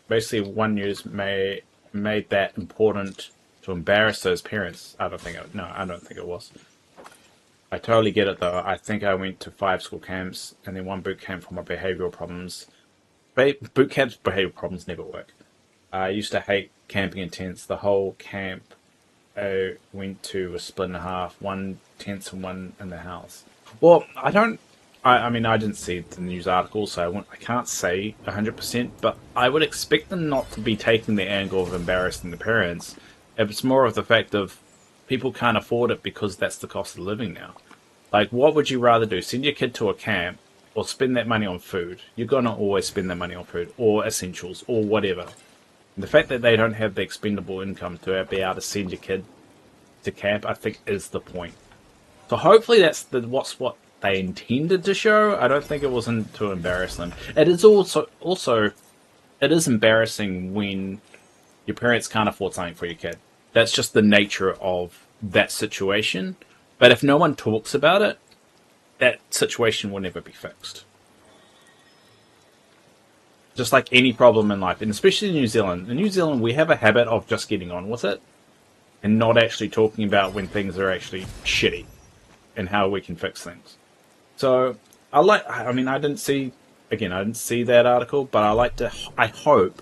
Basically, One News made that important to embarrass those parents. I don't think it was. I totally get it though. I think I went to 5 school camps and then 1 boot camp for my behavioural problems. Boot camps' behavioural problems never work. I used to hate camping in tents. The whole camp I went to was split in half. 1 tent and 1 in the house. Well, I didn't see the news article, so I can't say 100%, but I would expect them not to be taking the angle of embarrassing the parents, It's more of the fact of people can't afford it because that's the cost of living now. Like, what would you rather do? Send your kid to a camp or spend that money on food? You're going to always spend that money on food or essentials or whatever. And the fact that they don't have the expendable income to be able to send your kid to camp, I think, is the point. So hopefully that's what they intended to show. I don't think it wasn't to embarrass them. It is also it is embarrassing when your parents can't afford something for your kid. That's just the nature of that situation. But if no one talks about it, that situation will never be fixed. Just like any problem in life, and especially in New Zealand. In New Zealand, we have a habit of just getting on with it and not actually talking about when things are actually shitty and how we can fix things. So I didn't see that article, but I hope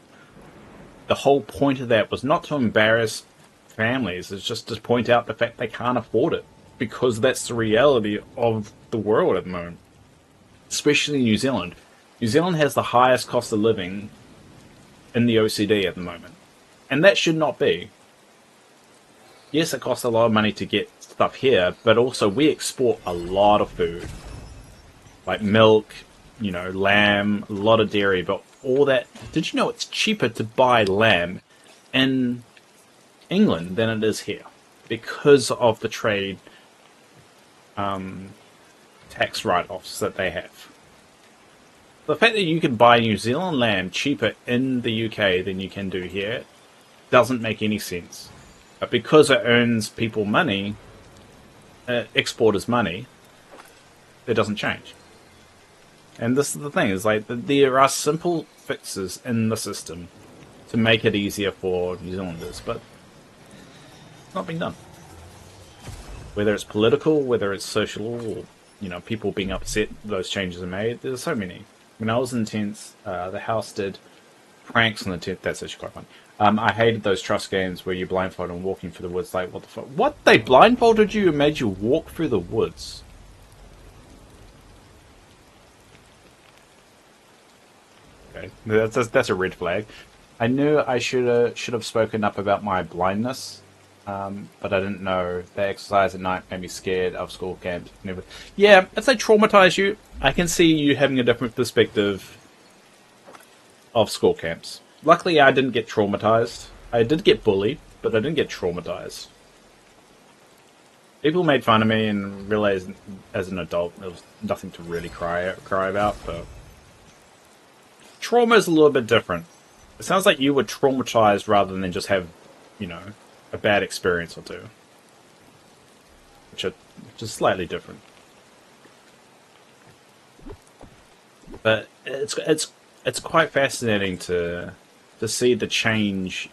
the whole point of that was not to embarrass families, it's just to point out the fact they can't afford it, because that's the reality of the world at the moment, especially New Zealand. New Zealand has the highest cost of living in the OECD at the moment, and that should not be. Yes, it costs a lot of money to get stuff here, but also we export a lot of food, like milk, lamb, a lot of dairy, but all that. Did you know it's cheaper to buy lamb in England than it is here because of the trade tax write-offs that they have? The fact that you can buy New Zealand lamb cheaper in the UK than you can do here doesn't make any sense. But because it earns people money, exporters money, it doesn't change. And this is the thing, is like there are simple fixes in the system to make it easier for New Zealanders, but it's not being done. Whether it's political, whether it's social, or people being upset those changes are made, there's so many. When I was in tents, the house did pranks on the tent. That's actually quite fun. I hated those trust games where you're blindfolded and walking through the woods. Like, what the fuck? What? They blindfolded you and made you walk through the woods? Okay, that's a red flag. I knew I should have spoken up about my blindness, but I didn't know the exercise at night made me scared of school camps. Yeah, if they traumatize you, I can see you having a different perspective of school camps. Luckily, I didn't get traumatized. I did get bullied, but I didn't get traumatized. People made fun of me and realized as an adult there was nothing to really cry about, but trauma is a little bit different. It sounds like you were traumatized rather than just have, a bad experience or two. Which is slightly different. But it's quite fascinating to see the change,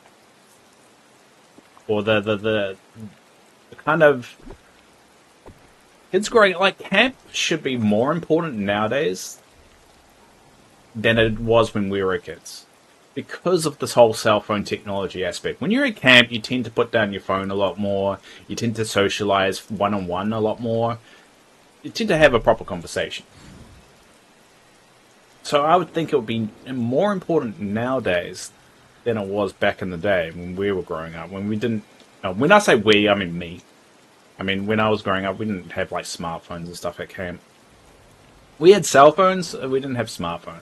or the kind of kids growing. Like, camp should be more important nowadays than it was when we were kids, because of this whole cell phone technology aspect. When you're at camp, you tend to put down your phone a lot more. You tend to socialize one-on-one a lot more. You tend to have a proper conversation. So I would think it would be more important nowadays than it was back in the day when we were growing up. When we didn't... when I say we, I mean me. I mean, when I was growing up, we didn't have, like, smartphones and stuff at camp. We had cell phones, we didn't have smartphones.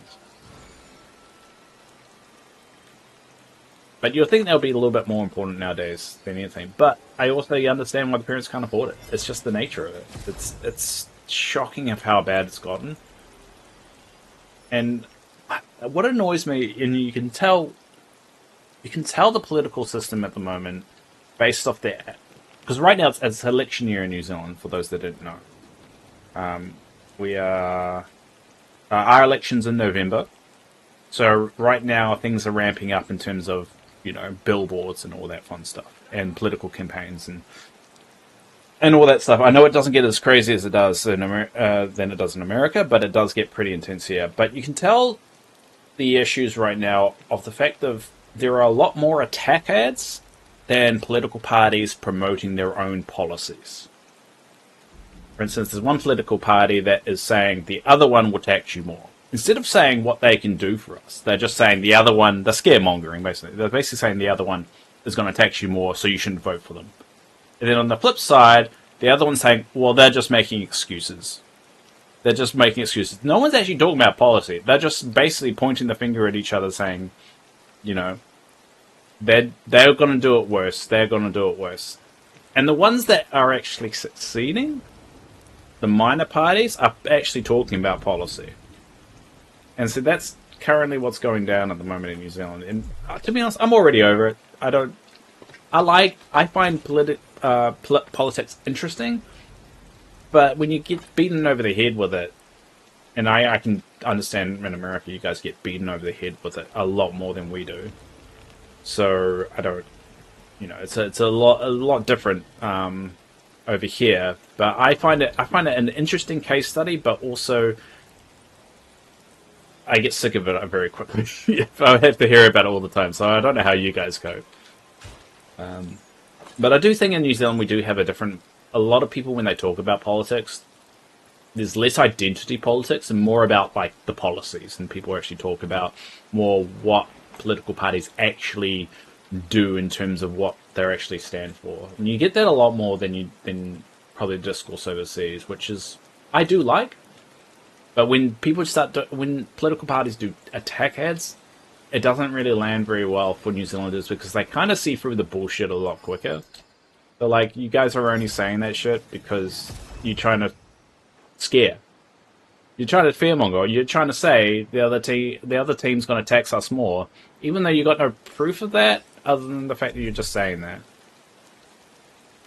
But you'll think they'll be a little bit more important nowadays than anything. But I also understand why the parents can't afford it. It's just the nature of it. It's shocking of how bad it's gotten. And what annoys me, and you can tell the political system at the moment based off their... Because right now it's election year in New Zealand, for those that didn't know. We are... our election's in November. So right now things are ramping up in terms of, billboards and all that fun stuff. And political campaigns and all that stuff. I know it doesn't get as crazy as it does than it does in America, but it does get pretty intense here. But you can tell the issues right now of the fact of there are a lot more attack ads than political parties promoting their own policies. For instance, there's one political party that is saying the other one will tax you more. Instead of saying what they can do for us, they're just saying the other one, they're scaremongering, basically. They're basically saying the other one is going to tax you more, so you shouldn't vote for them. And then on the flip side, the other one's saying, well, they're just making excuses. They're just making excuses. No one's actually talking about policy. They're just basically pointing the finger at each other, saying, you know, they're going to do it worse. They're going to do it worse. And the ones that are actually succeeding, the minor parties, are actually talking about policy. And so that's currently what's going down at the moment in New Zealand. And to be honest, I'm already over it. I find politics interesting, but when you get beaten over the head with it, and I can understand in America you guys get beaten over the head with it a lot more than we do. So I don't, it's a lot different over here. But I find it an interesting case study, but also I get sick of it very quickly. I have to hear about it all the time, so I don't know how you guys cope. But I do think in New Zealand we do have a lot of people when they talk about politics, there's less identity politics and more about like the policies, and people actually talk about more what political parties actually do in terms of what they actually stand for. And you get that a lot more than probably discourse overseas, which is I do like. But when people when political parties do attack ads, it doesn't really land very well for New Zealanders because they kind of see through the bullshit a lot quicker. They're like, you guys are only saying that shit because you're trying to scare. You're trying to fearmonger. You're trying to say the other team's going to tax us more, even though you got no proof of that, other than the fact that you're just saying that.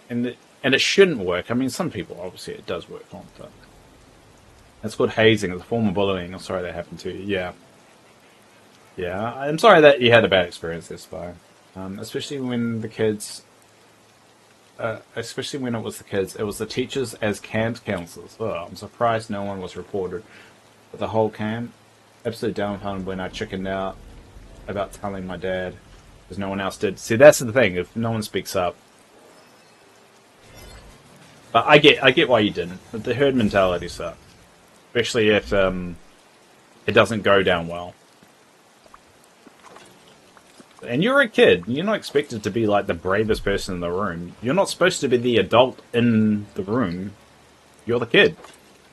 And it shouldn't work. I mean, some people obviously it does work on, but it's called hazing. It's a form of bullying. I'm sorry that happened to you. Yeah. Yeah, I'm sorry that you had a bad experience this Spy. Especially when the kids... especially when it was the kids. It was the teachers as camp counselors. Oh, I'm surprised no one was reported. But the whole camp, absolutely dumbfounded when I chickened out about telling my dad. Because no one else did. See, that's the thing. If no one speaks up... But I get why you didn't. But the herd mentality sucks. Especially if it doesn't go down well. And you're a kid. You're not expected to be like the bravest person in the room. You're not supposed to be the adult in the room. You're the kid.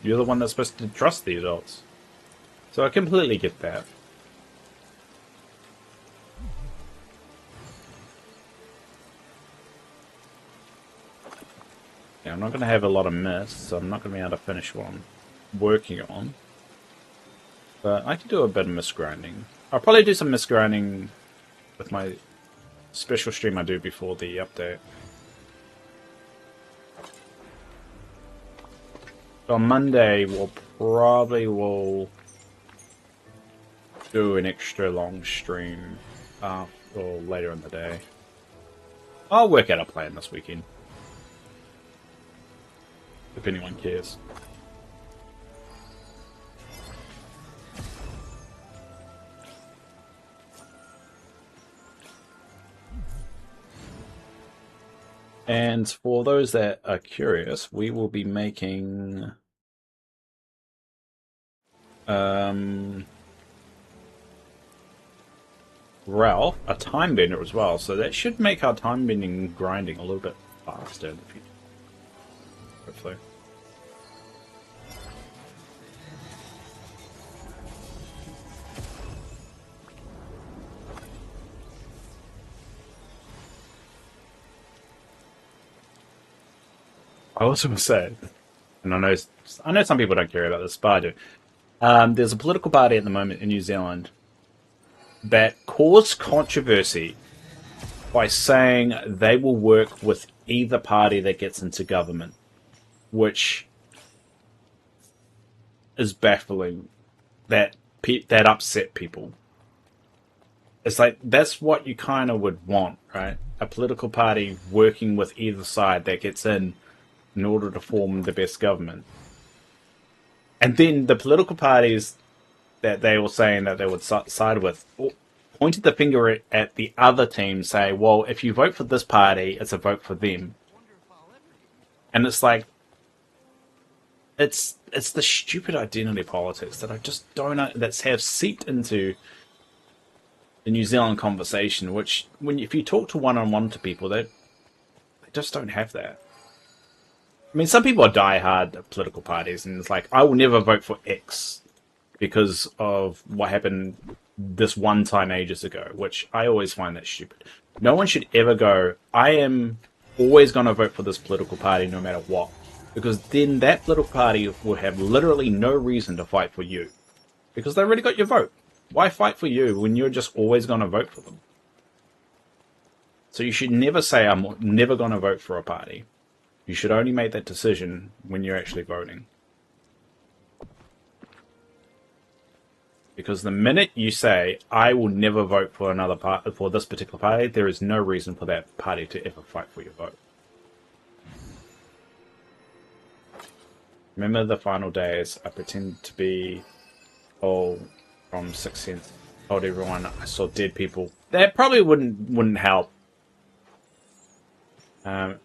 You're the one that's supposed to trust the adults. So I completely get that. Yeah, I'm not going to have a lot of myths, so I'm not going to be able to finish what I'm working on. But I can do a bit of misgrinding. I'll probably do some misgrinding with my special stream I do before the update. So on Monday we'll do an extra long stream or later in the day. I'll work out a plan this weekend. If anyone cares. And for those that are curious, we will be making Ralph a time bender as well, so that should make our time bending grinding a little bit faster in the future. Hopefully. I also want to say, and I know some people don't care about this, but I do. There's a political party at the moment in New Zealand that caused controversy by saying they will work with either party that gets into government, which is baffling. That upset people. It's like, that's what you kind of would want, right? A political party working with either side that gets in order to form the best government. And then the political parties that they were saying that they would side with pointed the finger at the other team, say, well, if you vote for this party, it's a vote for them. And it's like, it's the stupid identity politics that I just don't, that have seeped into the New Zealand conversation, which if you talk to one-on-one to people, they just don't have that. I mean, some people are diehard at political parties, and it's like, I will never vote for X because of what happened this one time ages ago, which I always find that stupid. No one should ever go, I am always going to vote for this political party no matter what, because then that political party will have literally no reason to fight for you, because they already got your vote. Why fight for you when you're just always going to vote for them? So you should never say, I'm never going to vote for a party. You should only make that decision when you're actually voting. Because the minute you say, I will never vote for another part for this particular party, there is no reason for that party to ever fight for your vote. Remember the final days, I pretended to be from Sixth Sense. Told everyone I saw dead people. That probably wouldn't help. And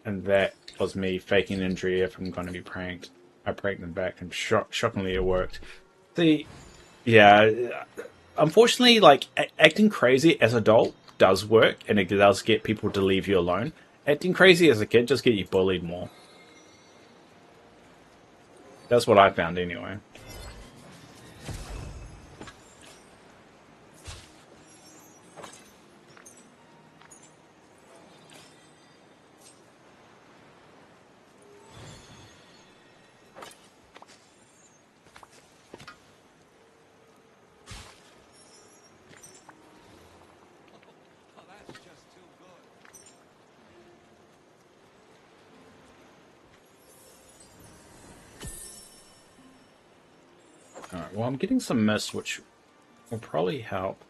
that was me faking an injury if I'm going to be pranked. I pranked them back, and shockingly it worked. Yeah, unfortunately, like, acting crazy as an adult does work, and it does get people to leave you alone. Acting crazy as a kid just get you bullied more. That's what I found anyway. Alright, well, I'm getting some mist, which will probably help.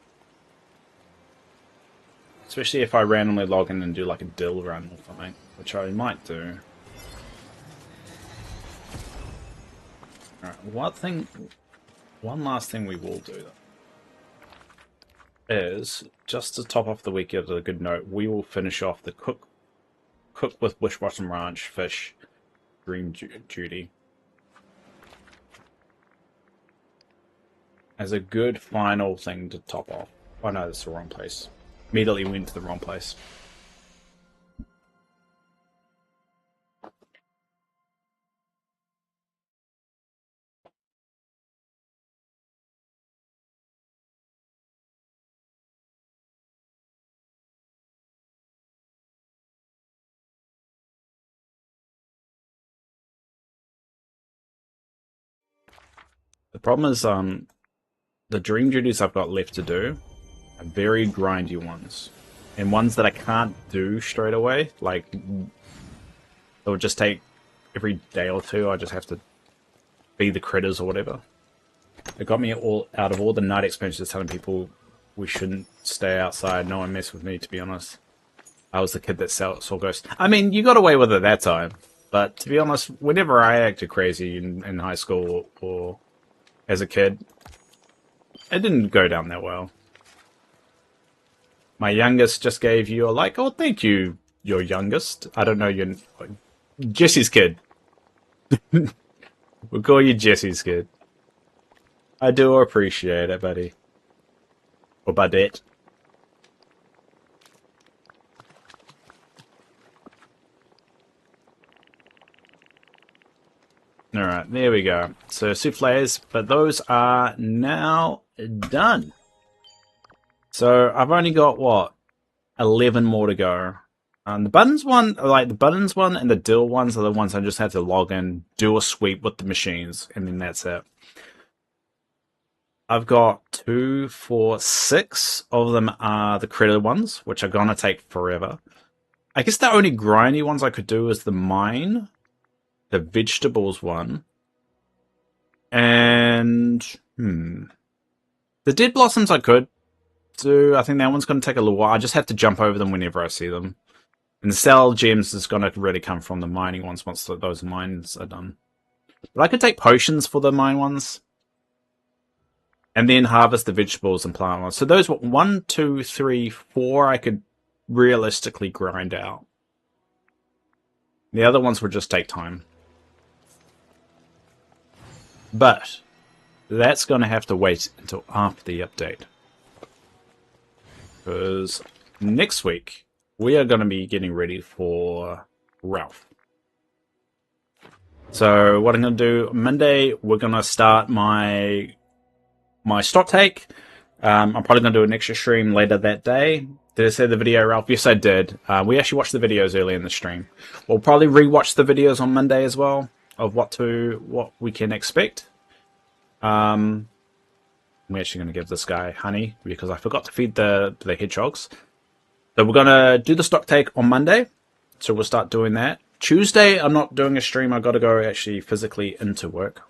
Especially if I randomly log in and do like a dill run or something, which I might do. Alright, one last thing we will do is, just to top off the week at a good note, we will finish off the cook with Wishbottom Ranch fish dream duty. As a good final thing to top off. Oh no, that's the wrong place. Immediately went to the wrong place. The problem is, the dream duties I've got left to do are very grindy ones. And ones that I can't do straight away. Like, it'll just take every day or two. I just have to feed the critters or whatever. It got me out of all the night experiences telling people we shouldn't stay outside. No one mess with me, to be honest. I was the kid that saw ghosts. I mean, you got away with it that time. But to be honest, whenever I acted crazy in high school or as a kid, it didn't go down that well. My youngest just gave you a like. Oh, thank you, your youngest. I don't know your... Jesse's kid. We'll call you Jesse's kid. I do appreciate it, buddy. Or budette. Alright, there we go. So, souffles, but those are now done. So, I've only got, what, 11 more to go. The buttons one, like the buttons one and the dill ones are the ones I just have to log in, do a sweep with the machines, and then that's it. I've got 2, 4, 6 of them are the critter ones, which are gonna take forever. I guess the only grindy ones I could do is the mine, the vegetables one, and the dead blossoms I could do. I think that one's going to take a little while. I just have to jump over them whenever I see them. And the cell gems is going to really come from the mining ones once those mines are done. But I could take potions for the mine ones, and then harvest the vegetables and plant ones. So those were 1, 2, 3, 4 I could realistically grind out. The other ones would just take time. But that's going to have to wait until after the update. because next week we are going to be getting ready for Ralph. So what I'm going to do Monday, we're going to start my stock take. I'm probably going to do an extra stream later that day. Did I say the video, Ralph? Yes, I did. We actually watched the videos early in the stream. We'll probably rewatch the videos on Monday as well of what we can expect. I'm actually going to give this guy honey because I forgot to feed the hedgehogs. So we're going to do the stock take on Monday. So we'll start doing that. Tuesday, I'm not doing a stream. I've got to go actually physically into work.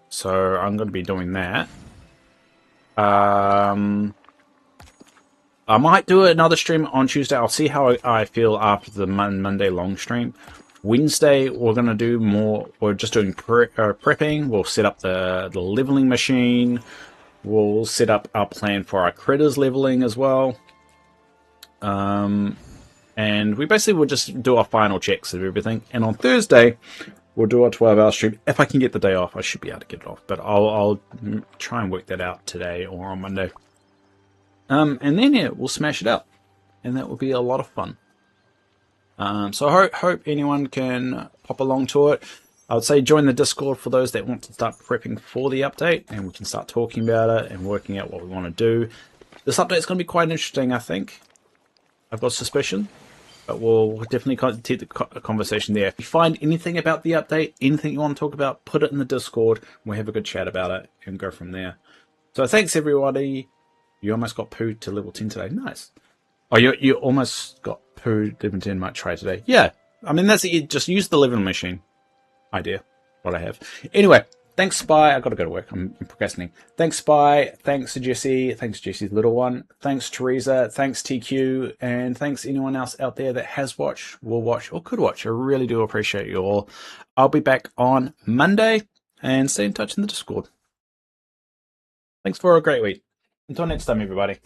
So I'm going to be doing that. I might do another stream on Tuesday. I'll see how I feel after the Monday long stream. Wednesday, we're going to do more. We're just doing prepping. We'll set up the leveling machine. We'll set up our plan for our critters leveling as well. And we basically will just do our final checks of everything. And on Thursday, we'll do our 12-hour stream. If I can get the day off, I should be able to get it off. But I'll try and work that out today or on Monday. And then, yeah, we'll smash it out. And that will be a lot of fun. So I hope anyone can pop along to it. I would say join the Discord for those that want to start prepping for the update. And we can start talking about it and working out what we want to do. This update is going to be quite interesting, I think. I've got suspicion. But we'll definitely continue the conversation there. If you find anything about the update, anything you want to talk about, put it in the Discord. We'll have a good chat about it and go from there. So thanks, everybody. You almost got poo to level 10 today. Nice. Oh, you almost got poo level 10 might try today. Yeah. I mean, that's it. Just use the leveling machine idea. What I have. Anyway, thanks, Spy. I got to go to work. I'm procrastinating. Thanks, Spy. Thanks to Jesse. Thanks, Jesse's little one. Thanks, Teresa. Thanks, TQ. And thanks anyone else out there that has watched, will watch, or could watch. I really do appreciate you all. I'll be back on Monday and stay in touch in the Discord. Thanks for a great week. Until next time, everybody.